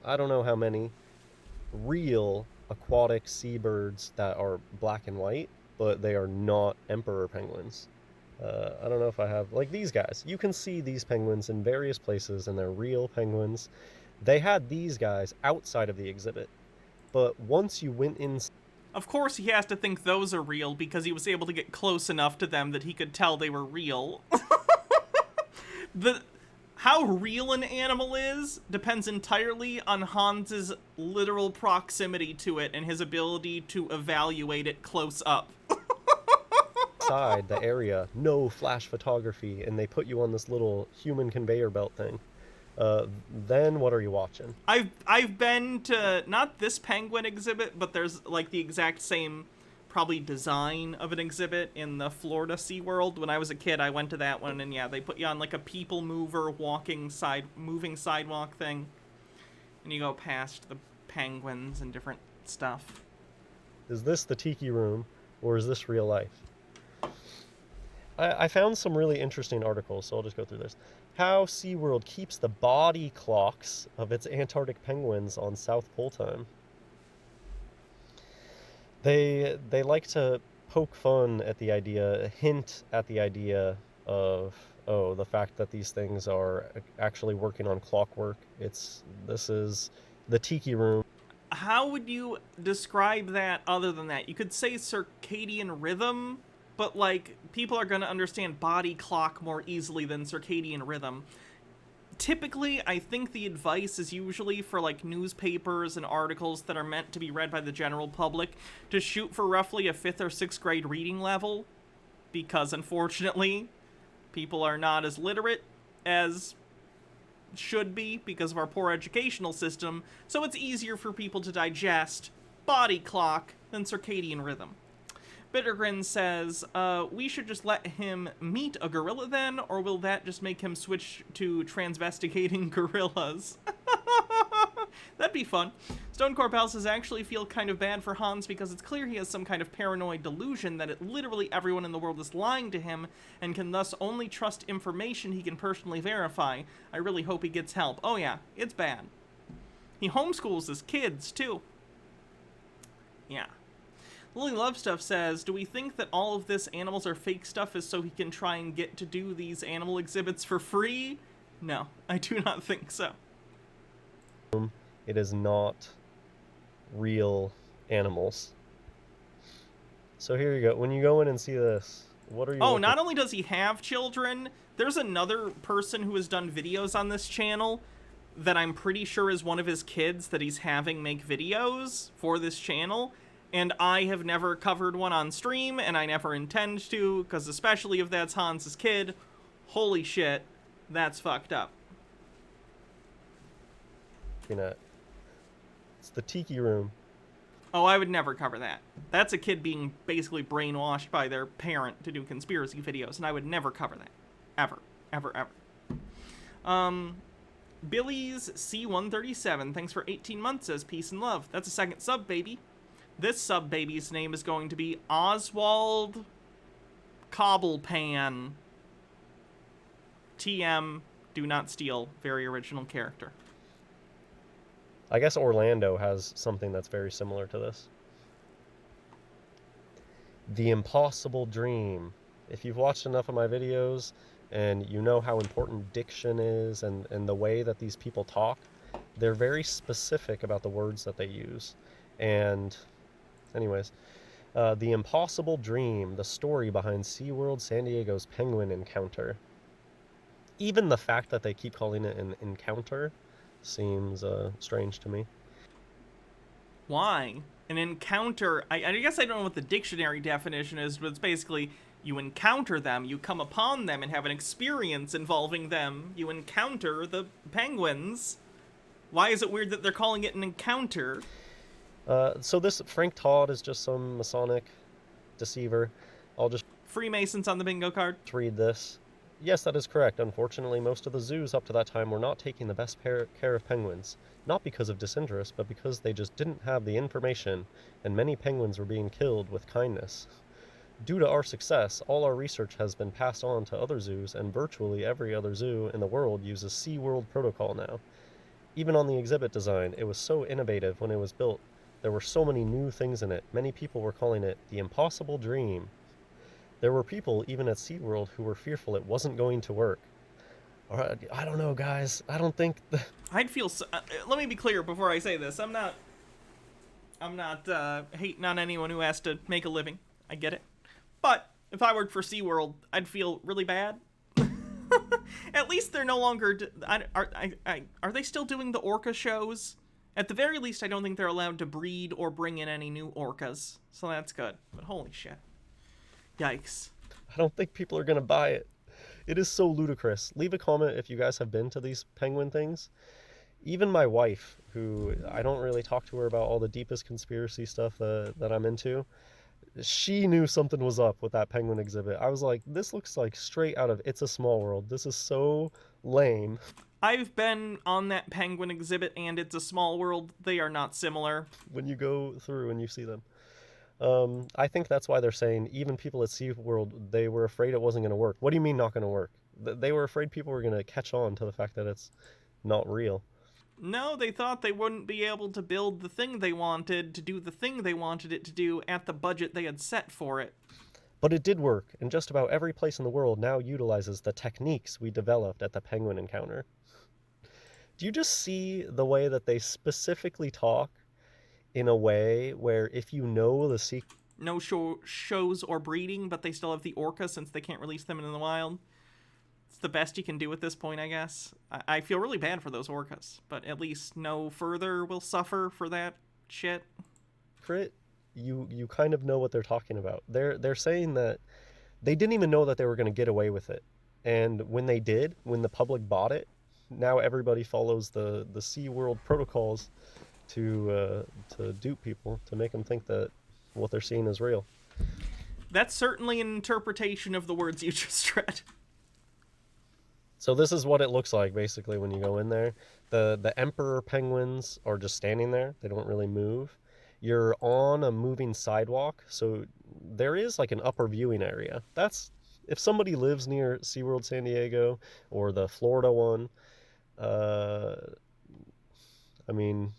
I don't know how many, real aquatic seabirds that are black and white, but they are not emperor penguins. I don't know if I have, like these guys. You can see these penguins in various places, and they're real penguins. They had these guys outside of the exhibit, but once you went in... Of course he has to think those are real because he was able to get close enough to them that he could tell they were real. How real an animal is depends entirely on Hans's literal proximity to it and his ability to evaluate it close up. Inside the area, no flash photography, and they put you on this little human conveyor belt thing. Then what are you watching? I've been to, not this penguin exhibit, but there's like the exact same probably design of an exhibit in the Florida SeaWorld. When I was a kid, I went to that one, and yeah, they put you on like a people mover moving sidewalk thing, and you go past the penguins and different stuff. Is this the tiki room, or is this real life? I found some really interesting articles, so I'll just go through this. How SeaWorld keeps the body clocks of its Antarctic penguins on South Pole time. They like to poke fun at the idea, hint at the idea of, oh, the fact that these things are actually working on clockwork. This is the tiki room. How would you describe that other than that? You could say circadian rhythm, but like people are going to understand body clock more easily than circadian rhythm. typically, I think the advice is usually for, like, newspapers and articles that are meant to be read by the general public to shoot for roughly a 5th or 6th grade reading level, because, unfortunately, people are not as literate as should be because of our poor educational system, so it's easier for people to digest body clock than circadian rhythm. Bittergrin says, we should just let him meet a gorilla then, or will that just make him switch to transvestigating gorillas? That'd be fun. Stone Corpel says, I actually feel kind of bad for Hans because it's clear he has some kind of paranoid delusion that literally everyone in the world is lying to him and can thus only trust information he can personally verify. I really hope he gets help. Oh yeah, it's bad. He homeschools his kids, too. Yeah. Lily Love Stuff says, do we think that all of this animals are fake stuff is so he can try and get to do these animal exhibits for free? No, I do not think so. It is not real animals. So here you go. When you go in and see this, what are you Oh, not only does he have children, there's another person who has done videos on this channel that I'm pretty sure is one of his kids that he's having make videos for this channel. And I have never covered one on stream, and I never intend to, because especially if that's Hans's kid, holy shit, that's fucked up. It's the Tiki Room. Oh, I would never cover that. That's a kid being basically brainwashed by their parent to do conspiracy videos, and I would never cover that. Ever. Ever, ever. Billy's C137, thanks for 18 months, says peace and love. That's a second sub, baby. This sub-baby's name is going to be Oswald Cobblepan. TM, do not steal. Very original character. I guess Orlando has something that's very similar to this. The Impossible Dream. If you've watched enough of my videos and you know how important diction is and the way that these people talk, they're very specific about the words that they use. And anyways, The Impossible Dream, the story behind SeaWorld San Diego's penguin encounter. Even the fact that they keep calling it an encounter seems strange to me. Why? An encounter, I guess I don't know what the dictionary definition is, but it's basically you encounter them, you come upon them and have an experience involving them. You encounter the penguins. Why is it weird that they're calling it an encounter? So this Frank Todd is just some Masonic deceiver. I'll just... Freemasons on the bingo card. Read this. Yes, that is correct. Unfortunately, most of the zoos up to that time were not taking the best care of penguins. Not because of disinterest, but because they just didn't have the information, and many penguins were being killed with kindness. Due to our success, all our research has been passed on to other zoos, and virtually every other zoo in the world uses SeaWorld protocol now. Even on the exhibit design, it was so innovative when it was built. There were so many new things in it. Many people were calling it the Impossible Dream. There were people, even at SeaWorld, who were fearful it wasn't going to work. I don't know, guys. I don't think... I'd feel... let me be clear before I say this. I'm not hating on anyone who has to make a living. I get it. But if I worked for SeaWorld, I'd feel really bad. At least they're no longer... Are they still doing the orca shows? At the very least, I don't think they're allowed to breed or bring in any new orcas. So that's good. But holy shit. Yikes. I don't think people are going to buy it. It is so ludicrous. Leave a comment if you guys have been to these penguin things. Even my wife, who I don't really talk to her about all the deepest conspiracy stuff that I'm into, she knew something was up with that penguin exhibit. I was like, this looks like straight out of It's a Small World. This is so lame. I've been on that penguin exhibit and It's a Small World. They are not similar. When you go through and you see them. I think that's why they're saying even people at SeaWorld, they were afraid it wasn't going to work. What do you mean not going to work? They were afraid people were going to catch on to the fact that it's not real. No, they thought they wouldn't be able to build the thing they wanted to do the thing they wanted it to do at the budget they had set for it. But it did work, and just about every place in the world now utilizes the techniques we developed at the penguin encounter. Do you just see the way that they specifically talk in a way where if you know the secret... No shows or breeding, but they still have the orca since they can't release them into the wild. It's the best you can do at this point, I guess. I feel really bad for those orcas, but at least no further will suffer for that shit. Crit, you kind of know what they're talking about. They're saying that they didn't even know that they were going to get away with it. And when they did, when the public bought it, now everybody follows the SeaWorld protocols to dupe people, to make them think that what they're seeing is real. That's certainly an interpretation of the words you just read. So this is what it looks like, basically, when you go in there. The emperor penguins are just standing there. They don't really move. You're on a moving sidewalk, so there is like an upper viewing area. That's, if somebody lives near SeaWorld San Diego or the Florida one, I mean...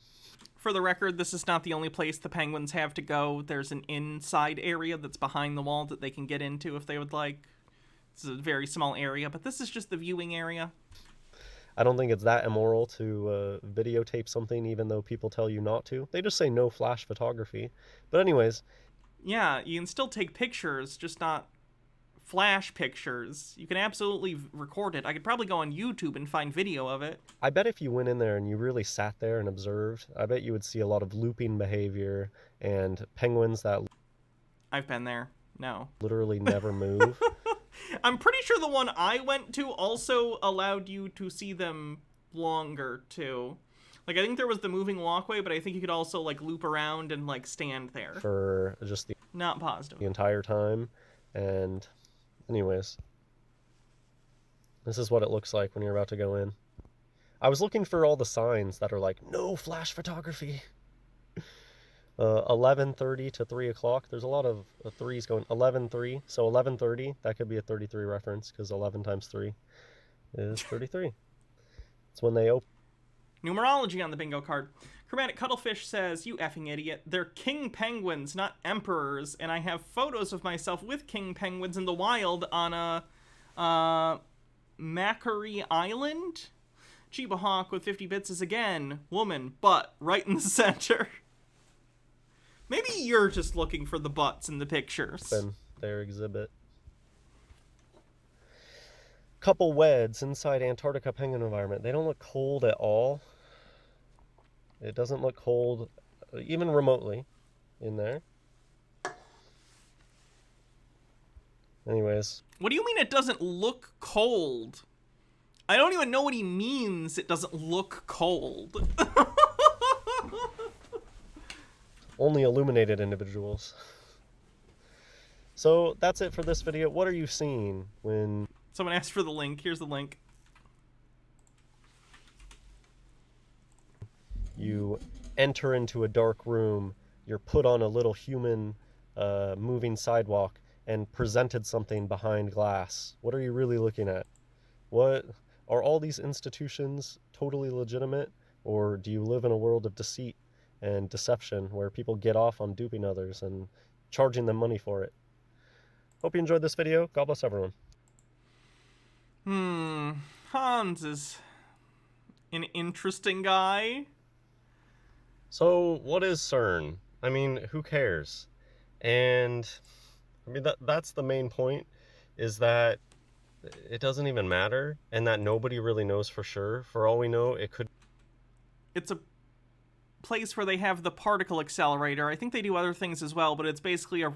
For the record, this is not the only place the penguins have to go. There's an inside area that's behind the wall that they can get into if they would like. It's a very small area, but this is just the viewing area. I don't think it's that immoral to videotape something even though people tell you not to. They just say no flash photography. But anyways... Yeah, you can still take pictures, just not flash pictures. You can absolutely record it. I could probably go on YouTube and find video of it. I bet if you went in there and you really sat there and observed, I bet you would see a lot of looping behavior and penguins that... I've been there. No. Literally never move. I'm pretty sure the one I went to also allowed you to see them longer, too. Like, I think there was the moving walkway, but I think you could also, like, loop around and, like, stand there. For just the... Not positive. The entire time. And anyways, this is what it looks like when you're about to go in. I was looking for all the signs that are like, no flash photography. 11:30 to 3 o'clock. There's a lot of threes going. 11:3. So 11:30, that could be a 33 reference because 11 times 3 is 33. It's when they open. Numerology on the bingo card. Chromatic Cuttlefish says, you effing idiot. They're king penguins, not emperors, and I have photos of myself with king penguins in the wild on a Macquarie Island. Chiba Hawk with 50 bits is again, woman, butt, right in the center. Maybe you're just looking for the butts in the pictures. Then their exhibit. Couple weds inside Antarctica penguin environment. They don't look cold at all. It doesn't look cold, even remotely, in there. Anyways. What do you mean it doesn't look cold? I don't even know what he means it doesn't look cold. Only illuminated individuals. So that's it for this video. What are you seeing when... Someone asked for the link. Here's the link. You enter into a dark room, you're put on a little human moving sidewalk and presented something behind glass. What are you really looking at? What are all these institutions totally legitimate, or do you live in a world of deceit and deception where people get off on duping others and charging them money for it? Hope you enjoyed this video. God bless everyone. Hans is an interesting guy. So, what is CERN? I mean, who cares? And, I mean, that's the main point, is that it doesn't even matter, and that nobody really knows for sure. For all we know, it could... It's a place where they have the particle accelerator. I think they do other things as well, but it's basically a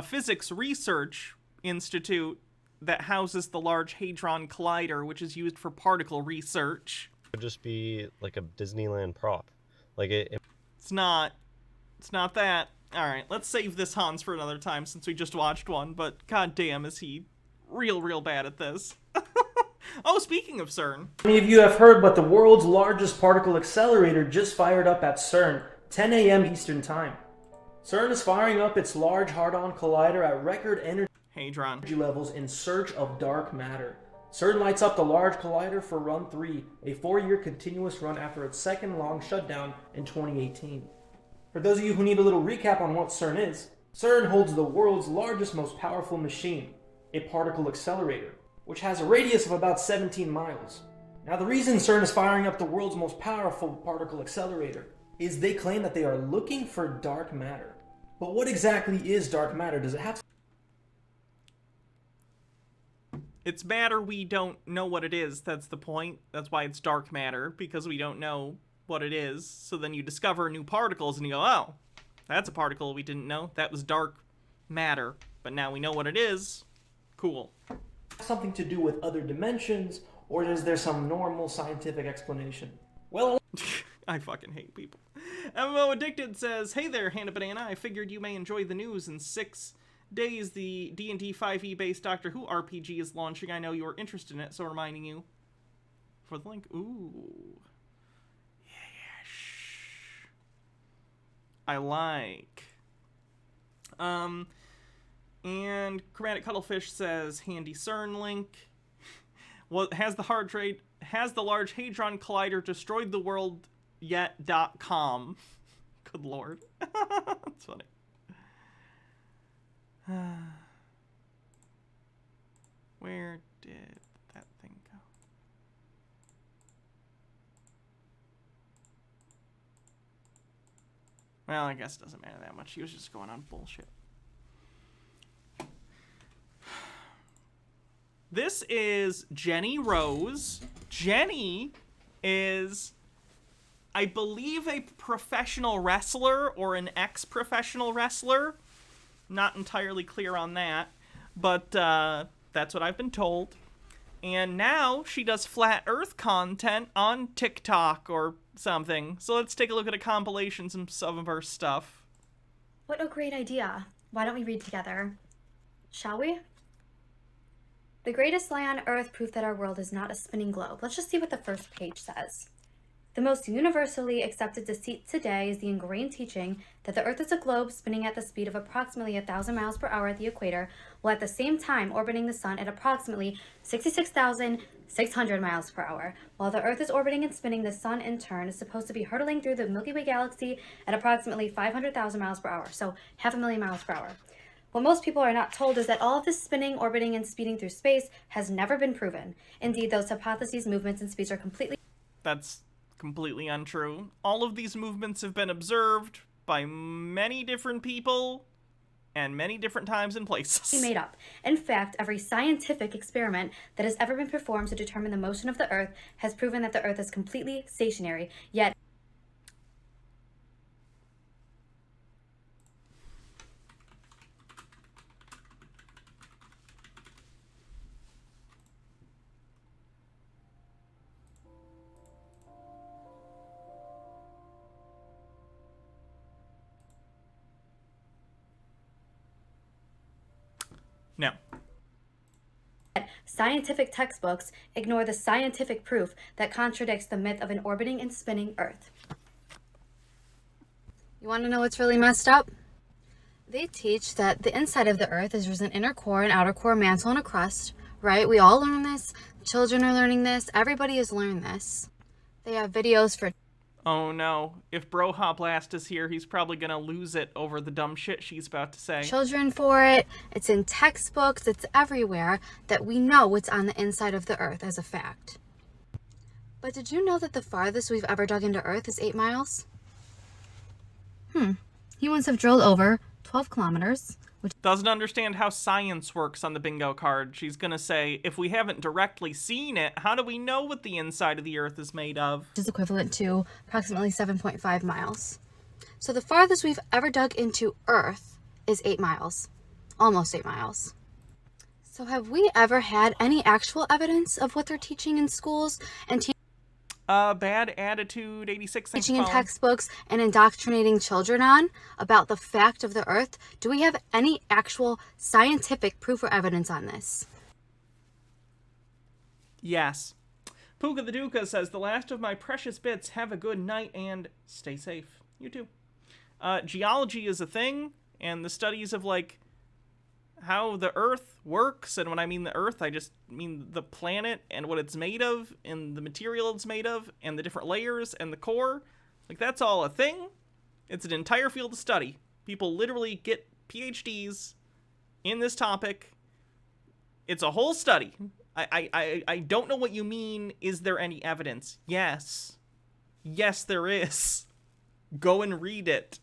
physics research institute that houses the Large Hadron Collider, which is used for particle research. It could just be like a Disneyland prop. Like It's not that. Alright, let's save this Hans for another time since we just watched one, but goddamn is he real bad at this. Oh, speaking of CERN. Many of you have heard, but the world's largest particle accelerator just fired up at CERN, 10 a.m. Eastern Time. CERN is firing up its Large Hadron Collider at record energy levels in search of dark matter. CERN lights up the Large Collider for Run 3, a 4-year continuous run after its second long shutdown in 2018. For those of you who need a little recap on what CERN is, CERN holds the world's largest, most powerful machine, a particle accelerator, which has a radius of about 17 miles. Now, the reason CERN is firing up the world's most powerful particle accelerator is they claim that they are looking for dark matter. But what exactly is dark matter? Does it have It's matter we don't know what it is. That's the point. That's why it's dark matter, because we don't know what it is. So then you discover new particles and you go, oh, that's a particle we didn't know. That was dark matter. But now we know what it is. Cool. Something to do with other dimensions, or is there some normal scientific explanation? Well, I fucking hate people. MMO Addicted says, hey there, Hannah Banana. I figured you may enjoy the news. In 6 days, the D&D 5e based Doctor Who RPG is launching. I know you're interested in it, so reminding you for the link. Ooh. Yeah, shh. I like. And Chromatic Cuttlefish says, handy CERN link. Well, has the Large Hadron Collider destroyed the world yet.com? Good lord. That's funny. Where did that thing go? Well, I guess it doesn't matter that much. He was just going on bullshit. This is Jenny Rose. Jenny is, I believe, a professional wrestler or an ex-professional wrestler. Not entirely clear on that, but that's what I've been told. And now she does flat earth content on TikTok or something. So let's take a look at a compilation of some of her stuff. What a great idea. Why don't we read together? Shall we? The greatest lie on earth, proof that our world is not a spinning globe. Let's just see what the first page says. The most universally accepted deceit today is the ingrained teaching that the earth is a globe spinning at the speed of approximately 1,000 miles per hour at the equator, while at the same time orbiting the sun at approximately 66,600 miles per hour. While the earth is orbiting and spinning, the sun in turn is supposed to be hurtling through the Milky Way galaxy at approximately 500,000 miles per hour, so 500,000 miles per hour. What most people are not told is that all of this spinning, orbiting, and speeding through space has never been proven. Indeed, those hypotheses, movements, and speeds are completely... That's completely untrue. All of these movements have been observed by many different people and many different times and places. ...made up. In fact, every scientific experiment that has ever been performed to determine the motion of the Earth has proven that the Earth is completely stationary, yet... No. Scientific textbooks ignore the scientific proof that contradicts the myth of an orbiting and spinning Earth. You want to know what's really messed up? They teach that the inside of the Earth is there's an inner core, an outer core, mantle, and a crust, right? We all learn this. Children are learning this. Everybody has learned this. They have videos for... Oh no, if Broha Blast is here, he's probably gonna lose it over the dumb shit she's about to say. Children for it. It's in textbooks. It's everywhere that we know what's on the inside of the Earth as a fact. But did you know that the farthest we've ever dug into Earth is 8 miles? Humans have drilled over 12 kilometers. Which doesn't understand how science works on the bingo card. She's gonna say, if we haven't directly seen it, how do we know what the inside of the Earth is made of? Is equivalent to approximately 7.5 miles. So the farthest we've ever dug into Earth is 8 miles. Almost 8 miles. So have we ever had any actual evidence of what they're teaching in schools and Bad Attitude 86 teaching in textbooks and indoctrinating children on about the fact of the Earth? Do we have any actual scientific proof or evidence on this? Yes. Puka the Duka says, the last of my precious bits, have a good night and stay safe. You too. Geology is a thing, and the studies of, like, how the Earth works, and when I mean the Earth, I just mean the planet and what it's made of, and the material it's made of, and the different layers, and the core. Like, that's all a thing. It's an entire field of study. People literally get PhDs in this topic. It's a whole study. I don't know what you mean, is there any evidence? Yes. Yes, there is. Go and read it.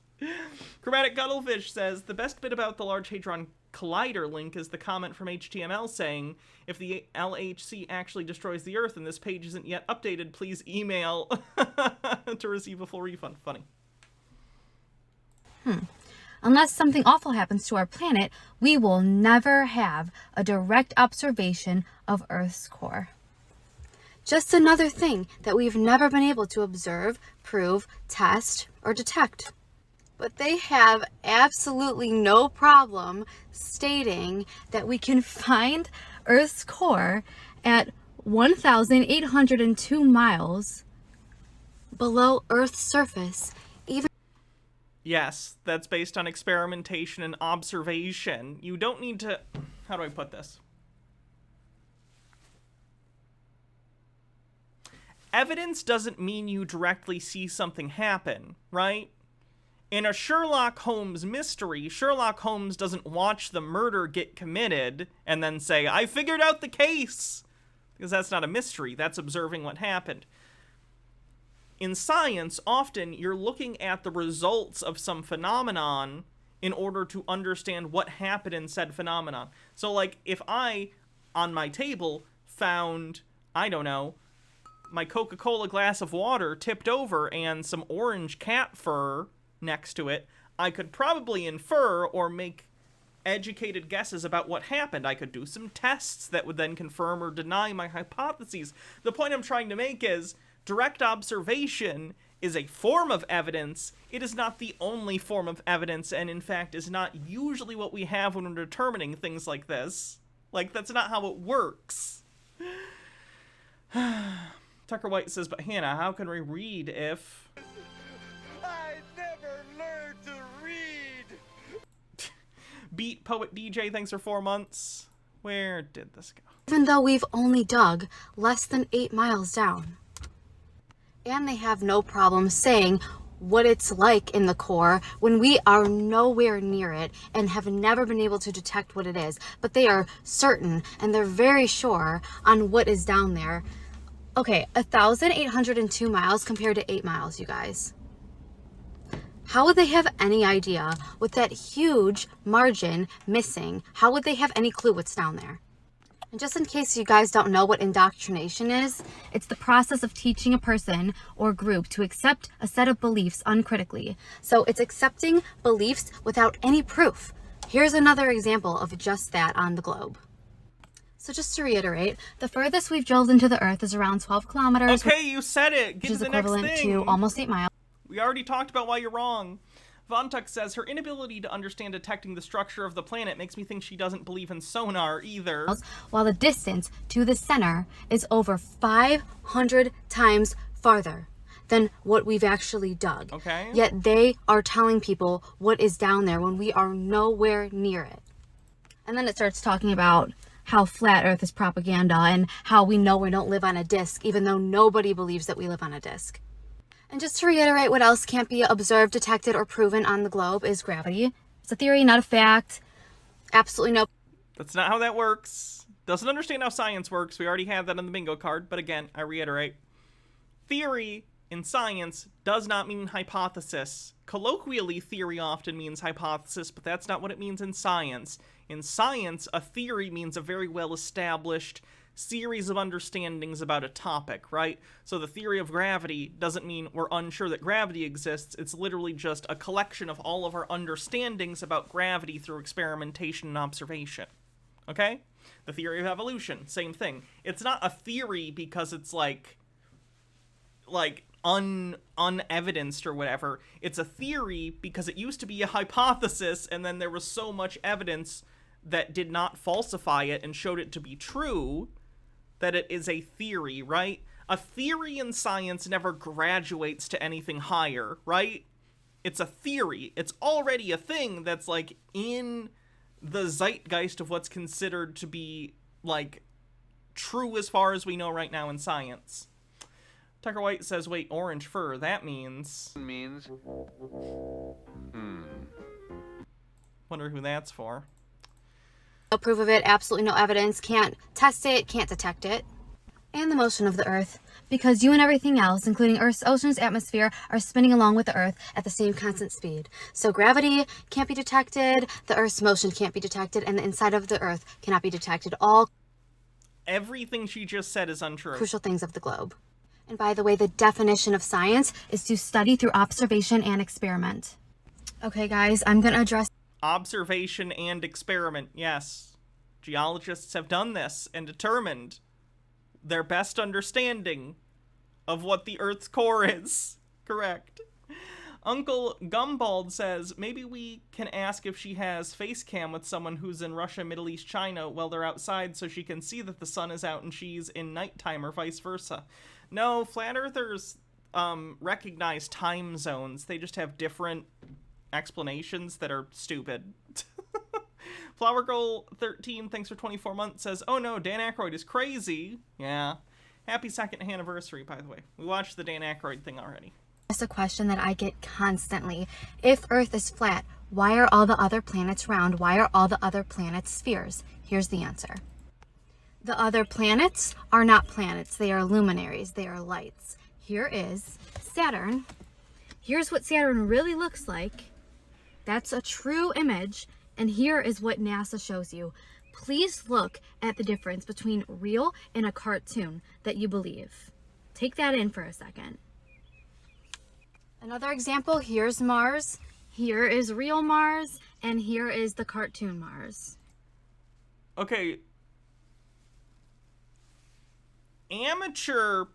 Chromatic Cuttlefish says, the best bit about the Large Hadron collider link is the comment from HTML saying, if the LHC actually destroys the Earth and this page isn't yet updated, please email to receive a full refund. Funny. Unless something awful happens to our planet, we will never have a direct observation of Earth's core. Just another thing that we've never been able to observe, prove, test, or detect. But they have absolutely no problem stating that we can find Earth's core at 1,802 miles below Earth's surface. Yes, that's based on experimentation and observation. You don't need to... How do I put this? Evidence doesn't mean you directly see something happen, right? In a Sherlock Holmes mystery, Sherlock Holmes doesn't watch the murder get committed and then say, I figured out the case! Because that's not a mystery, that's observing what happened. In science, often you're looking at the results of some phenomenon in order to understand what happened in said phenomenon. So, like, if I, on my table, found, I don't know, my Coca-Cola glass of water tipped over and some orange cat fur next to it, I could probably infer or make educated guesses about what happened. I could do some tests that would then confirm or deny my hypotheses. The point I'm trying to make is, direct observation is a form of evidence. It is not the only form of evidence, and in fact is not usually what we have when we're determining things like this. Like, that's not how it works. Tucker White says, but Hannah, how can we read if... I never learned to read! Beat Poet DJ, thanks for 4 months. Where did this go? Even though we've only dug less than 8 miles down. And they have no problem saying what it's like in the core when we are nowhere near it and have never been able to detect what it is. But they are certain and they're very sure on what is down there. Okay, 1,802 miles compared to 8 miles, you guys. How would they have any idea with that huge margin missing? How would they have any clue what's down there? And just in case you guys don't know what indoctrination is, it's the process of teaching a person or group to accept a set of beliefs uncritically. So it's accepting beliefs without any proof. Here's another example of just that on the globe. So just to reiterate, the furthest we've drilled into the Earth is around 12 kilometers. Okay, you said it. Get Which is to the next equivalent thing. to almost 8 miles. We already talked about why you're wrong. Vontuck says, her inability to understand detecting the structure of the planet makes me think she doesn't believe in sonar either. While the distance to the center is over 500 times farther than what we've actually dug. Okay. Yet they are telling people what is down there when we are nowhere near it. And then it starts talking about how flat Earth is propaganda and how we know we don't live on a disc, even though nobody believes that we live on a disc. And just to reiterate, what else can't be observed, detected, or proven on the globe is gravity. It's a theory, not a fact. Absolutely no. That's not how that works. Doesn't understand how science works. We already had that on the bingo card. But again, I reiterate. Theory in science does not mean hypothesis. Colloquially, theory often means hypothesis, but that's not what it means in science. In science, a theory means a very well-established series of understandings about a topic, right? So the theory of gravity doesn't mean we're unsure that gravity exists. It's literally just a collection of all of our understandings about gravity through experimentation and observation. Okay? The theory of evolution, same thing. It's not a theory because it's like unevidenced or whatever. It's a theory because it used to be a hypothesis and then there was so much evidence that did not falsify it and showed it to be true that it is a theory, right? A theory in science never graduates to anything higher, right? It's a theory. It's already a thing that's, like, in the zeitgeist of what's considered to be, like, true as far as we know right now in science. Tucker White says, wait, orange fur, that means... Wonder who that's for. No proof of it, absolutely no evidence, can't test it, can't detect it. and the motion of the Earth, because you and everything else, including Earth's oceans, atmosphere, are spinning along with the Earth at the same constant speed. So gravity can't be detected, the Earth's motion can't be detected, and the inside of the Earth cannot be detected. All everything she just said is untrue. Crucial things of the globe. And by the way, the definition of science is to study through observation and experiment. Okay, guys, I'm going to address observation and experiment, yes. Geologists have done this and determined their best understanding of what the Earth's core is. Correct. Uncle Gumbald says, maybe we can ask if she has face cam with someone who's in Russia, Middle East, China while they're outside so she can see that the sun is out and she's in nighttime or vice versa. No, flat earthers recognize time zones. They just have different explanations that are stupid. Flower Girl 13, thanks for 24 months, says, oh no, Dan Aykroyd is crazy. Yeah. Happy second anniversary, by the way. We watched the Dan Aykroyd thing already. That's a question that I get constantly. If Earth is flat, why are all the other planets round? Why are all the other planets spheres? Here's the answer. The other planets are not planets. They are luminaries. They are lights. Here is Saturn. Here's what Saturn really looks like. That's a true image. And here is what NASA shows you. Please look at the difference between real and a cartoon that you believe. Take that in for a second. Another example, here's Mars. Here is real Mars. And here is the cartoon Mars. Okay. Amateur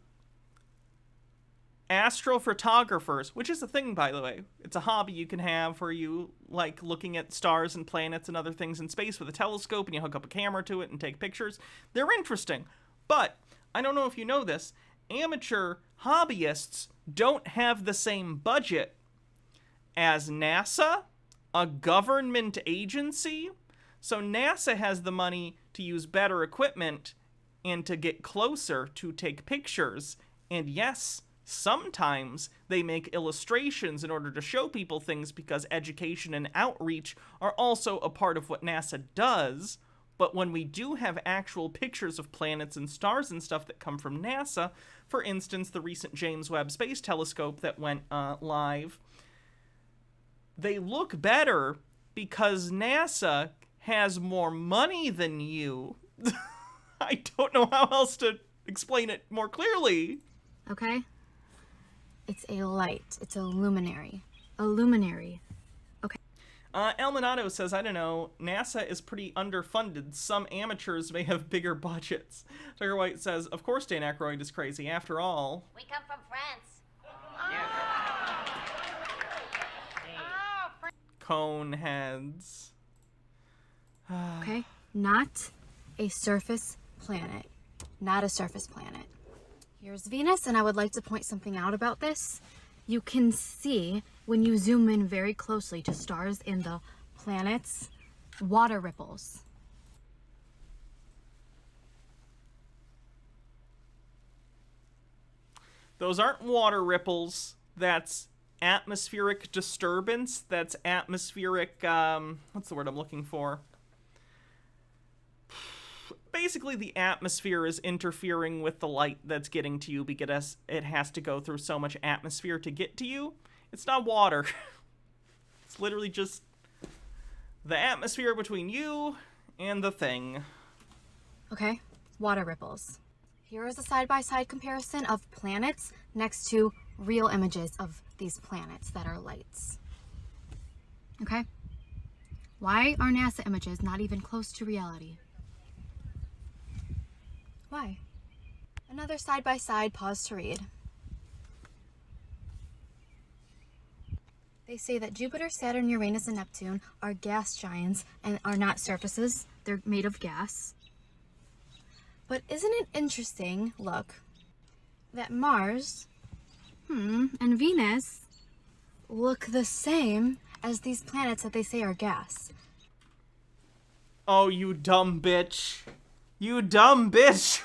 astrophotographers, which is a thing, by the way. It's a hobby you can have where you like looking at stars and planets and other things in space with a telescope and you hook up a camera to it and take pictures. They're interesting. But, I don't know if you know this, amateur hobbyists don't have the same budget as NASA, a government agency. So NASA has the money to use better equipment and to get closer to take pictures. And yes, sometimes they make illustrations in order to show people things because education and outreach are also a part of what NASA does. But when we do have actual pictures of planets and stars and stuff that come from NASA, for instance, the recent James Webb Space Telescope that went live, they look better because NASA has more money than you. I don't know how else to explain it more clearly. Okay? It's a light. It's a luminary. A luminary. Okay. El Minato says, I don't know, NASA is pretty underfunded. Some amateurs may have bigger budgets. Tiger White says, of course Dan Aykroyd is crazy. After all, We come from France. cone heads. Okay? Not a surface planet. Not a surface planet. Here's Venus, and I would like to point something out about this. You can see, when you zoom in very closely to stars and the planets, water ripples. Those aren't water ripples. That's atmospheric disturbance. That's atmospheric, what's the word I'm looking for? Basically, the atmosphere is interfering with the light that's getting to you because it has to go through so much atmosphere to get to you. It's not water. It's literally just the atmosphere between you and the thing. Okay, water ripples. Here is a side-by-side comparison of planets next to real images of these planets that are lights. Okay? Why are NASA images not even close to reality? Why? Another side-by-side, pause to read. They say that Jupiter, Saturn, Uranus, and Neptune are gas giants and are not surfaces. They're made of gas. But isn't it interesting, look, that Mars, and Venus look the same as these planets that they say are gas? Oh, you dumb bitch. You dumb bitch.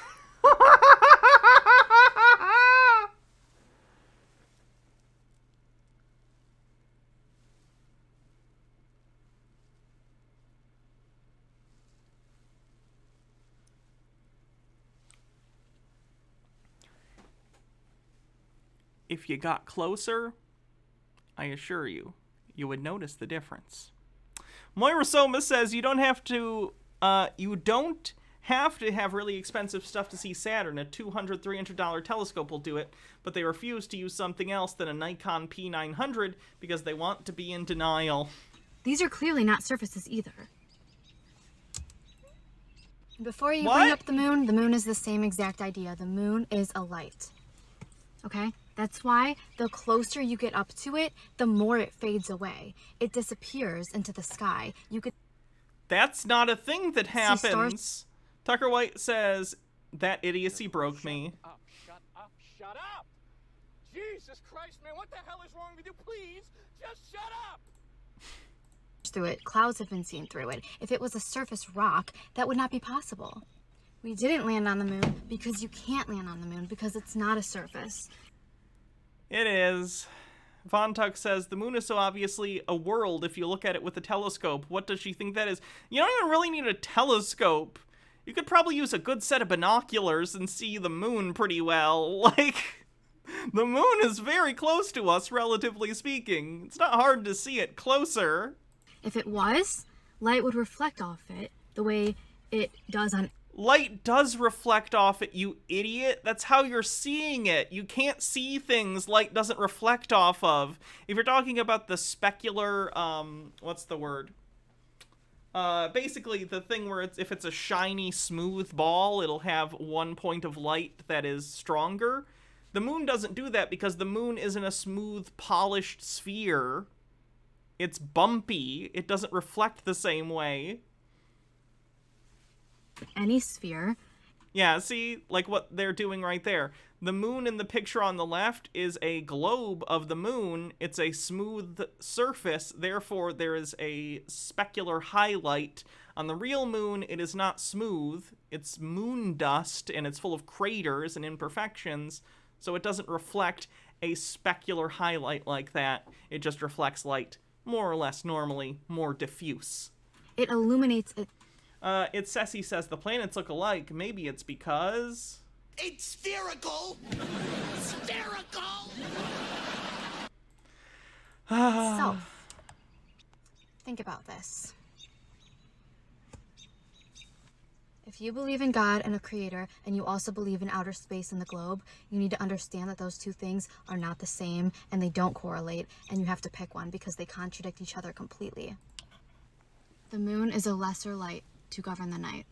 if you got closer, I assure you, you would notice the difference. Moira Soma says you don't have to have really expensive stuff to see Saturn. A $200, $300 telescope will do it, but they refuse to use something else than a Nikon P900 because they want to be in denial. These are clearly not surfaces either. Before you What? bring up the moon is the same exact idea. The moon is a light. Okay? That's why the closer you get up to it, the more it fades away. It disappears into the sky. You could... That's not a thing that happens. stars? Tucker White says, that idiocy broke me. Shut up! Jesus Christ, man, what the hell is wrong with you? Please, just shut up! through it. Clouds have been seen through it. If it was a surface rock, that would not be possible. We didn't land on the moon because you can't land on the moon because it's not a surface. It is. Von Tuck says, the moon is so obviously a world if you look at it with a telescope. What does she think that is? You don't even really need a telescope. You could probably use a good set of binoculars and see the moon pretty well. Like, the moon is very close to us, relatively speaking. It's not hard to see it closer. If it was, light would reflect off it the way it does on... Light does reflect off it, you idiot. That's how you're seeing it. You can't see things light doesn't reflect off of. If you're talking about the specular, what's the word? Basically the thing where if it's a shiny, smooth ball, it'll have one point of light that is stronger. The moon doesn't do that because the moon isn't a smooth, polished sphere. It's bumpy. It doesn't reflect the same way. Any sphere. Yeah, see, like what they're doing right there. The moon in the picture on the left is a globe of the moon. It's a smooth surface, therefore there is a specular highlight. On the real moon, it is not smooth. It's moon dust, and it's full of craters and imperfections, so it doesn't reflect a specular highlight like that. It just reflects light, more or less normally, more diffuse. It illuminates it. It's Ceci says the planets look alike. Maybe it's because... It's spherical! Spherical! So, think about this. If you believe in God and a creator, and you also believe in outer space and the globe, you need to understand that those two things are not the same, and they don't correlate, and you have to pick one because they contradict each other completely. The moon is a lesser light to govern the night.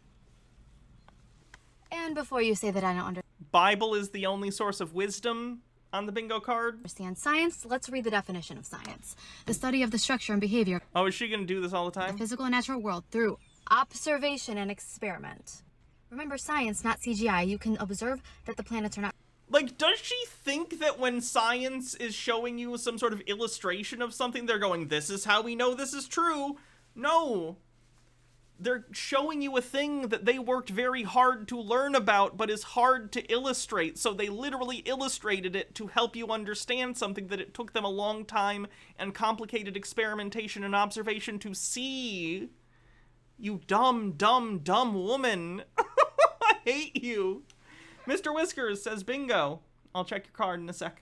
And before you say that I don't understand Bible is the only source of wisdom on the bingo card. Science, let's read the definition of science. The study of the structure and behavior. Oh, is she going to do this all the time? The physical and natural world through observation and experiment. Remember, science, not CGI. You can observe that the planets are not... Like, does she think that when science is showing you some sort of illustration of something, they're going, this is how we know this is true? No. They're showing you a thing that they worked very hard to learn about, but is hard to illustrate. So they literally illustrated it to help you understand something that it took them a long time and complicated experimentation and observation to see. You dumb, dumb, dumb woman. I hate you. Mr. Whiskers says bingo. I'll check your card in a sec.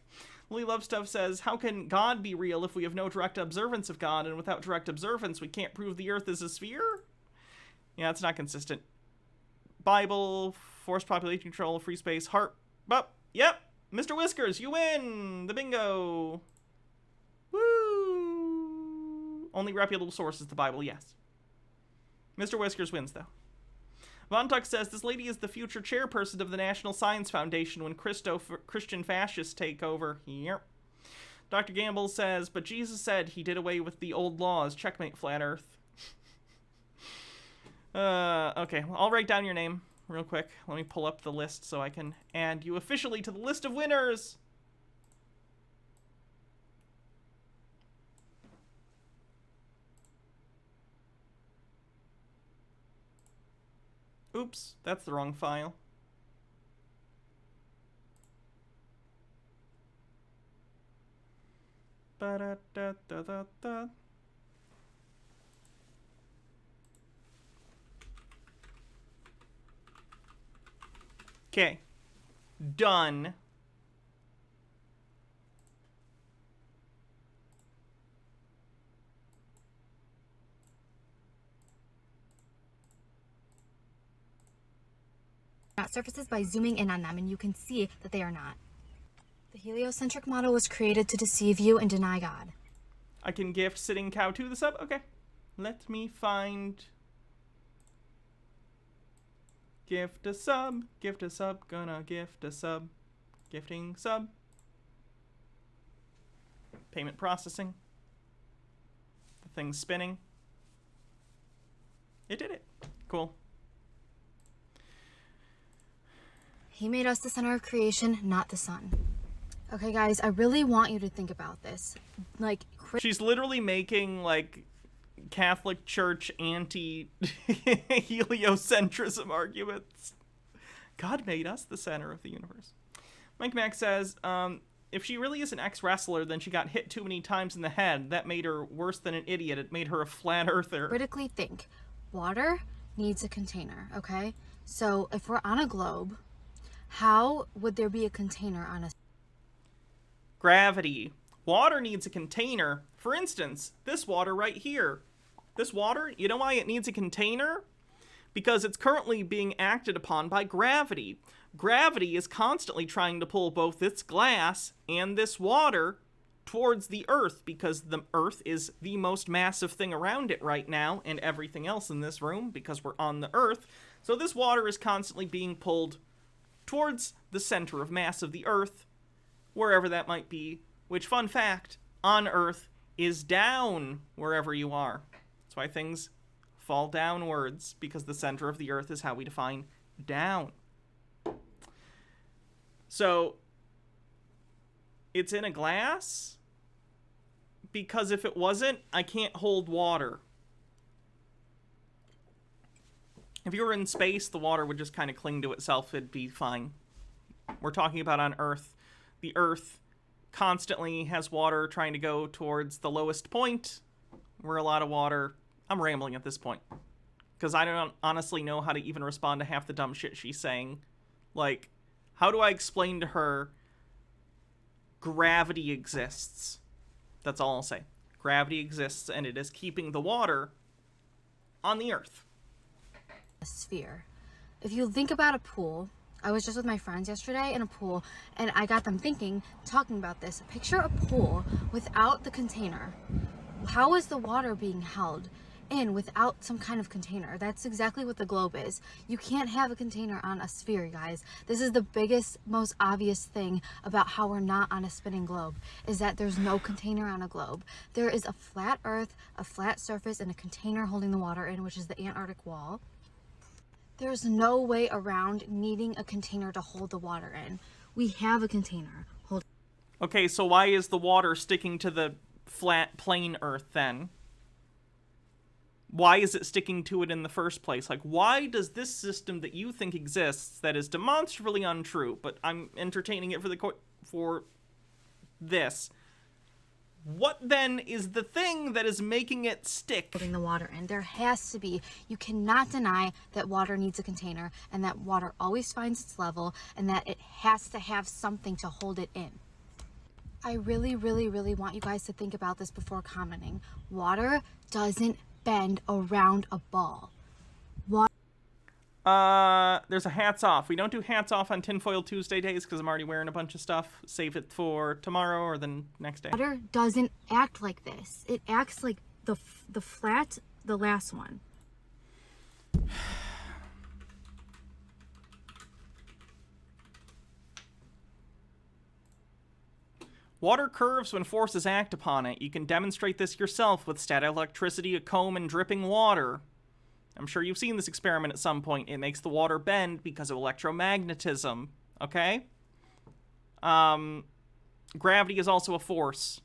Lily Lovestuff says, how can God be real if we have no direct observance of God, and without direct observance we can't prove the Earth is a sphere? Yeah, it's not consistent. Bible, forced population control, free space, heart. But, yep, Mr. Whiskers, you win the bingo. Woo! Only reputable source is the Bible, yes. Mr. Whiskers wins, though. Von Tuck says, this lady is the future chairperson of the National Science Foundation when Christian fascists take over. Yep. Dr. Gamble says, but Jesus said he did away with the old laws. Checkmate, flat earth. Okay, well, I'll write down your name real quick. Let me pull up the list so I can add you officially to the list of winners. Oops, that's the wrong file. Ba-da-da-da-da-da. Okay. Done. not surfaces by zooming in on them, and you can see that they are not. The heliocentric model was created to deceive you and deny God. I can gift Sitting Cow to the sub? Okay. Let me find... Gift a sub, gonna gift a sub. Gifting sub. Payment processing. The thing's spinning. It did it. Cool. He made us the center of creation, not the sun. Okay, guys, I really want you to think about this. Like, she's literally making, like, Catholic Church anti-heliocentrism arguments. God made us the center of the universe. Mike Mack says, if she really is an ex-wrestler, then she got hit too many times in the head. That made her worse than an idiot. It made her a flat earther. Critically think. Water needs a container, okay? So if we're on a globe, how would there be a container on a... Gravity. Water needs a container. For instance, this water right here. This water, you know why it needs a container? Because it's currently being acted upon by gravity. Gravity is constantly trying to pull both this glass and this water towards the Earth, because the Earth is the most massive thing around it right now, and everything else in this room, because we're on the Earth. So this water is constantly being pulled towards the center of mass of the Earth, wherever that might be, which, fun fact, on Earth is down wherever you are. That's why things fall downwards, because the center of the Earth is how we define down. So, it's in a glass, because if it wasn't, I can't hold water. If you were in space, the water would just kind of cling to itself. It'd be fine. We're talking about on Earth. The Earth constantly has water trying to go towards the lowest point, where a lot of water... I'm rambling at this point, because I don't honestly know how to even respond to half the dumb shit she's saying. Like, how do I explain to her gravity exists? That's all I'll say. Gravity exists, and it is keeping the water on the Earth. A sphere. If you think about a pool, I was just with my friends yesterday in a pool, and I got them thinking, talking about this. Picture a pool without the container. How is the water being held in without some kind of container? That's exactly what the globe is. You can't have a container on a sphere, guys. This is the biggest, most obvious thing about how we're not on a spinning globe, is that there's no container on a globe. There is a flat Earth, a flat surface, and a container holding the water in, which is the Antarctic wall. There's no way around needing a container to hold the water in. We have a container. Okay, so why is the water sticking to the flat, plain Earth then? Why is it sticking to it in the first place? Like, why does this system that you think exists, that is demonstrably untrue, but I'm entertaining it for this, what then is the thing that is making it stick? Holding the water in. There has to be. You cannot deny that water needs a container, and that water always finds its level, and that it has to have something to hold it in. I really, really, really want you guys to think about this before commenting. Water doesn't bend around a ball. There's a hats off. We don't do hats off on Tinfoil Tuesday days because I'm already wearing a bunch of stuff. Save it for tomorrow or the next day. Water doesn't act like this. It acts like the flat, the last one. Water curves when forces act upon it. You can demonstrate this yourself with static electricity, a comb, and dripping water. I'm sure you've seen this experiment at some point. It makes the water bend because of electromagnetism, okay? Gravity is also a force.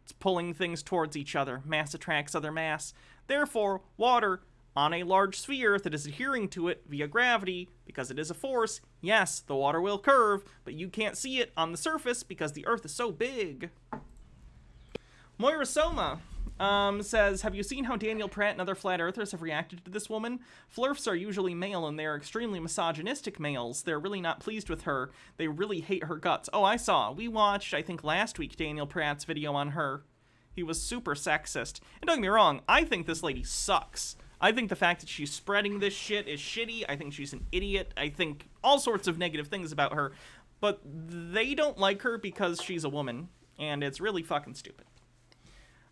It's pulling things towards each other. Mass attracts other mass. Therefore, water on a large sphere that is adhering to it via gravity, because it is a force, yes, the water will curve, but you can't see it on the surface because the Earth is so big. Moira Soma says, have you seen how Daniel Pratt and other flat earthers have reacted to this woman? Flirfs are usually male, and they are extremely misogynistic males. They're really not pleased with her. They really hate her guts. Oh, I saw. We watched, I think last week, Daniel Pratt's video on her. He was super sexist. And don't get me wrong, I think this lady sucks. I think the fact that she's spreading this shit is shitty. I think she's an idiot. I think all sorts of negative things about her, but they don't like her because she's a woman, and it's really fucking stupid.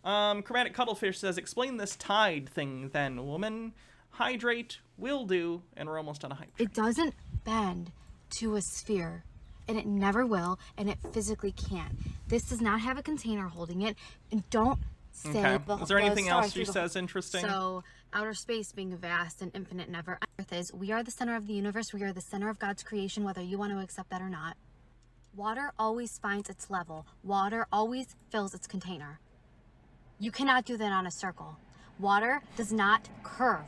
Chromatic Cuttlefish says, explain this tide thing then, woman. Hydrate, will do, and we're almost on a hype train. It doesn't bend to a sphere, and it never will, and it physically can't. This does not have a container holding it, and don't say Okay. Is there anything else she says interesting? So, outer space being vast and infinite never. Earth is, we are the center of the universe, we are the center of God's creation, whether you want to accept that or not. Water always finds its level. Water always fills its container. You cannot do that on a circle. Water does not curve.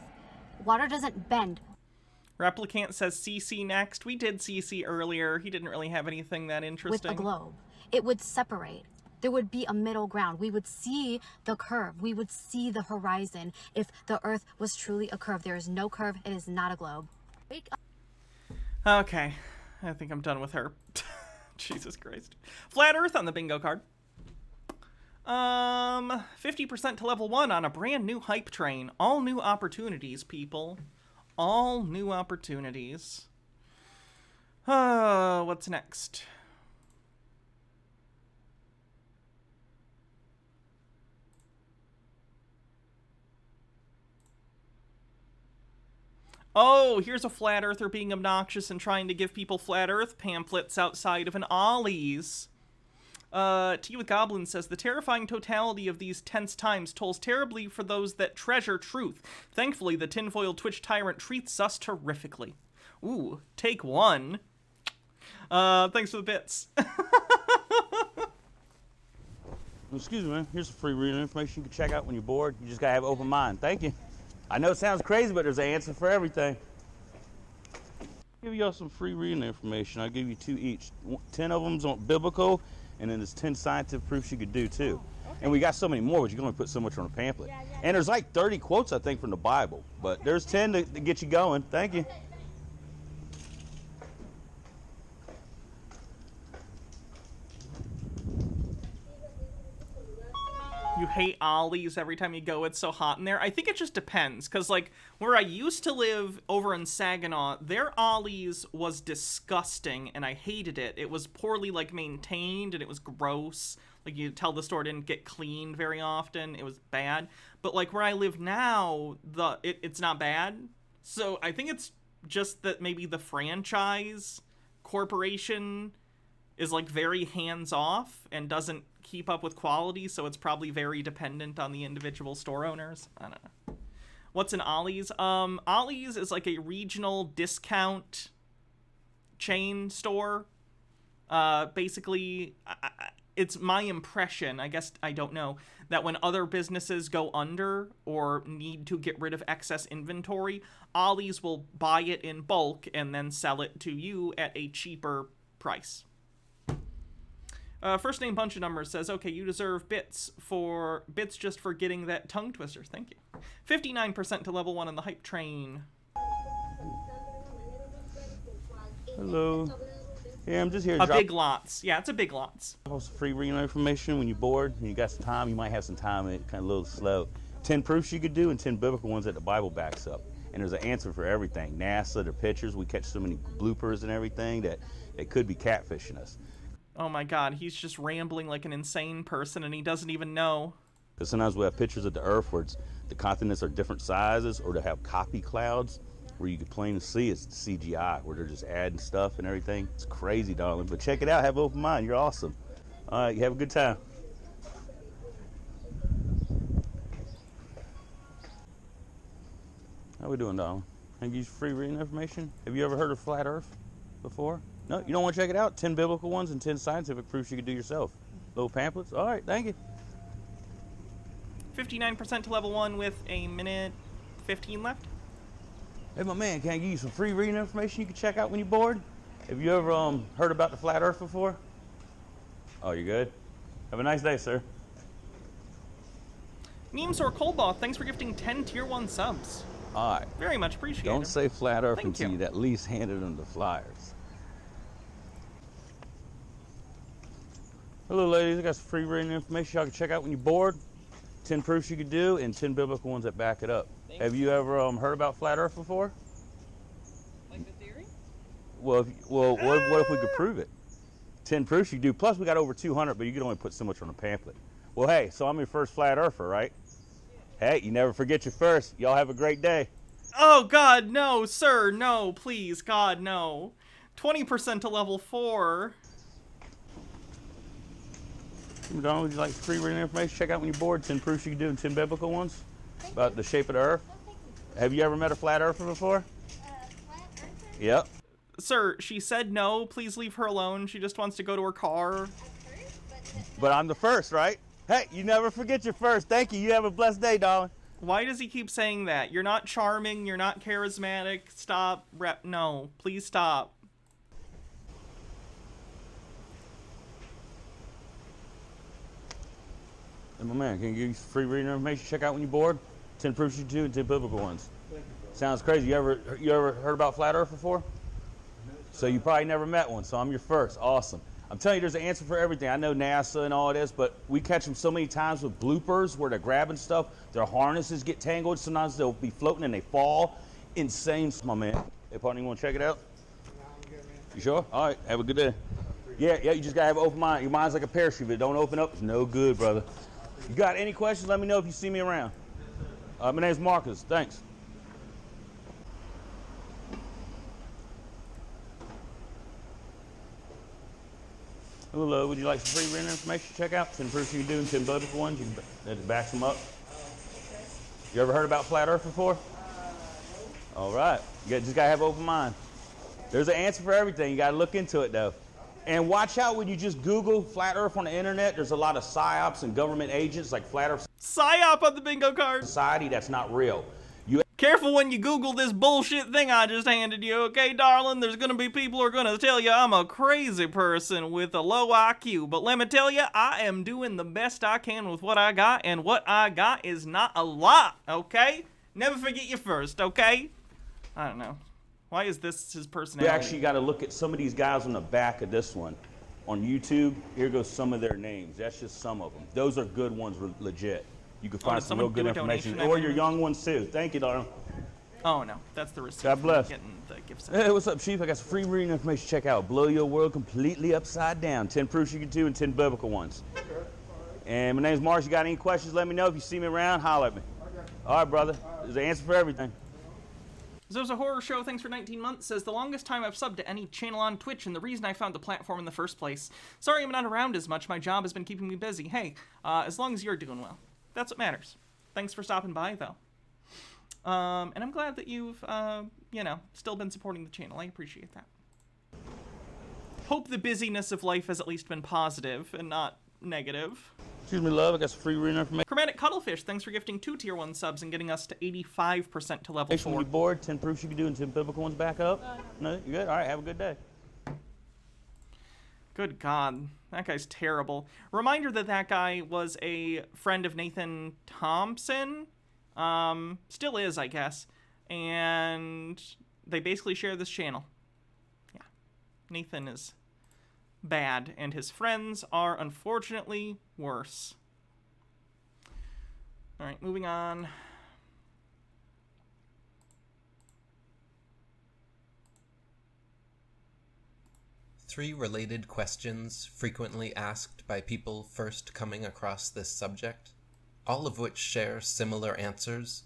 Water doesn't bend. Replicant says CC next. We did CC earlier. He didn't really have anything that interesting. With a globe. It would separate. There would be a middle ground. We would see the curve. We would see the horizon if the Earth was truly a curve. There is no curve. It is not a globe. Wake up. Okay. I think I'm done with her. Jesus Christ. Flat Earth on the bingo card. 50% to level 1 on a brand new hype train. All new opportunities, people. All new opportunities. What's next? Oh, here's a flat earther being obnoxious and trying to give people flat earth pamphlets outside of an Ollie's. Tea with Goblin says, the terrifying totality of these tense times tolls terribly for those that treasure truth. Thankfully, the tinfoil Twitch tyrant treats us terrifically. Ooh, take one. Thanks for the bits. Excuse me, man. Here's some free reading information you can check out when you're bored. You just gotta have an open mind. Thank you. I know it sounds crazy, but there's an answer for everything. Give y'all some free reading information. I'll give you 2 each. 10 of them's on biblical, and then there's 10 scientific proofs you could do too. Okay. And we got so many more, but you can only put so much on a pamphlet. And there's like 30 quotes, I think, from the Bible, but there's 10 to get you going. Thank you. You hate Ollie's every time you go. It's so hot in there. I think it just depends, because like where I used to live over in Saginaw, their Ollie's was disgusting and I hated it. It was poorly like maintained and it was gross. Like you tell the store didn't get cleaned very often. It was bad. But like where I live now, it's not bad. So I think it's just that maybe the franchise corporation is like very hands off and doesn't keep up with quality, so it's probably very dependent on the individual store owners. I don't know. What's an Ollie's? Ollie's is like a regional discount chain store. Basically, it's my impression, I guess I don't know, that when other businesses go under or need to get rid of excess inventory, Ollie's will buy it in bulk and then sell it to you at a cheaper price. First name bunch of numbers says, okay, you deserve bits just for getting that tongue twister. Thank you. 59% to level 1 on the hype train. Hello. Yeah, I'm just here. Big lots. Yeah, it's a big lots. Some free reading information when you're bored and you got some time. You might have some time and it's kind of a little slow. 10 proofs you could do and 10 biblical ones that the Bible backs up. And there's an answer for everything. NASA, the pictures, we catch so many bloopers and everything that they could be catfishing us. Oh my god, he's just rambling like an insane person and he doesn't even know. Because sometimes we have pictures of the Earth where the continents are different sizes, or they have copy clouds where you can plainly see it's CGI, where they're just adding stuff and everything. It's crazy, darling. But check it out. Have an open mind. You're awesome. All right, you have a good time. How we doing, darling? Can I give you free reading information? Have you ever heard of Flat Earth before? No, you don't want to check it out? 10 biblical ones and 10 scientific proofs you could do yourself. Little pamphlets? All right, thank you. 59% to level 1 with a minute 15 left. Hey, my man, can I give you some free reading information you can check out when you're bored? Have you ever heard about the Flat Earth before? Oh, you're good? Have a nice day, sir. Memes or Colbaugh, thanks for gifting 10 tier 1 subs. All right. Very much appreciated. Don't say Flat Earth Thank until you. you at least handed them the flyers. Hello, ladies. I got some free reading information y'all can check out when you're bored. 10 proofs you could do and 10 biblical ones that back it up. Have you ever heard about Flat Earth before? Like the theory? what if we could prove it? 10 proofs you do. Plus, we got over 200, but you can only put so much on a pamphlet. Well, hey, so I'm your first flat earther, right? Hey, you never forget your first. Y'all have a great day. Oh, God, no, sir, no, please, God, no. 20% to level 4. Don, would you like free reading information? Check out when you're bored. 10 proofs you can do and 10 biblical ones about the shape of the earth. Have you ever met a flat earther before? Yep. Sir, she said no. Please leave her alone. She just wants to go to her car. But I'm the first, right? Hey, you never forget your first. Thank you. You have a blessed day, darling. Why does he keep saying that? You're not charming. You're not charismatic. Stop. No, please stop. Hey, my man, can you give you some free reading information? Check out when you're bored. 10 proofs you do and 10 biblical ones. Sounds crazy. You ever heard about flat earth before? So you probably never met one, so I'm your first. Awesome. I'm telling you, there's an answer for everything. I know NASA and all this, but we catch them so many times with bloopers where they're grabbing stuff. Their harnesses get tangled. Sometimes they'll be floating and they fall. Insane, my man. Hey, partner, you want to check it out? You sure? All right, have a good day. Yeah, you just got to have an open mind. Your mind's like a parachute. If it don't open up, it's no good, brother. You got any questions, let me know if you see me around. My name's Marcus. Thanks. Hello, would you like some free reading information to check out? 10 proofs you can do and 10 biblical ones. That backs them up. You ever heard about flat earth before? All right. You just got to have an open mind. There's an answer for everything. You got to look into it, though. And watch out when you just Google flat earth on the internet. There's a lot of psyops and government agents like flat earth Psyop on the bingo card. society that's not real. Careful when you Google this bullshit thing I just handed you, okay, darling? There's gonna be people who are gonna tell you I'm a crazy person with a low IQ. But let me tell you, I am doing the best I can with what I got, and what I got is not a lot, okay? Never forget your first, okay? I don't know. Why is this his personality? You actually got to look at some of these guys on the back of this one. On YouTube, here goes some of their names. That's just some of them. Those are good ones, legit. You can find some real good information. Or your young ones, too. Thank you, darling. Oh, no. That's the receipt. God bless. Getting the gifts. Hey, what's up, Chief? I got some free reading information. Check out. Blow your world completely upside down. 10 proofs you can do and 10 biblical ones. And my name's Marsh. You got any questions, let me know. If you see me around, holler at me. All right, brother. There's an answer for everything. There's a horror show, thanks for 19 months, says the longest time I've subbed to any channel on Twitch and the reason I found the platform in the first place. Sorry I'm not around as much, my job has been keeping me busy. Hey, as long as you're doing well. That's what matters. Thanks for stopping by, though. And I'm glad that you've, still been supporting the channel. I appreciate that. Hope the busyness of life has at least been positive and not negative. Excuse me, love. I got some free reading information. Chromatic Cuttlefish, thanks for gifting 2 Tier 1 subs and getting us to 85% to level 4. When you're bored, 10 proofs you can do and 10 biblical ones back up. No, you good? All right, have a good day. Good God, that guy's terrible. Reminder that guy was a friend of Nathan Thompson. Still is, I guess. And they basically share this channel. Yeah. Nathan is bad, and his friends are unfortunately worse. Alright, moving on. Three related questions frequently asked by people first coming across this subject, all of which share similar answers,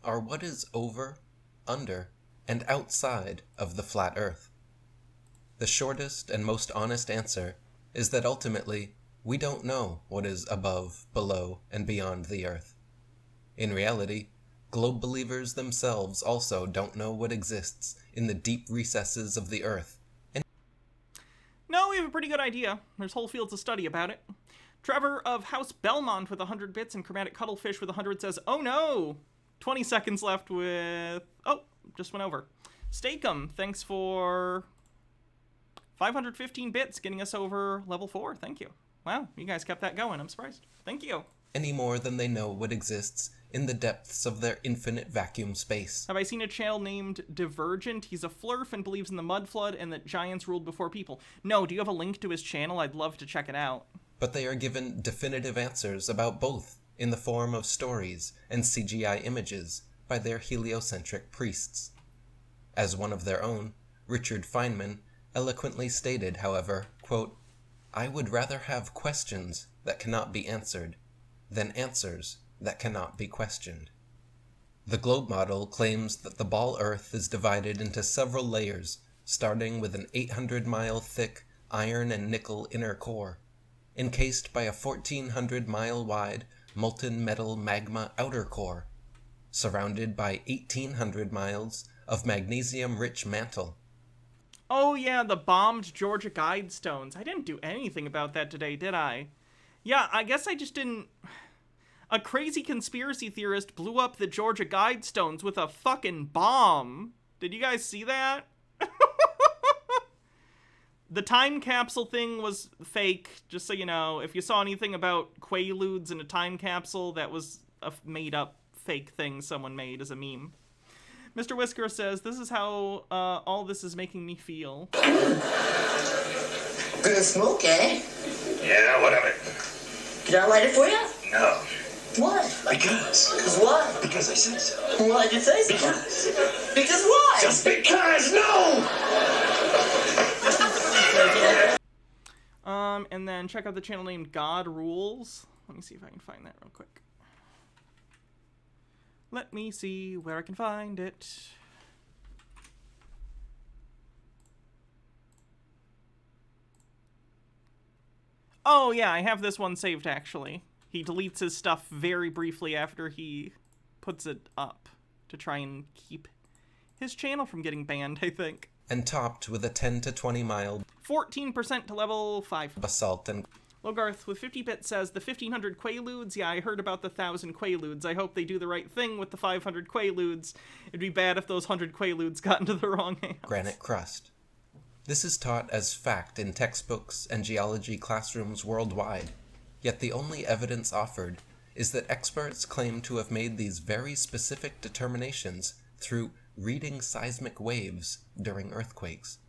are what is over, under, and outside of the flat Earth. The shortest and most honest answer is that ultimately, we don't know what is above, below, and beyond the Earth. In reality, globe believers themselves also don't know what exists in the deep recesses of the Earth. No, we have a pretty good idea. There's whole fields of study about it. Trevor of House Belmont with 100 bits and Chromatic Cuttlefish with 100 says, oh no! 20 seconds left with... Oh, just went over. Stakem, thanks for 515 bits, getting us over level 4. Thank you. Wow, you guys kept that going. I'm surprised. Thank you. Any more than they know what exists in the depths of their infinite vacuum space. Have I seen a channel named Divergent? He's a flurf and believes in the mud flood and that giants ruled before people. No, do you have a link to his channel? I'd love to check it out. But they are given definitive answers about both in the form of stories and CGI images by their heliocentric priests. As one of their own, Richard Feynman, eloquently stated, however, quote, "I would rather have questions that cannot be answered than answers that cannot be questioned." The globe model claims that the ball Earth is divided into several layers, starting with an 800-mile thick iron and nickel inner core, encased by a 1,400-mile wide molten metal magma outer core, surrounded by 1,800 miles of magnesium-rich mantle. Oh yeah, the bombed Georgia Guidestones. I didn't do anything about that today, did I? Yeah, I guess I just didn't... A crazy conspiracy theorist blew up the Georgia Guidestones with a fucking bomb. Did you guys see that? The time capsule thing was fake, just so you know. If you saw anything about Quaaludes in a time capsule, that was a made-up fake thing someone made as a meme. Mr. Whisker says, this is how all this is making me feel. Good smoke, eh? Yeah, what of it? Can I light it for you? No. What? Because. Because what? Because I said so. Why'd you say so? Because. Because why? Just because, no! And then check out the channel named God Rules. Let me see if I can find that real quick. Let me see where I can find it. Oh yeah, I have this one saved actually. He deletes his stuff very briefly after he puts it up to try and keep his channel from getting banned, I think. And topped with a 10 to 20 mile 14% to level 5. basalt and... Logarth with 50 bits says, the 1,500 Quaaludes? Yeah, I heard about the 1,000 Quaaludes. I hope they do the right thing with the 500 Quaaludes. It'd be bad if those 100 Quaaludes got into the wrong hands. Granite crust. This is taught as fact in textbooks and geology classrooms worldwide, yet the only evidence offered is that experts claim to have made these very specific determinations through reading seismic waves during earthquakes.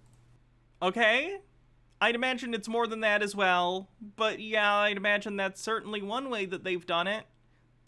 Okay. I'd imagine it's more than that as well, but yeah, I'd imagine that's certainly one way that they've done it.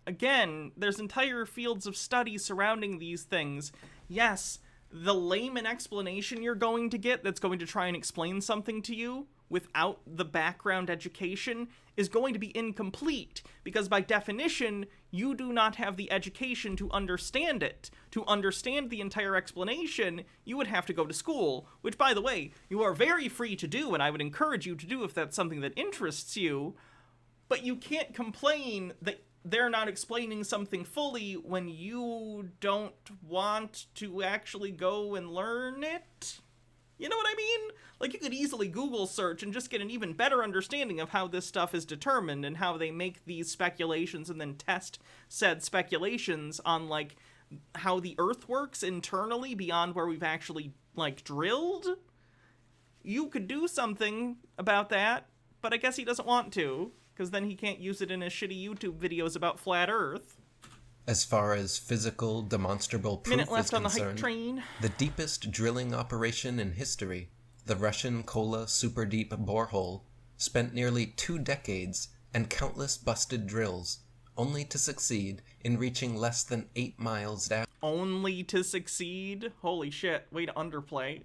Again, there's entire fields of study surrounding these things. Yes, the layman explanation you're going to get that's going to try and explain something to you without the background education is going to be incomplete, because by definition, you do not have the education to understand it. To understand the entire explanation, you would have to go to school, which, by the way, you are very free to do, and I would encourage you to do if that's something that interests you, but you can't complain that they're not explaining something fully when you don't want to actually go and learn it. You know what I mean? Like, you could easily Google search and just get an even better understanding of how this stuff is determined and how they make these speculations and then test said speculations on, like, how the Earth works internally beyond where we've actually, like, drilled. You could do something about that, but I guess he doesn't want to, because then he can't use it in his shitty YouTube videos about flat Earth. As far as physical, demonstrable proof Minute left is on the hype concerned, train. the deepest drilling operation in history, the Russian Kola Super Deep Borehole, spent nearly 2 decades and countless busted drills, only to succeed in reaching less than 8 miles down. Only to succeed? Holy shit, way to underplay.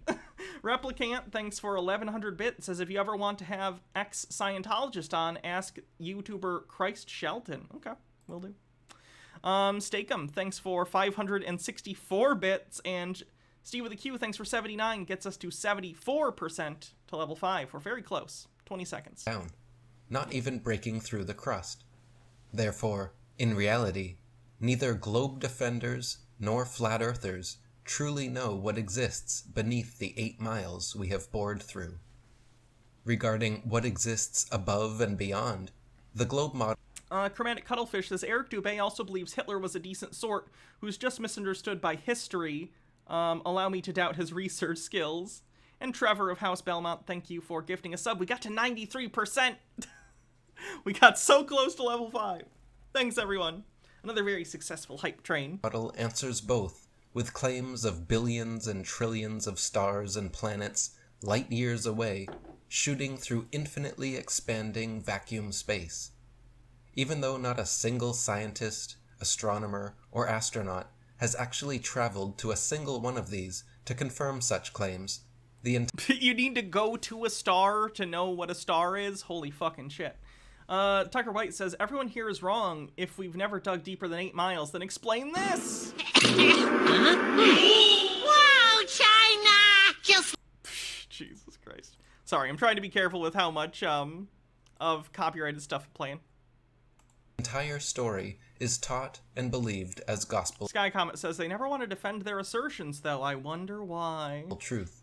Replicant, thanks for 1,100 bits, says if you ever want to have ex-Scientologist on, ask YouTuber Christ Shelton. Okay, will do. Stakem, thanks for 564 bits, and Steve with a Q, thanks for 79, gets us to 74% to level 5. We're very close. 20 seconds. Down, not even breaking through the crust. Therefore, in reality, neither globe defenders nor flat earthers truly know what exists beneath the 8 miles we have bored through. Regarding what exists above and beyond, the globe model... Chromatic Cuttlefish says, Eric Dubé also believes Hitler was a decent sort who's just misunderstood by history. Allow me to doubt his research skills. And Trevor of House Belmont, thank you for gifting a sub. We got to 93%! We got so close to level 5. Thanks, everyone. Another very successful hype train. Model answers both, with claims of billions and trillions of stars and planets light years away, shooting through infinitely expanding vacuum space. Even though not a single scientist, astronomer, or astronaut has actually traveled to a single one of these to confirm such claims, You need to go to a star to know what a star is? Holy fucking shit. Tucker White says, everyone here is wrong. If we've never dug deeper than 8 miles, then explain this! Wow, China! Just... Jesus Christ. Sorry, I'm trying to be careful with how much, of copyrighted stuff I'm playing. Entire story is taught and believed as gospel. Sky Comet says they never want to defend their assertions, though. I wonder why. Truth.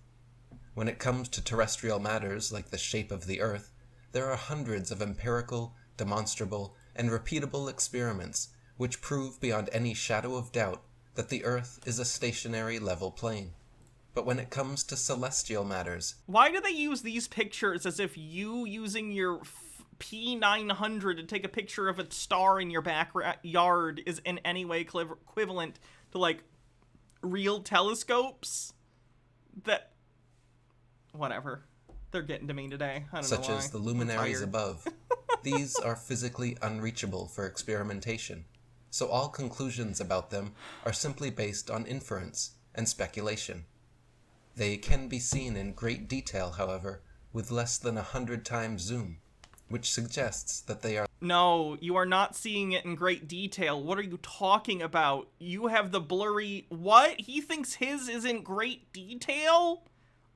When it comes to terrestrial matters like the shape of the Earth, there are hundreds of empirical, demonstrable, and repeatable experiments which prove beyond any shadow of doubt that the Earth is a stationary level plane. But when it comes to celestial matters... Why do they use these pictures as if you using your P900 to take a picture of a star in your backyard is in any way equivalent to, like, real telescopes? That... Whatever. They're getting to me today. I don't know why. Such as the luminaries above. These are physically unreachable for experimentation, so all conclusions about them are simply based on inference and speculation. They can be seen in great detail, however, with less than 100 times zoom, which suggests that they are... No, you are not seeing it in great detail. What are you talking about? You have the blurry... What? He thinks his is in great detail?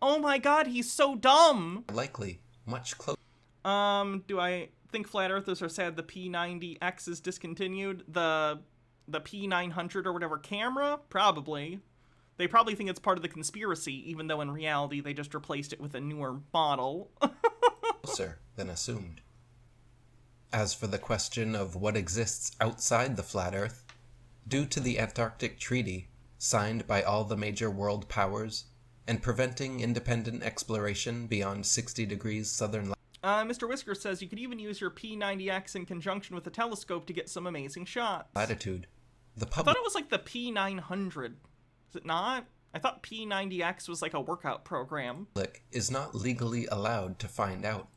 Oh my god, he's so dumb! Likely much closer. Do I think flat earthers are sad the P90X is discontinued? The P900 or whatever camera? Probably. They probably think it's part of the conspiracy, even though in reality they just replaced it with a newer model. Closer than assumed. As for the question of what exists outside the flat Earth, due to the Antarctic Treaty, signed by all the major world powers, and preventing independent exploration beyond 60 degrees southern Mr. Whisker says you could even use your P90X in conjunction with a telescope to get some amazing shots. latitude, the I public thought it was like the P900. Is it not? I thought P90X was like a workout program. is not legally allowed to find out.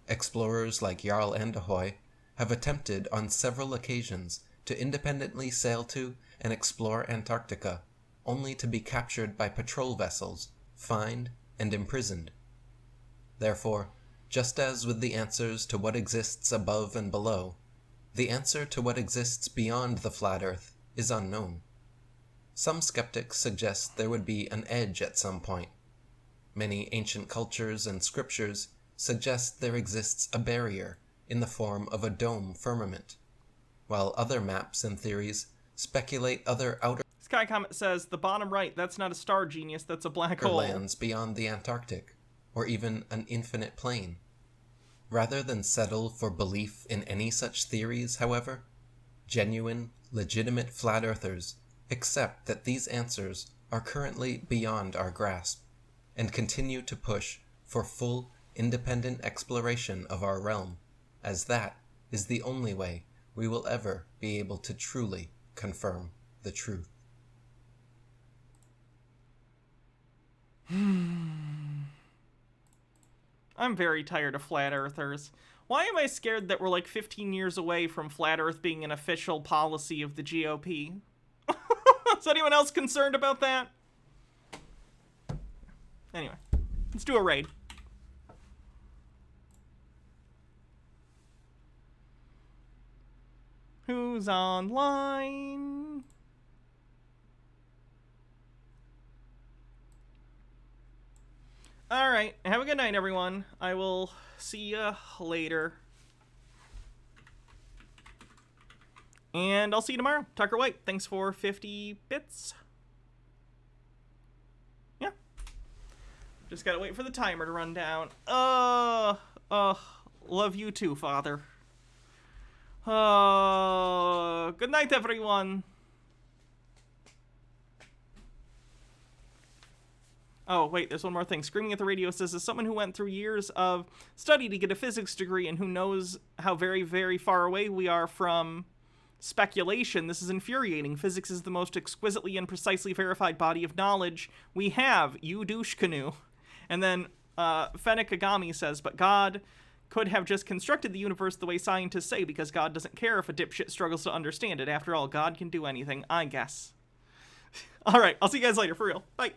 Explorers like Jarl Andahoy have attempted on several occasions to independently sail to and explore Antarctica, only to be captured by patrol vessels, fined, and imprisoned. Therefore, just as with the answers to what exists above and below, the answer to what exists beyond the flat Earth is unknown. Some skeptics suggest there would be an edge at some point. Many ancient cultures and scriptures suggest there exists a barrier in the form of a dome firmament, while other maps and theories speculate other outer Sky Comet says, the bottom right, that's not a star, genius, that's a black hole. lands beyond the Antarctic, or even an infinite plane. Rather than settle for belief in any such theories, however, genuine, legitimate flat earthers accept that these answers are currently beyond our grasp, and continue to push for full, independent exploration of our realm, as that is the only way we will ever be able to truly confirm the truth. I'm very tired of flat earthers. Why am I scared that we're like 15 years away from flat earth being an official policy of the GOP? Is anyone else concerned about that? Anyway, let's do a raid. Who's online? Alright, have a good night, everyone. I will see you later. And I'll see you tomorrow. Tucker White, thanks for 50 bits. Yeah. Just gotta wait for the timer to run down. Love you too, Father. Good night, everyone. Oh, wait, there's one more thing. Screaming at the Radio says, as someone who went through years of study to get a physics degree and who knows how very, very far away we are from speculation, this is infuriating. Physics is the most exquisitely and precisely verified body of knowledge we have. You douche canoe. And then Fennec Agami says, but God could have just constructed the universe the way scientists say because God doesn't care if a dipshit struggles to understand it. After all, God can do anything, I guess. All right, I'll see you guys later, for real. Bye.